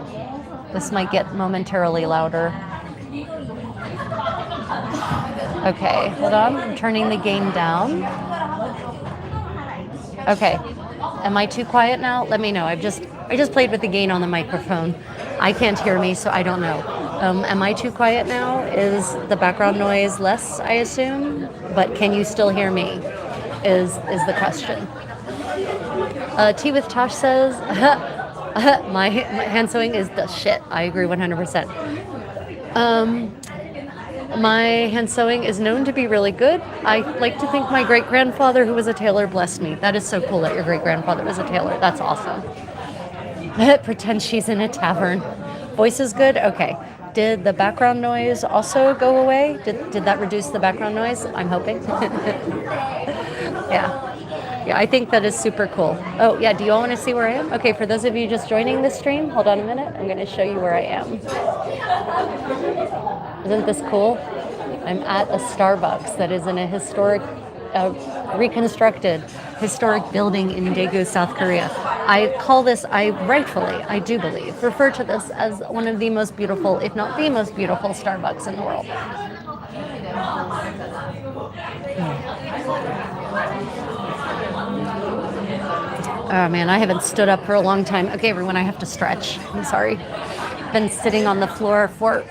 This might get momentarily louder. Okay, hold on. I'm turning the gain down. Okay. Am I too quiet now? Let me know. I just played with the gain on the microphone. I can't hear me, so I don't know. Am I too quiet now? Is the background noise less, I assume? But can you still hear me? Is the question. Tea with Tosh says, my hand sewing is the shit. I agree 100%. My hand sewing is known to be really good. I like to think my great-grandfather, who was a tailor, blessed me. That is so cool that your great-grandfather was a tailor. That's awesome. Pretend she's in a tavern. Voice is good? Okay. Did the background noise also go away? Did that reduce the background noise? I'm hoping. Yeah, I think that is super cool. Oh, yeah, do you all want to see where I am? Okay, for those of you just joining the stream, hold on a minute. I'm going to show you where I am. Isn't this cool? I'm at a Starbucks that is in a historic, reconstructed historic building in Daegu, South Korea. I do believe, refer to this as one of the most beautiful, if not the most beautiful Starbucks in the world. Oh man, I haven't stood up for a long time. Okay, everyone, I have to stretch. I'm sorry. Been sitting on the floor for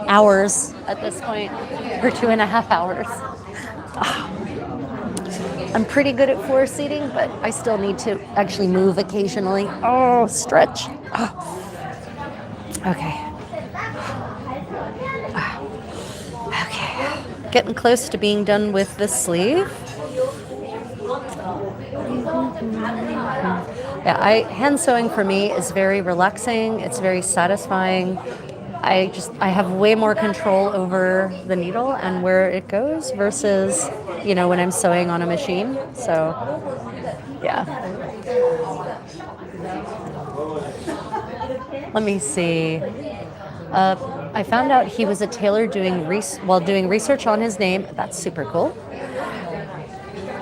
hours at this point, for 2.5 hours. I'm pretty good at floor seating, but I still need to actually move occasionally. Oh, stretch. Okay. Okay. Getting close to being done with this sleeve. Yeah, hand sewing for me is very relaxing. It's very satisfying. I have way more control over the needle and where it goes versus, when I'm sewing on a machine. So, yeah. Let me see. I found out he was a tailor while doing research on his name. That's super cool.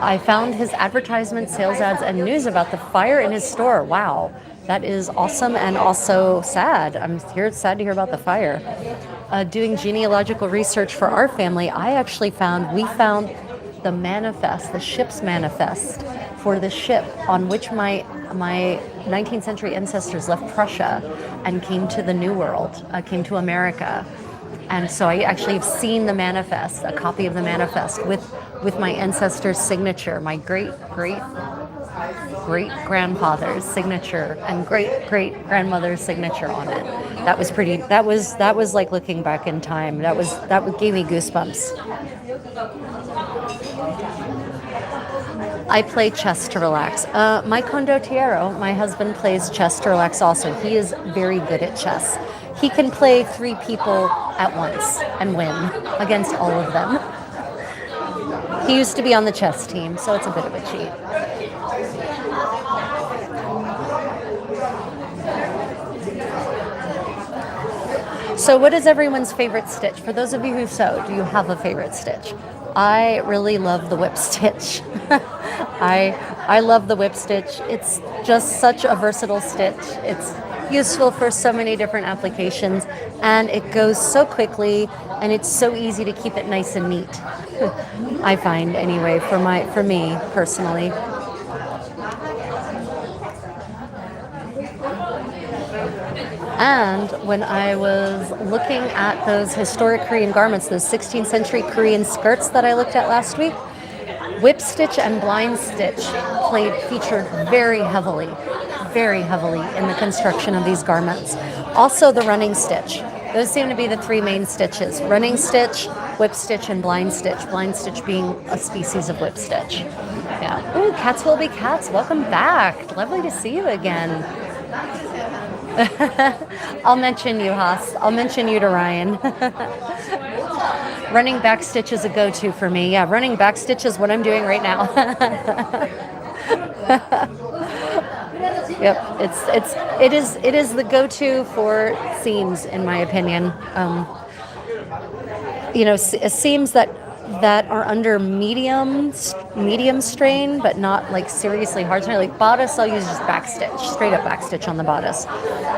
I found his advertisements, sales ads, and news about the fire in his store. Wow, that is awesome and also sad. Sad to hear about the fire. Doing genealogical research for our family, we found the manifest, the ship's manifest for the ship on which my 19th century ancestors left Prussia and came to the New World, came to America. And so I actually have seen the manifest, a copy of the manifest with with my ancestor's signature, my great grandfather's signature and great grandmother's signature on it. That was pretty. That was like looking back in time. That gave me goosebumps. I play chess to relax. My condottiero, my husband, plays chess to relax also. He is very good at chess. He can play 3 people at once and win against all of them. He used to be on the chess team, so it's a bit of a cheat. So what is everyone's favorite stitch? For those of you who sew, do you have a favorite stitch? I really love the whip stitch. I love the whip stitch. It's just such a versatile stitch. It's useful for so many different applications, and it goes so quickly, and it's so easy to keep it nice and neat. I find anyway, for me personally. And when I was looking at those historic Korean garments, those 16th century Korean skirts that I looked at last week, whip stitch and blind stitch featured very heavily in the construction of these garments. Also the running stitch. Those seem to be the 3 main stitches: running stitch, whip stitch, and blind stitch. Blind stitch being a species of whip stitch. Yeah. Ooh, cats will be cats. Welcome back. Lovely to see you again. I'll mention you, Haas. I'll mention you to Ryan. Running back stitch is a go-to for me. Yeah, running back stitch is what I'm doing right now. Yep, it is the go-to for seams, in my opinion. Seams that are under medium strain, but not like seriously hard strain. Like bodice, I'll use just back stitch, straight up back stitch on the bodice.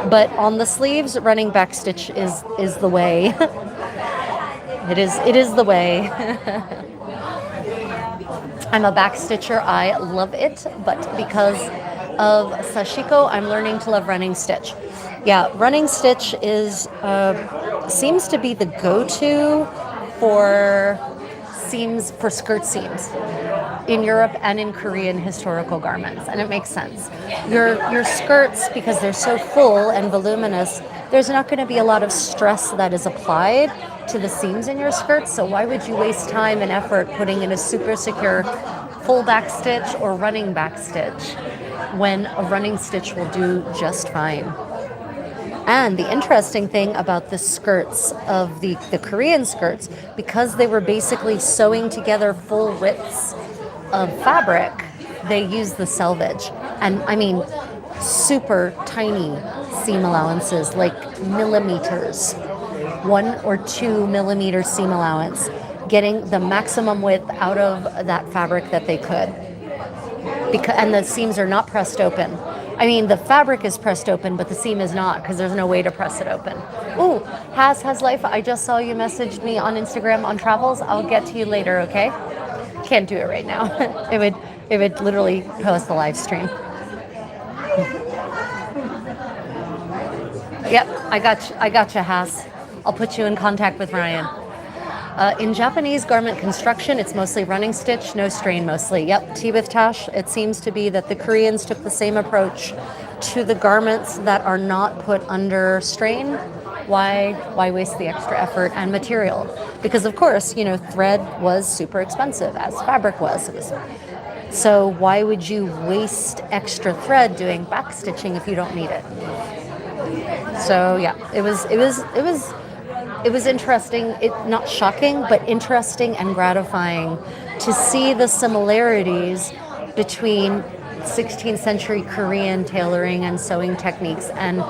But on the sleeves, running back stitch is the way. It is the way. I'm a back stitcher. I love it, but because of sashiko, I'm learning to love running stitch. Yeah, running stitch seems to be the go-to for skirt seams in Europe and in Korean historical garments, and it makes sense. Your skirts, because they're so full and voluminous, there's not going to be a lot of stress that is applied to the seams in your skirts, so why would you waste time and effort putting in a super secure full back stitch or running back stitch when a running stitch will do just fine? And the interesting thing about the skirts of the Korean skirts, because they were basically sewing together full widths of fabric, they used the selvage. And I mean, super tiny seam allowances, like millimeters, 1 or 2 millimeter seam allowance, getting the maximum width out of that fabric that they could. And the seams are not pressed open. I mean, the fabric is pressed open, but the seam is not, because there's no way to press it open. Ooh, has life. I just saw you messaged me on Instagram on travels. I'll get to you later, okay? Can't do it right now. It would literally post the live stream. Yep, I got you, Has. I'll put you in contact with Ryan. In Japanese garment construction, it's mostly running stitch, no strain mostly. Yep, T with Tash. It seems to be that the Koreans took the same approach to the garments that are not put under strain. Why waste the extra effort and material? Because of course, thread was super expensive, as fabric was. So why would you waste extra thread doing back stitching if you don't need it? So yeah, it was interesting, not shocking, but interesting and gratifying to see the similarities between 16th century Korean tailoring and sewing techniques and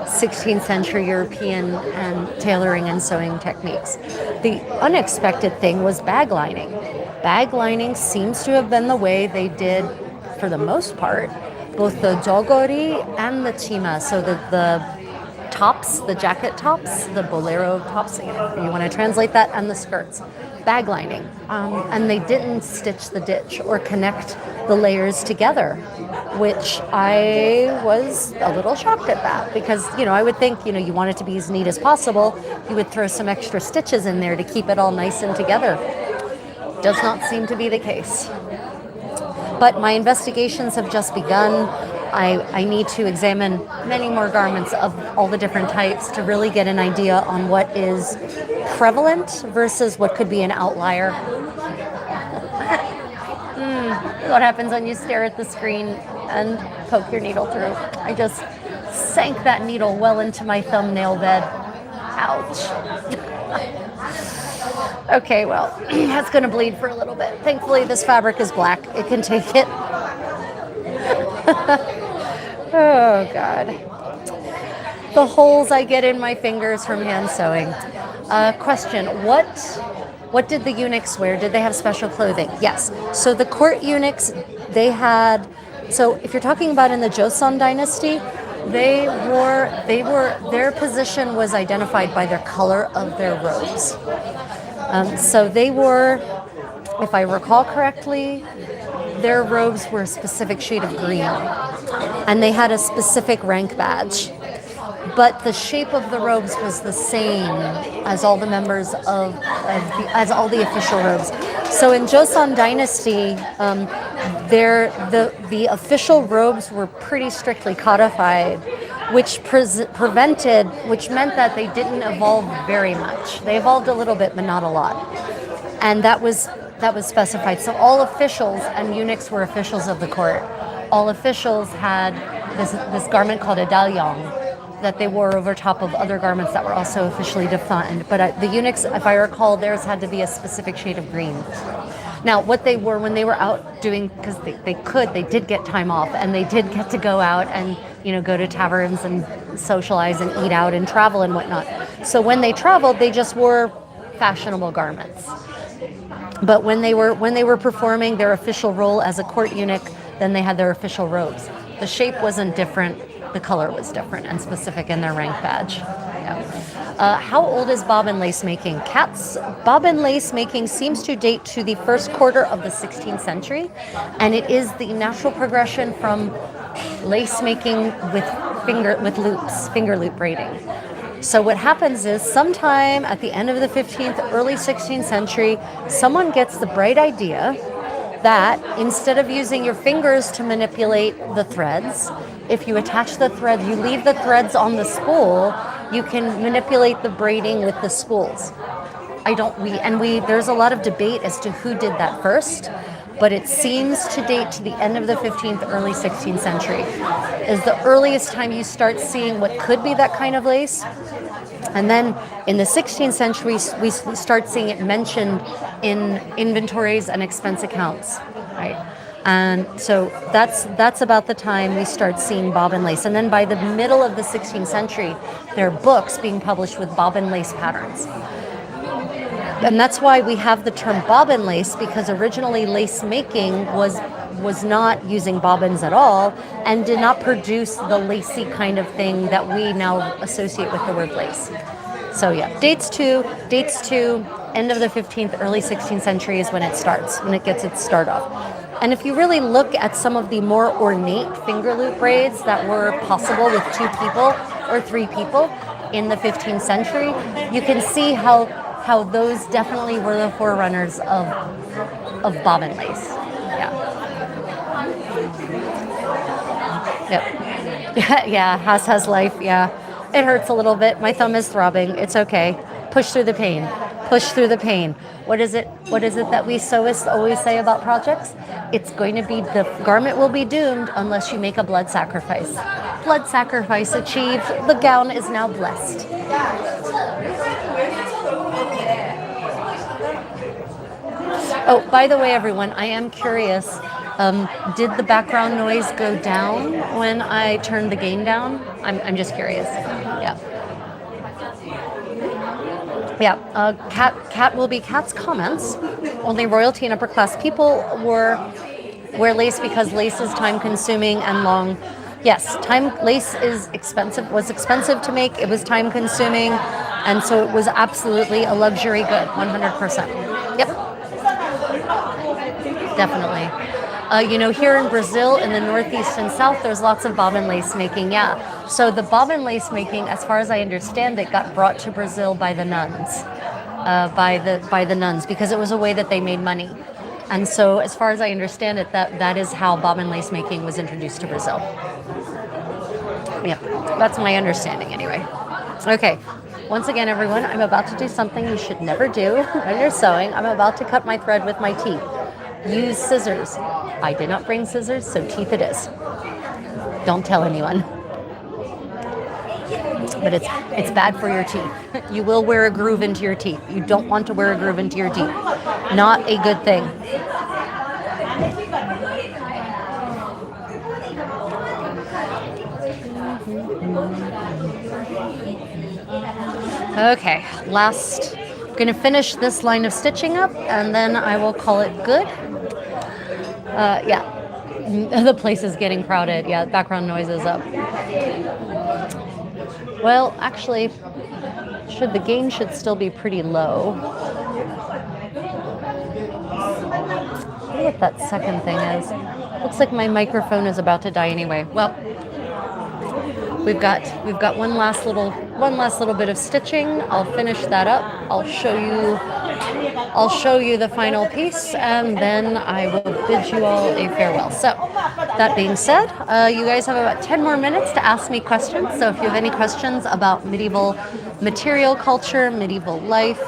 16th century European and tailoring and sewing techniques. The unexpected thing was bag lining. Bag lining seems to have been the way they did, for the most part, both the jogori and the chima, so the tops, the jacket tops, the bolero tops, you want to translate that, and the skirts, bag lining. And they didn't stitch the ditch or connect the layers together, which I was a little shocked at that, because, I would think, you want it to be as neat as possible. You would throw some extra stitches in there to keep it all nice and together. Does not seem to be the case. But my investigations have just begun. I need to examine many more garments of all the different types to really get an idea on what is prevalent versus what could be an outlier. What happens when you stare at the screen and poke your needle through? I just sank that needle well into my thumbnail bed. Ouch. Okay, well, that's going to bleed for a little bit. Thankfully, this fabric is black. It can take it. Oh, God. The holes I get in my fingers from hand sewing. Question, what did the eunuchs wear? Did they have special clothing? Yes. So the court eunuchs, so if you're talking about in the Joseon dynasty, their position was identified by their color of their robes. So they wore, if I recall correctly, their robes were a specific shade of green, and they had a specific rank badge. But the shape of the robes was the same as all the members as all the official robes. So in Joseon Dynasty, the official robes were pretty strictly codified, which meant that they didn't evolve very much. They evolved a little bit, but not a lot, and that was specified. So all officials and eunuchs were officials of the court. All officials had this garment called a dalyong that they wore over top of other garments that were also officially defined. But the eunuchs, if I recall, theirs had to be a specific shade of green. Now, what they wore when they were out doing, because they did get time off, and they did get to go out and go to taverns and socialize and eat out and travel and whatnot. So when they traveled, they just wore fashionable garments. But when they were performing their official role as a court eunuch, then they had their official robes. The shape wasn't different. The color was different and specific in their rank badge. Yeah. How old is bobbin lace making? Bobbin lace making seems to date to the first quarter of the 16th century, and it is the natural progression from lace making with finger loop braiding. So what happens is sometime at the end of the 15th, early 16th century, someone gets the bright idea that instead of using your fingers to manipulate the threads, if you attach the thread, you leave the threads on the spool, you can manipulate the braiding with the spools. There's a lot of debate as to who did that first, but it seems to date to the end of the 15th, early 16th century is the earliest time you start seeing what could be that kind of lace. And then in the 16th century, we start seeing it mentioned in inventories and expense accounts, right? And so that's about the time we start seeing bobbin lace. And then by the middle of the 16th century, there are books being published with bobbin lace patterns. And that's why we have the term bobbin lace, because originally lace making was not using bobbins at all and did not produce the lacy kind of thing that we now associate with the word lace. So yeah, dates to end of the 15th, early 16th century is when it gets its start off. And if you really look at some of the more ornate finger loop braids that were possible with 2 people or 3 people in the 15th century, you can see how those definitely were the forerunners of bobbin lace. Yeah. Yep. Yeah, has life, yeah. It hurts a little bit. My thumb is throbbing. It's okay. Push through the pain. Push through the pain. What is it that we sewists always say about projects? It's going to be, the garment will be doomed unless you make a blood sacrifice. Blood sacrifice achieved. The gown is now blessed. Oh, by the way, everyone, I am curious. Did the background noise go down when I turned the gain down? I'm just curious. Yeah. Yeah. Cat will be Cat's comments. Only royalty and upper class people wear lace because lace is time consuming and long. Yes, lace was expensive to make. It was time consuming, and so it was absolutely a luxury good, 100%. Yep. Definitely. Here in Brazil, in the northeast and south, there's lots of bobbin lace making, yeah. So the bobbin lace making, as far as I understand it, got brought to Brazil by the nuns. by the nuns because it was a way that they made money. And so, as far as I understand it, that is how bobbin lace making was introduced to Brazil. Yeah, that's my understanding anyway. Okay, once again, everyone, I'm about to do something you should never do when you're sewing. I'm about to cut my thread with my teeth. Use scissors. I did not bring scissors, so teeth it is. Don't tell anyone. But it's bad for your teeth. You will wear a groove into your teeth. You don't want to wear a groove into your teeth. Not a good thing. Okay, last, I'm going to finish this line of stitching up and then I will call it good. Yeah, the place is getting crowded. Yeah, background noise is up. Well, actually, the gain should still be pretty low. I wonder what that second thing is. Looks like my microphone is about to die anyway. Well, we've got one last little bit of stitching. I'll finish that up. I'll show you the final piece, and then I will bid you all a farewell. So, that being said, you guys have about 10 more minutes to ask me questions. So if you have any questions about medieval material culture, medieval life,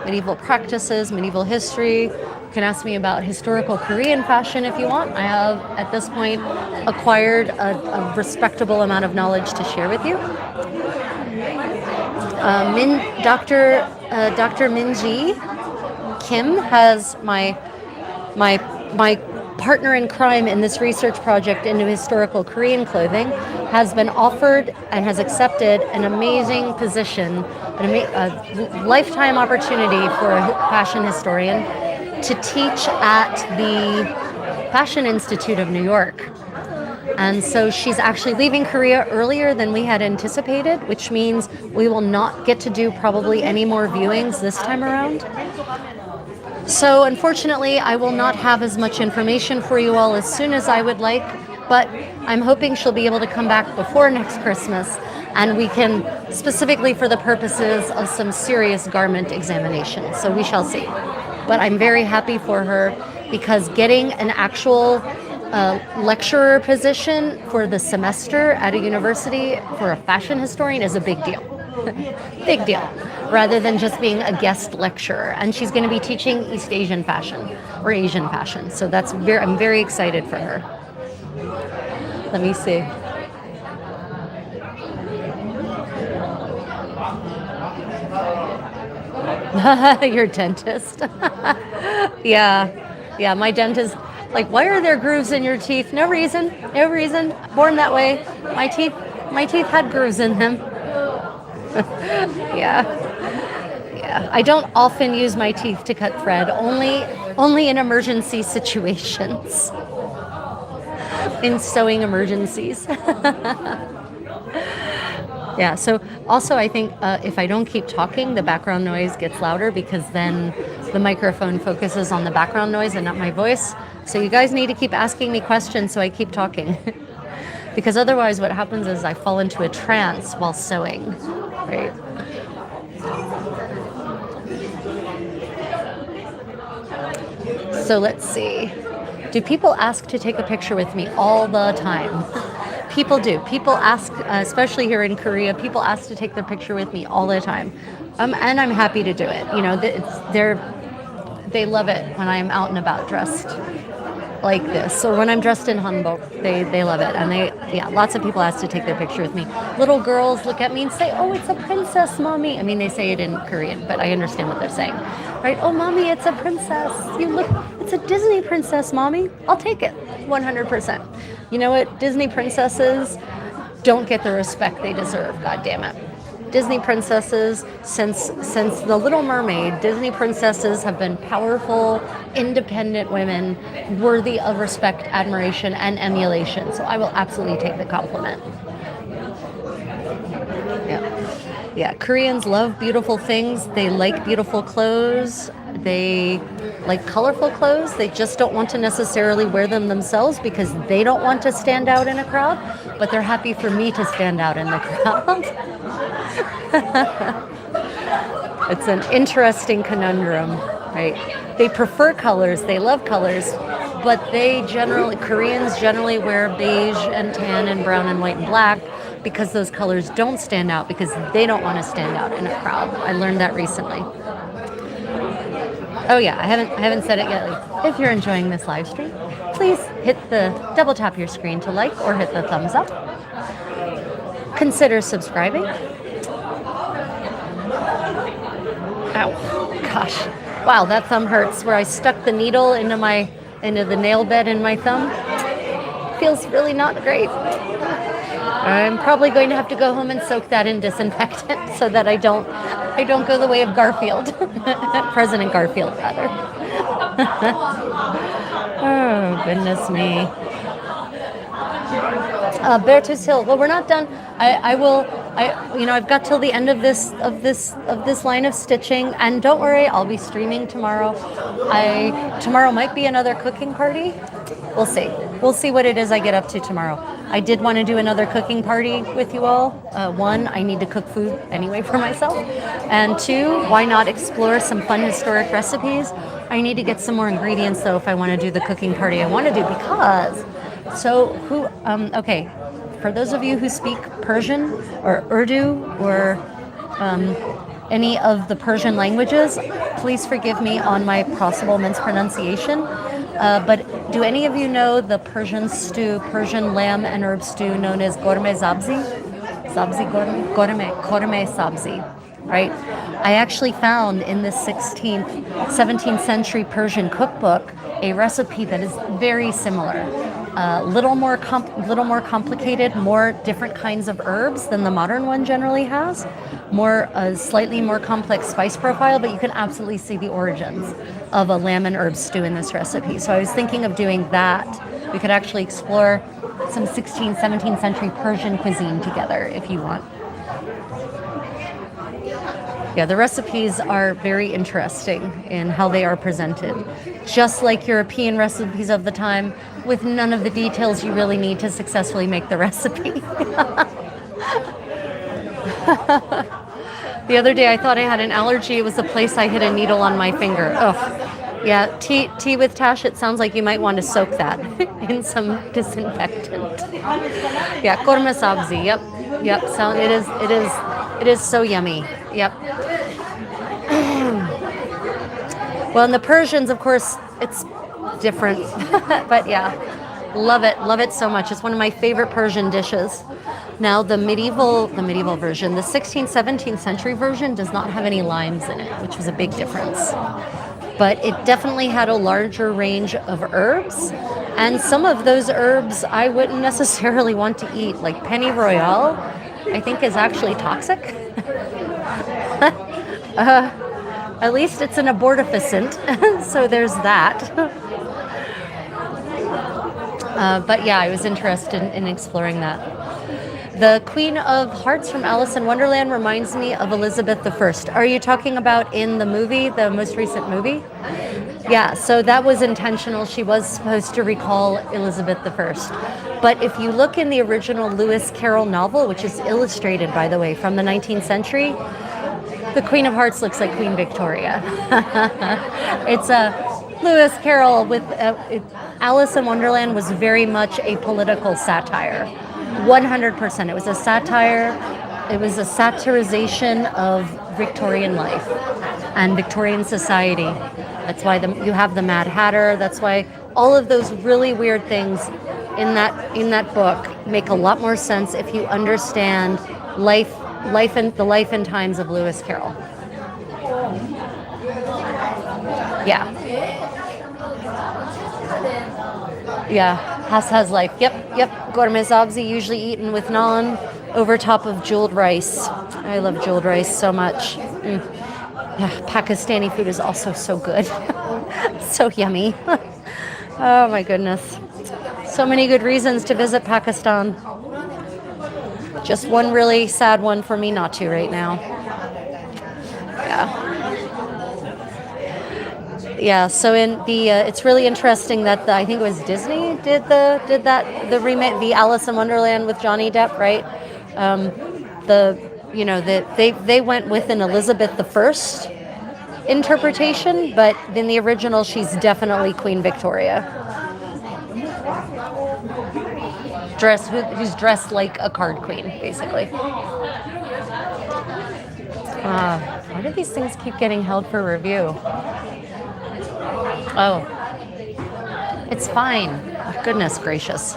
medieval practices, medieval history, you can ask me about historical Korean fashion if you want. I have, at this point, acquired a respectable amount of knowledge to share with you. Dr. Minji Kim has my partner in crime in this research project into historical Korean clothing, has been offered and has accepted an amazing position, a lifetime opportunity for a fashion historian to teach at the Fashion Institute of New York. And so she's actually leaving Korea earlier than we had anticipated, which means we will not get to do probably any more viewings this time around. So unfortunately, I will not have as much information for you all as soon as I would like, but I'm hoping she'll be able to come back before next Christmas, and we can, specifically for the purposes of some serious garment examination. So we shall see. But I'm very happy for her because getting an actual lecturer position for the semester at a university for a fashion historian is a big deal. Big deal, rather than just being a guest lecturer. And she's going to be teaching East Asian fashion or Asian fashion. So I'm very excited for her. Let me see. Your dentist. Yeah, my dentist, like, why are there grooves in your teeth? No reason. Born that way. My teeth had grooves in them. Yeah. I don't often use my teeth to cut thread, only in emergency situations. In sewing emergencies. Yeah, so also I think if I don't keep talking, the background noise gets louder because then the microphone focuses on the background noise and not my voice. So you guys need to keep asking me questions so I keep talking. Because otherwise what happens is I fall into a trance while sewing, right? So let's see. Do people ask to take a picture with me all the time? People do. People ask, especially here in Korea, people ask to take their picture with me all the time. And I'm happy to do it. You know, they love it when I'm out and about dressed like this. So when I'm dressed in hanbok, they love it. And lots of people ask to take their picture with me. Little girls look at me and say, "Oh, it's a princess, mommy." I mean, they say it in Korean, but I understand what they're saying. Right? "Oh, mommy, it's a princess. It's a Disney princess, mommy." I'll take it, 100%. You know what? Disney princesses don't get the respect they deserve, God damn it. Disney princesses, since The Little Mermaid, Disney princesses have been powerful, independent women, worthy of respect, admiration, and emulation. So I will absolutely take the compliment. Yeah, Koreans love beautiful things. They like beautiful clothes. They like colorful clothes. They just don't want to necessarily wear them themselves because they don't want to stand out in a crowd, but they're happy for me to stand out in the crowd. It's an interesting conundrum, right? They prefer colors, they love colors, but Koreans generally wear beige and tan and brown and white and black because those colors don't stand out because they don't want to stand out in a crowd. I learned that recently. Oh yeah, I haven't said it yet. Like, if you're enjoying this live stream, please double tap your screen to like or hit the thumbs up. Consider subscribing. Ow, gosh. Wow, that thumb hurts where I stuck the needle into the nail bed in my thumb. Feels really not great. I'm probably going to have to go home and soak that in disinfectant so that I don't go the way of Garfield. President Garfield, rather. Oh, goodness me. Bertus Hill. Well, we're not done. I've got till the end of this line of stitching, and don't worry, I'll be streaming tomorrow. Tomorrow might be another cooking party. We'll see. We'll see what it is I get up to tomorrow. I did want to do another cooking party with you all. One, I need to cook food anyway for myself, and two, why not explore some fun historic recipes? I need to get some more ingredients though if I want to do the cooking party I want to do because. Okay, for those of you who speak Persian or Urdu or any of the Persian languages, please forgive me on my possible mispronunciation. But do any of you know the Persian stew, Persian lamb and herb stew known as gorme sabzi? Gorme sabzi, right? I actually found in the 17th century Persian cookbook a recipe that is very similar. Little more complicated, more different kinds of herbs than the modern one generally has. Slightly more complex spice profile, but you can absolutely see the origins of a lamb and herb stew in this recipe. So I was thinking of doing that. We could actually explore some 16th, 17th century Persian cuisine together if you want. Yeah, the recipes are very interesting in how they are presented. Just like European recipes of the time, with none of the details you really need to successfully make the recipe. The other day I thought I had an allergy. It was the place I hit a needle on my finger. Ugh. Yeah, tea with Tash, it sounds like you might want to soak that in some disinfectant. Yeah, korma sabzi, yep. So it is so yummy. Yep. Well, in the Persians, of course, it's different. But yeah, love it so much. It's one of my favorite Persian dishes. Now, the medieval version, the 16th, 17th century version does not have any limes in it, which was a big difference. But it definitely had a larger range of herbs, and some of those herbs I wouldn't necessarily want to eat, like pennyroyal, I think is actually toxic. At least it's an abortifacient, so there's that. But yeah, I was interested in exploring that. The Queen of Hearts from Alice in Wonderland reminds me of Elizabeth I. Are you talking about in the movie, the most recent movie? Yeah, so that was intentional. She was supposed to recall Elizabeth I. But if you look in the original Lewis Carroll novel, which is illustrated, by the way, from the 19th century, the Queen of Hearts looks like Queen Victoria. It's a Lewis Carroll with Alice in Wonderland was very much a political satire. 100%. It was a satire. It was a satirization of Victorian life and Victorian society. That's why you have the Mad Hatter. That's why all of those really weird things in that book make a lot more sense if you understand the life and times of Lewis Carroll. Yeah. Yeah, has life. Yep. Gourmet sabzi, usually eaten with naan over top of jeweled rice. I love jeweled rice so much. Yeah, Pakistani food is also so good. So yummy. Oh my goodness. So many good reasons to visit Pakistan. Just one really sad one for me not to right now. Yeah, so in the it's really interesting that I think it was Disney did the remake, the Alice in Wonderland with Johnny Depp, right? you know, that they went with an Elizabeth the I interpretation, but in the original, she's definitely Queen Victoria, who's dressed like a card queen, basically. Why do these things keep getting held for review? Oh, it's fine. Goodness gracious.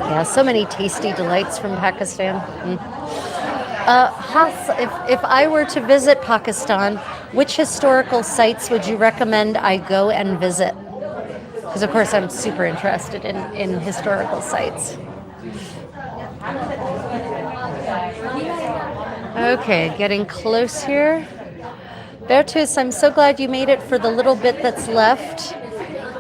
Yeah, so many tasty delights from Pakistan. If I were to visit Pakistan, which historical sites would you recommend I go and visit? Because, of course, I'm super interested in historical sites. Okay, getting close here. Bertus, I'm so glad you made it for the little bit that's left,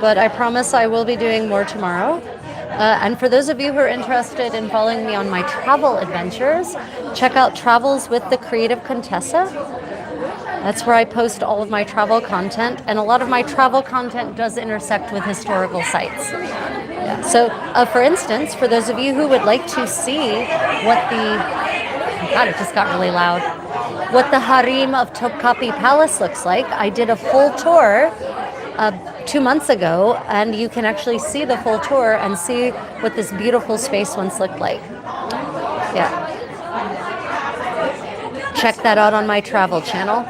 but I promise I will be doing more tomorrow. And for those of you who are interested in following me on my travel adventures, check out Travels with the Creative Contessa. That's where I post all of my travel content, and a lot of my travel content does intersect with historical sites. Yeah. So, for instance, for those of you who would like to see what God, it just got really loud. What the Harem of Topkapi Palace looks like, I did a full tour 2 months ago, and you can actually see the full tour and see what this beautiful space once looked like. Yeah. Check that out on my travel channel.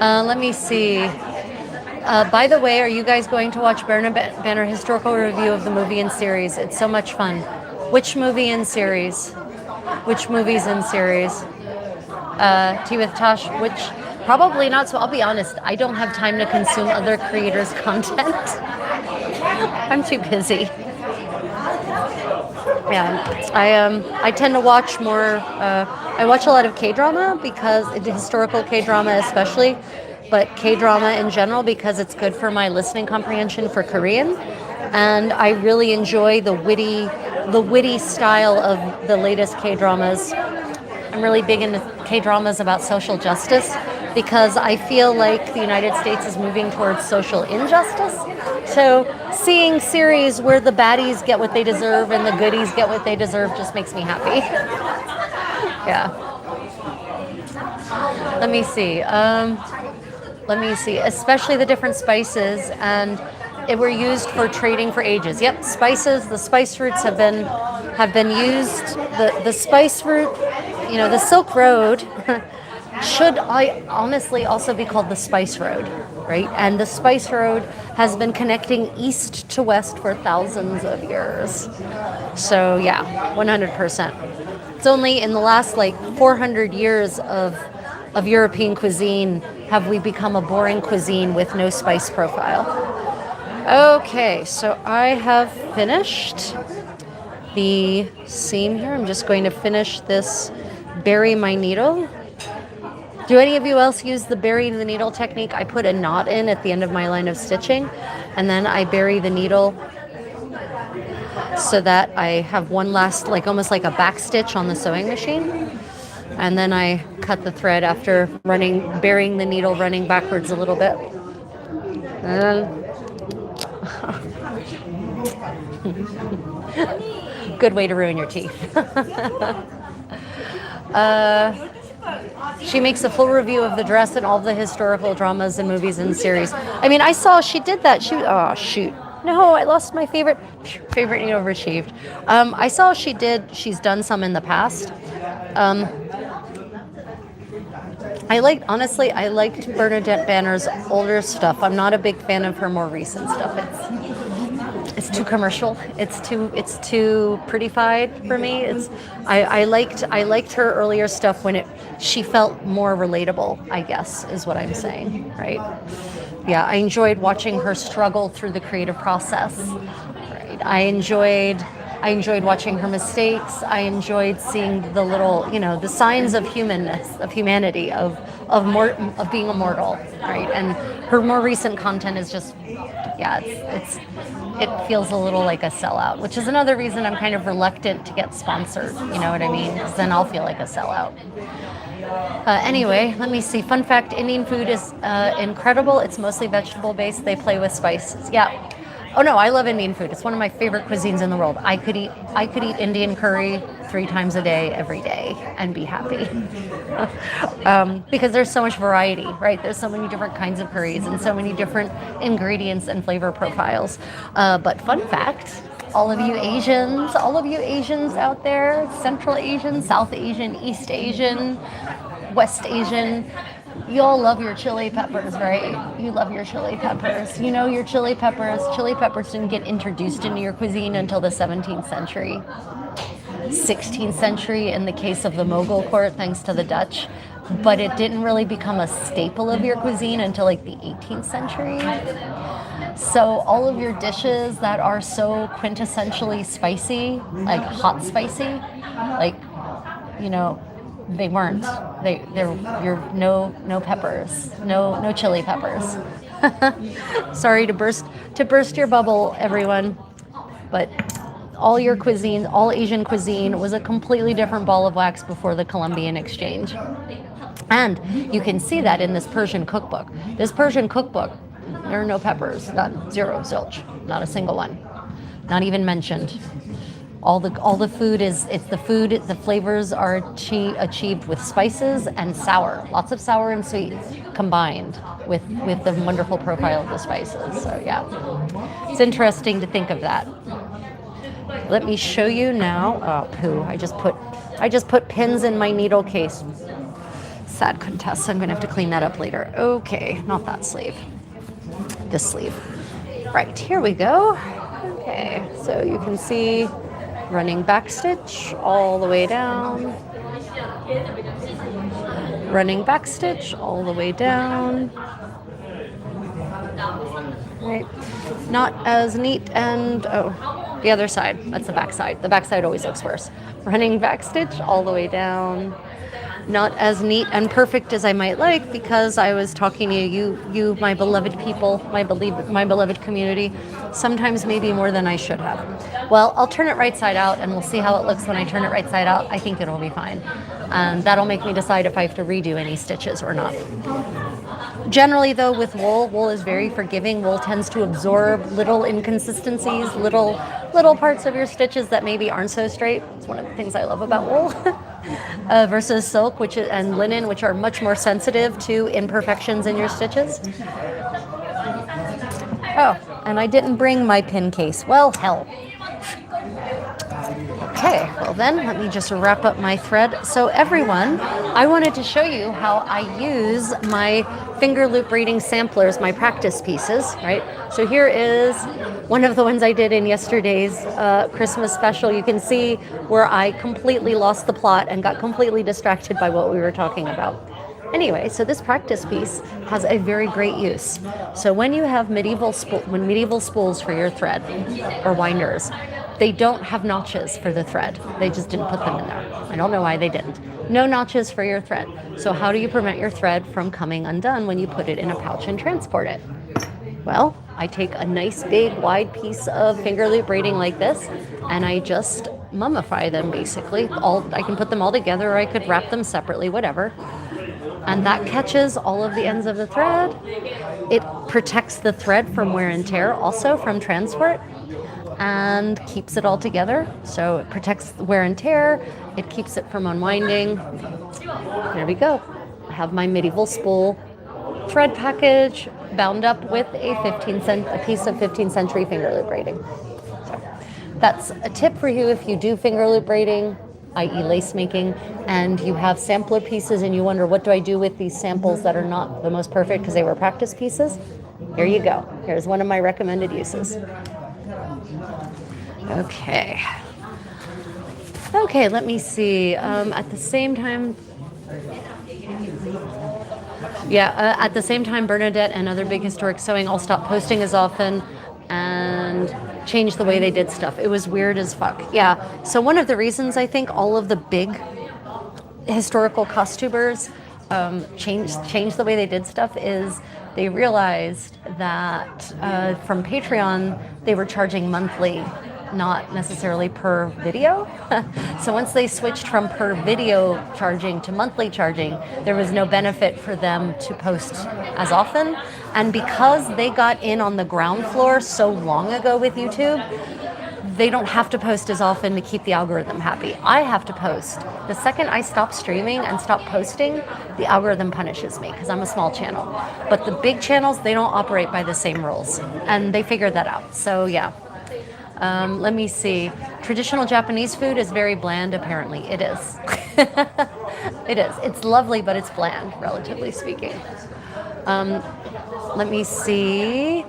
Let me see. By the way, are you guys going to watch Banner Historical Review of the movie and series? It's so much fun. Which movie and series? Which movies and series? Tea with Tosh, which probably not. So I'll be honest, I don't have time to consume other creators' content. I'm too busy. Yeah, I tend to watch more. I watch a lot of K-drama because historical K-drama especially, but K-drama in general because it's good for my listening comprehension for Korean, and I really enjoy the witty style of the latest K-dramas. I'm really big into K-dramas about social justice because I feel like the United States is moving towards social injustice. So seeing series where the baddies get what they deserve and the goodies get what they deserve just makes me happy. Yeah. Let me see. Especially the different spices, and it were used for trading for ages. Yep, spices. The spice routes have been used. The spice route, you know, the Silk Road should honestly also be called the Spice Road, right? And the Spice Road has been connecting east to west for thousands of years. So yeah, 100%. It's only in the last 400 years of European cuisine have we become a boring cuisine with no spice profile. Okay, so I have finished the seam here. I'm just going to finish this, bury my needle. Do any of you else use the bury the needle technique? I put a knot in at the end of my line of stitching, and then I bury the needle so that I have one last, almost like a back stitch on the sewing machine. And then I cut the thread after burying the needle, running backwards a little bit. Good way to ruin your teeth. She makes a full review of the dress and all the historical dramas and movies and series. I mean, I saw she did that. Oh, shoot. No, I lost my favorite needle retrieved. I saw she's done some in the past. I liked Bernadette Banner's older stuff. I'm not a big fan of her more recent stuff. It's too commercial. It's too prettified for me. I liked her earlier stuff when she felt more relatable, I guess, is what I'm saying, right? Yeah, I enjoyed watching her struggle through the creative process. Right? I enjoyed watching her mistakes. I enjoyed seeing the little, the signs of humanness, of humanity, of being immortal, right? And her more recent content is just, it feels a little like a sellout, which is another reason I'm kind of reluctant to get sponsored. You know what I mean? Because then I'll feel like a sellout. Anyway, let me see. Fun fact: Indian food is incredible. It's mostly vegetable based. They play with spices. Yeah. Oh no, I love Indian food. It's one of my favorite cuisines in the world. I could eat Indian curry 3 times a day, every day, and be happy. Because there's so much variety, right? There's so many different kinds of curries and so many different ingredients and flavor profiles. But fun fact, all of you Asians out there, Central Asian, South Asian, East Asian, West Asian, you all love your chili peppers, right? You love your chili peppers. You know your chili peppers. Chili peppers didn't get introduced into your cuisine until the 17th century. 16th century in the case of the Mughal court, thanks to the Dutch. But it didn't really become a staple of your cuisine until like the 18th century. So all of your dishes that are so quintessentially spicy, like hot spicy, like, you know, they weren't. You're no peppers, no chili peppers. Sorry to burst your bubble, everyone, but all your cuisine, all Asian cuisine was a completely different ball of wax before the Columbian Exchange. And you can see that in this Persian cookbook. This Persian cookbook, there are no peppers, none, zero, zilch, not a single one, not even mentioned. All the food the flavors are achieved with spices and sour, lots of sour and sweet combined with the wonderful profile of the spices. So yeah, it's interesting to think of that. Let me show you now. Oh, poo! I just put pins in my needle case. Sad Contessa. I'm gonna have to clean that up later. Okay, not that sleeve. This sleeve. Right, here we go. Okay, so you can see running back stitch all the way down. Running back stitch all the way down. Right. Not as neat and the other side. That's the back side. The back side always looks worse. Running back stitch all the way down. Not as neat and perfect as I might like, because I was talking to you, my beloved people, my beloved community, sometimes maybe more than I should have. Well, I'll turn it right side out and we'll see how it looks when I turn it right side out. I think it'll be fine. And that'll make me decide if I have to redo any stitches or not. Generally though, with wool is very forgiving. Wool tends to absorb little inconsistencies, little parts of your stitches that maybe aren't so straight. It's one of the things I love about wool. Versus silk, and linen, which are much more sensitive to imperfections in your stitches. Oh, and I didn't bring my pin case. Well, hell. Okay, well then, let me just wrap up my thread. So everyone, I wanted to show you how I use my finger loop braiding samplers, my practice pieces, right? So here is one of the ones I did in yesterday's Christmas special. You can see where I completely lost the plot and got completely distracted by what we were talking about. Anyway, so this practice piece has a very great use. So when you have medieval spools for your thread or winders, they don't have notches for the thread. They just didn't put them in there. I don't know why they didn't. No notches for your thread. So how do you prevent your thread from coming undone when you put it in a pouch and transport it? Well, I take a nice big wide piece of finger loop braiding like this, and I just mummify them basically. I can put them all together, or I could wrap them separately, whatever. And that catches all of the ends of the thread. It protects the thread from wear and tear, also from transport, and keeps it all together. So it protects wear and tear. It keeps it from unwinding. There we go. I have my medieval spool thread package bound up with a piece of 15th century finger loop braiding. So that's a tip for you if you do finger loop braiding, i.e. lace making, and you have sampler pieces and you wonder, what do I do with these samples that are not the most perfect because they were practice pieces? Here you go. Here's one of my recommended uses. Okay, let me see. At the same time, Bernadette and other big historic sewing all stopped posting as often and changed the way they did stuff. It was weird as fuck. Yeah, so one of the reasons I think all of the big historical costumers changed the way they did stuff is they realized that from Patreon, they were charging monthly, not necessarily per video. So once they switched from per video charging to monthly charging, there was no benefit for them to post as often. And because they got in on the ground floor so long ago with YouTube, they don't have to post as often to keep the algorithm happy. I have to post. The second I stop streaming and stop posting, the algorithm punishes me because I'm a small channel. But the big channels, they don't operate by the same rules, and they figured that out. So yeah. Let me see. Traditional Japanese food is very bland, apparently. It is. It is. It's lovely, but it's bland, relatively speaking. Let me see.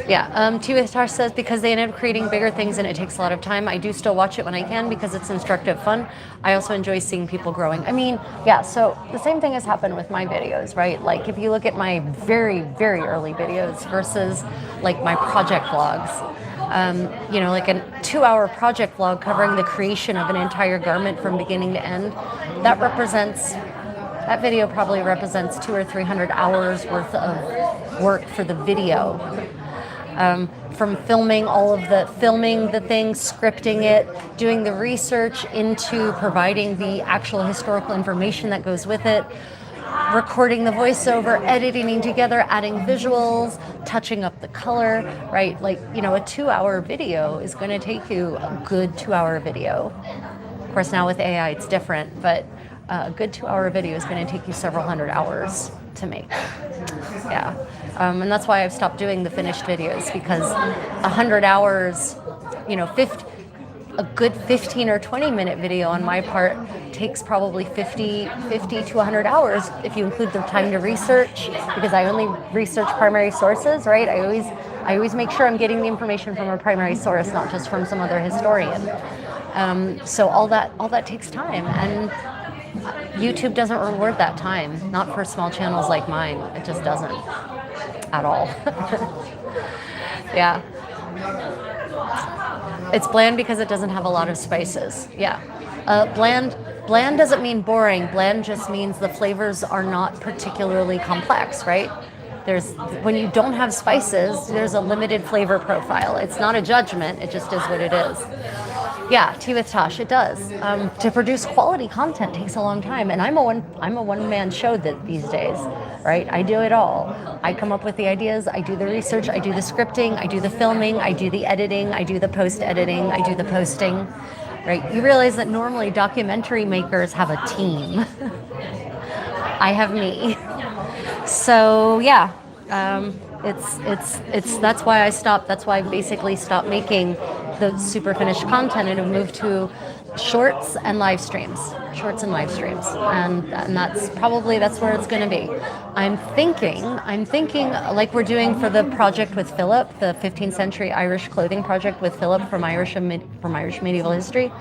Yeah, Tiwitar says, because they end up creating bigger things and it takes a lot of time. I do still watch it when I can because it's instructive, fun. I also enjoy seeing people growing. I mean, yeah, so the same thing has happened with my videos, right? Like if you look at my very, very early videos versus like my project vlogs, you know, like a 2-hour project vlog covering the creation of an entire garment from beginning to end, that video probably represents 200 or 300 hours worth of work for the video. From filming the thing, scripting it, doing the research into providing the actual historical information that goes with it, recording the voiceover, editing together, adding visuals, touching up the color, right? Like, you know, a 2-hour video is going to take you a good 2-hour video. Of course, now with AI, it's different, but a good 2-hour video is going to take you several hundred hours to make. Yeah. And that's why I've stopped doing the finished videos, because 100 hours, you know, a good 15 or 20 minute video on my part takes probably 50 to 100 hours if you include the time to research, because I only research primary sources, right? I always make sure I'm getting the information from a primary source, not just from some other historian. So all that takes time, and YouTube doesn't reward that time, not for small channels like mine. It just doesn't at all. Yeah. It's bland because it doesn't have a lot of spices. Yeah. Bland doesn't mean boring. Bland just means the flavors are not particularly complex, right? When you don't have spices, there's a limited flavor profile. It's not a judgment, it just is what it is. Yeah, tea with Tosh, it does. To produce quality content takes a long time, and I'm a one-man show these days, right? I do it all. I come up with the ideas, I do the research, I do the scripting, I do the filming, I do the editing, I do the post-editing, I do the posting, right? You realize that normally documentary makers have a team. I have me. So yeah, that's why I stopped. That's why I basically stopped making the super finished content and have moved to shorts and live streams, and that's where it's going to be. I'm thinking like we're doing for the project with Philip, the 15th century Irish clothing project with Philip from Irish medieval history.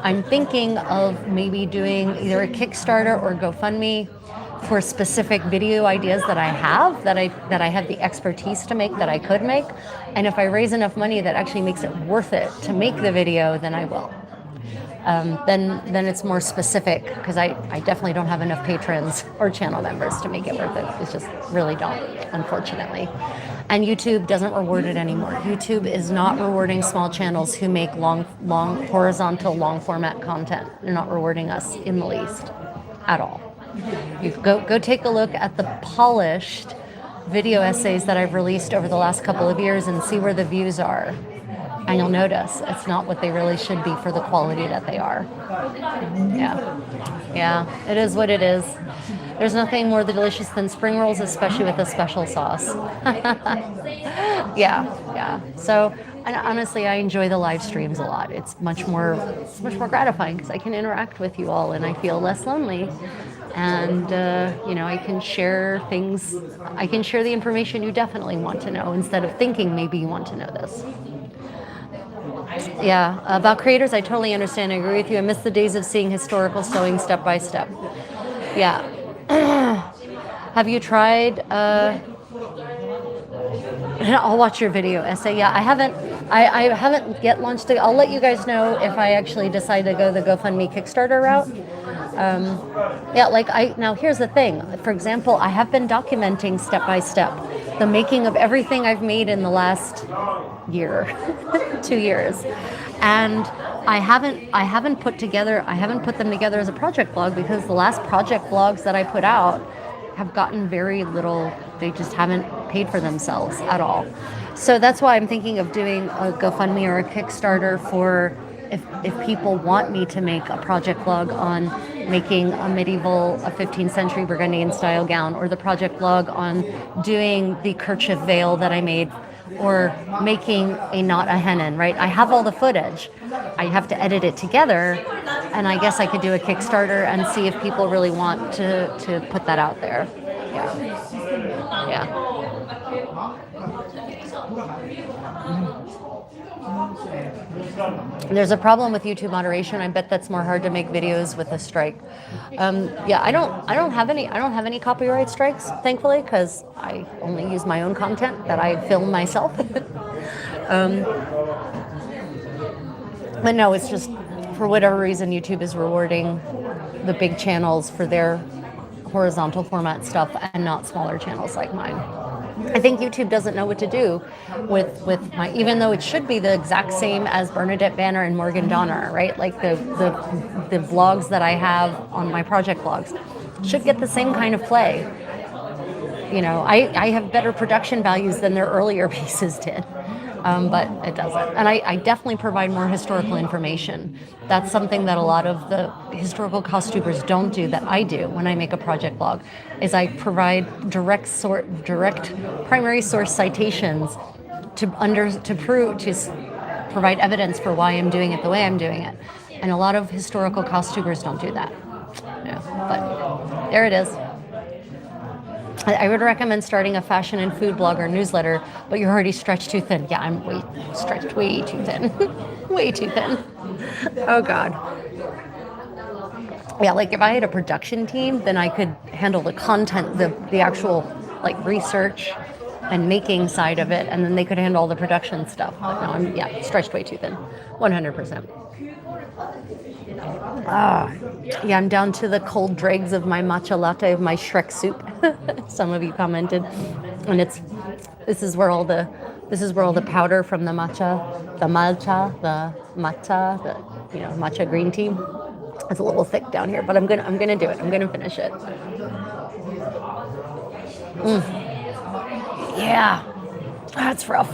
I'm thinking of maybe doing either a Kickstarter or GoFundMe for specific video ideas that I have the expertise to make, that I could make. And if I raise enough money that actually makes it worth it to make the video, then I will. Then it's more specific, because I definitely don't have enough patrons or channel members to make it worth it. It's just really don't, unfortunately. And YouTube doesn't reward it anymore. YouTube is not rewarding small channels who make long horizontal, long format content. They're not rewarding us in the least at all. You go take a look at the polished video essays that I've released over the last couple of years and see where the views are. And you'll notice it's not what they really should be for the quality that they are. Yeah, it is what it is. There's nothing more delicious than spring rolls, especially with a special sauce. Yeah. So, and honestly, I enjoy the live streams a lot. It's much more gratifying because I can interact with you all and I feel less lonely. And, I can share things. I can share the information you definitely want to know instead of thinking maybe you want to know this. Yeah, about creators, I totally understand. I agree with you. I miss the days of seeing historical sewing step by step. Yeah. Have you tried? I'll watch your video essay. Yeah, I haven't yet launched it. I'll let you guys know if I actually decide to go the GoFundMe Kickstarter route. Now here's the thing. For example, I have been documenting step by step the making of everything I've made in the last year, 2 years. And I haven't put them together as a project blog because the last project blogs that I put out have gotten very little. They just haven't paid for themselves at all. So that's why I'm thinking of doing a GoFundMe or a Kickstarter for if people want me to make a project blog on making a 15th century Burgundian style gown, or the project blog on doing the kerchief veil that I made, or making a not a hennin, right? I have all the footage. I have to edit it together, and I guess I could do a Kickstarter and see if people really want to put that out there. Yeah. Yeah. There's a problem with YouTube moderation. I bet that's more hard to make videos with a strike. Yeah, I don't have any copyright strikes, thankfully, because I only use my own content that I film myself. um, but no, it's just for whatever reason YouTube is rewarding the big channels for their horizontal format stuff and not smaller channels like mine. I think YouTube doesn't know what to do with my, even though it should be the exact same as Bernadette Banner and Morgan Donner, right? Like the vlogs that I have on my project blogs should get the same kind of play. You know, I have better production values than their earlier pieces did. But it doesn't. And I definitely provide more historical information. That's something that a lot of the historical costumers don't do that I do when I make a project blog, is I provide direct primary source citations to provide evidence for why I'm doing it the way I'm doing it. And a lot of historical costumers don't do that. Yeah, but there it is. I would recommend starting a fashion and food blog or newsletter, but you're already stretched too thin. Yeah, I'm stretched way too thin. Way too thin. Oh, God. Yeah, like if I had a production team, then I could handle the content, the actual like research and making side of it, and then they could handle all the production stuff. But no, stretched way too thin. 100%. Ah, yeah, I'm down to the cold dregs of my matcha latte of my Shrek soup. Some of you commented, and this is where all the powder from the matcha, the matcha, matcha green tea. It's a little thick down here, but I'm gonna do it. I'm gonna finish it. Yeah, that's rough.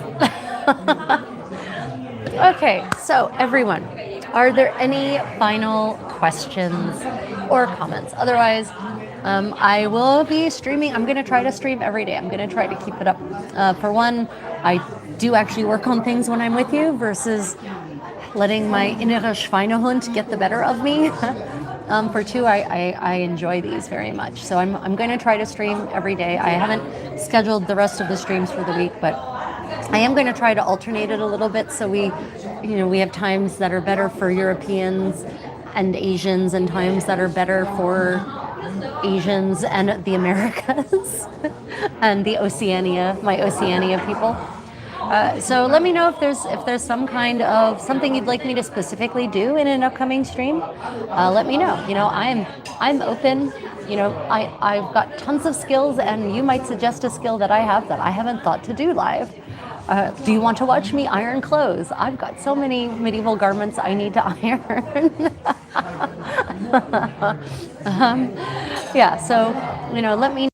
Okay, so everyone, are there any final questions or comments? Otherwise, I will be streaming. I'm going to try to stream every day. I'm going to try to keep it up. For one, I do actually work on things when I'm with you versus letting my innere Schweinehund get the better of me. For two, I enjoy these very much. So I'm going to try to stream every day. I haven't scheduled the rest of the streams for the week, but I am going to try to alternate it a little bit so we have times that are better for Europeans and Asians and times that are better for Asians and the Americas and my Oceania people. So let me know if there's some kind of something you'd like me to specifically do in an upcoming stream. Let me know. I'm open. I've got tons of skills, and you might suggest a skill that I have that I haven't thought to do live. Do you want to watch me iron clothes? I've got so many medieval garments I need to iron. Yeah, so let me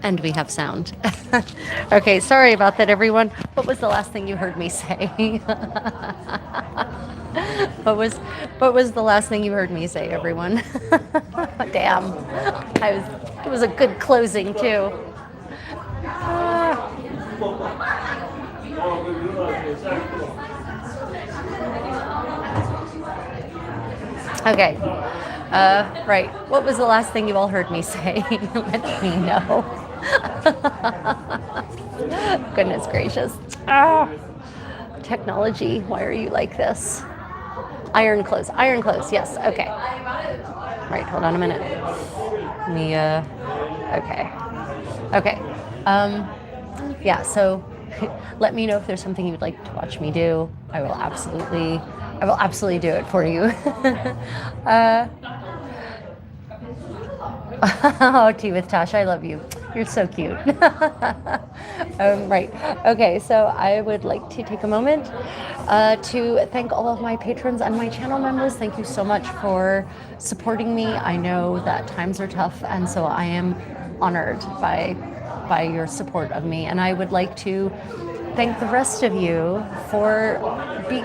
And we have sound. Okay, sorry about that, everyone. What was the last thing you heard me say? what was what was the last thing you heard me say, everyone? Damn. It was a good closing too. Okay. Right. What was the last thing you all heard me say? Let me know. Goodness gracious. Technology, why are you like this? Iron clothes. Iron clothes. Yes. Okay. Right. Hold on a minute. Let me. Okay. Okay. Yeah. So, let me know if there's something you'd like to watch me do. I will absolutely do it for you. Oh, tea with Tasha, I love you. You're so cute. Right. Okay, so I would like to take a moment to thank all of my patrons and my channel members. Thank you so much for supporting me. I know that times are tough, and so I am honored by your support of me. And I would like to thank the rest of you for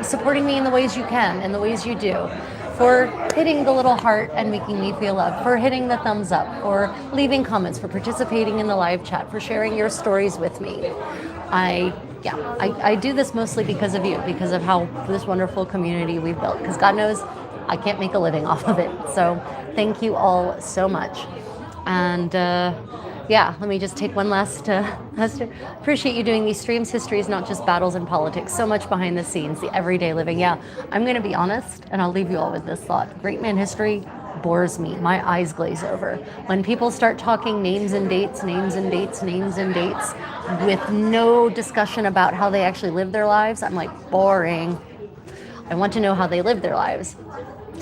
supporting me in the ways you can, in the ways you do. For hitting the little heart and making me feel loved, for hitting the thumbs up, for leaving comments, for participating in the live chat, for sharing your stories with me. I do this mostly because of you, because of how this wonderful community we've built, because God knows I can't make a living off of it. So thank you all so much. And let me just take one last appreciate you doing these streams. History is not just battles and politics, so much behind the scenes, the everyday living. Yeah, I'm going to be honest, and I'll leave you all with this thought. Great man history bores me. My eyes glaze over. When people start talking names and dates, with no discussion about how they actually live their lives, I'm like, boring. I want to know how they live their lives.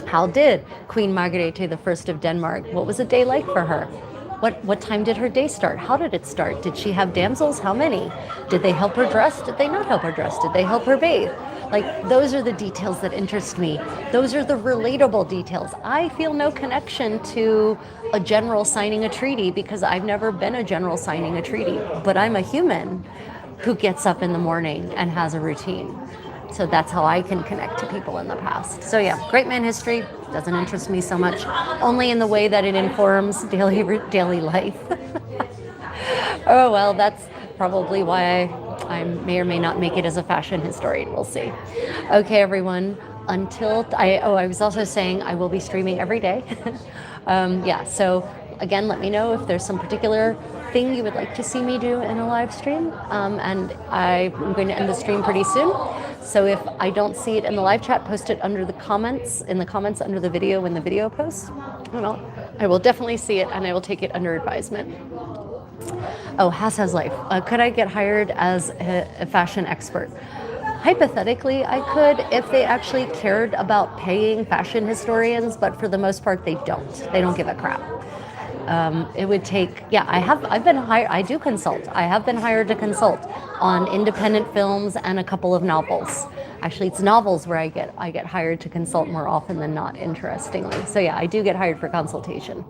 How did Queen Margrethe I of Denmark, what was a day like for her? What time did her day start? How did it start? Did she have damsels? How many? Did they help her dress? Did they not help her dress? Did they help her bathe? Like, those are the details that interest me. Those are the relatable details. I feel no connection to a general signing a treaty because I've never been a general signing a treaty, but I'm a human who gets up in the morning and has a routine. So that's how I can connect to people in the past. So yeah, great man history doesn't interest me so much, only in the way that it informs daily life. Oh well, that's probably why I may or may not make it as a fashion historian. We'll see. Okay, everyone. I was also saying I will be streaming every day. So again, let me know if there's some particular thing you would like to see me do in a live stream. And I'm going to end the stream pretty soon. So if I don't see it in the live chat, post it under the comments, under the video when the video posts. I will definitely see it and I will take it under advisement. Oh, has life. Could I get hired as a fashion expert? Hypothetically, I could if they actually cared about paying fashion historians, but for the most part, they don't. They don't give a crap. It would take, I've been hired, I do consult. I have been hired to consult on independent films and a couple of novels. Actually, it's novels where I get hired to consult more often than not, interestingly. So yeah, I do get hired for consultation.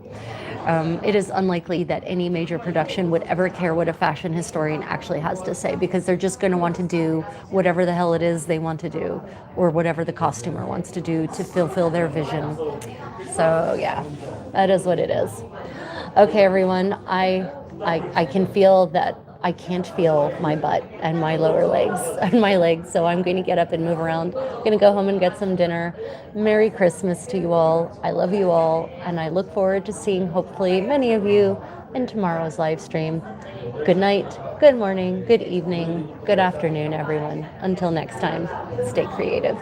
It is unlikely that any major production would ever care what a fashion historian actually has to say, because they're just going to want to do whatever the hell it is they want to do, or whatever the costumer wants to do to fulfill their vision. So yeah, that is what it is. Okay, everyone, I can feel that I can't feel my butt and my lower legs and my legs, so I'm going to get up and move around. I'm going to go home and get some dinner. Merry Christmas to you all. I love you all, and I look forward to seeing hopefully many of you in tomorrow's live stream. Good night, good morning, good evening, good afternoon, everyone. Until next time, stay creative.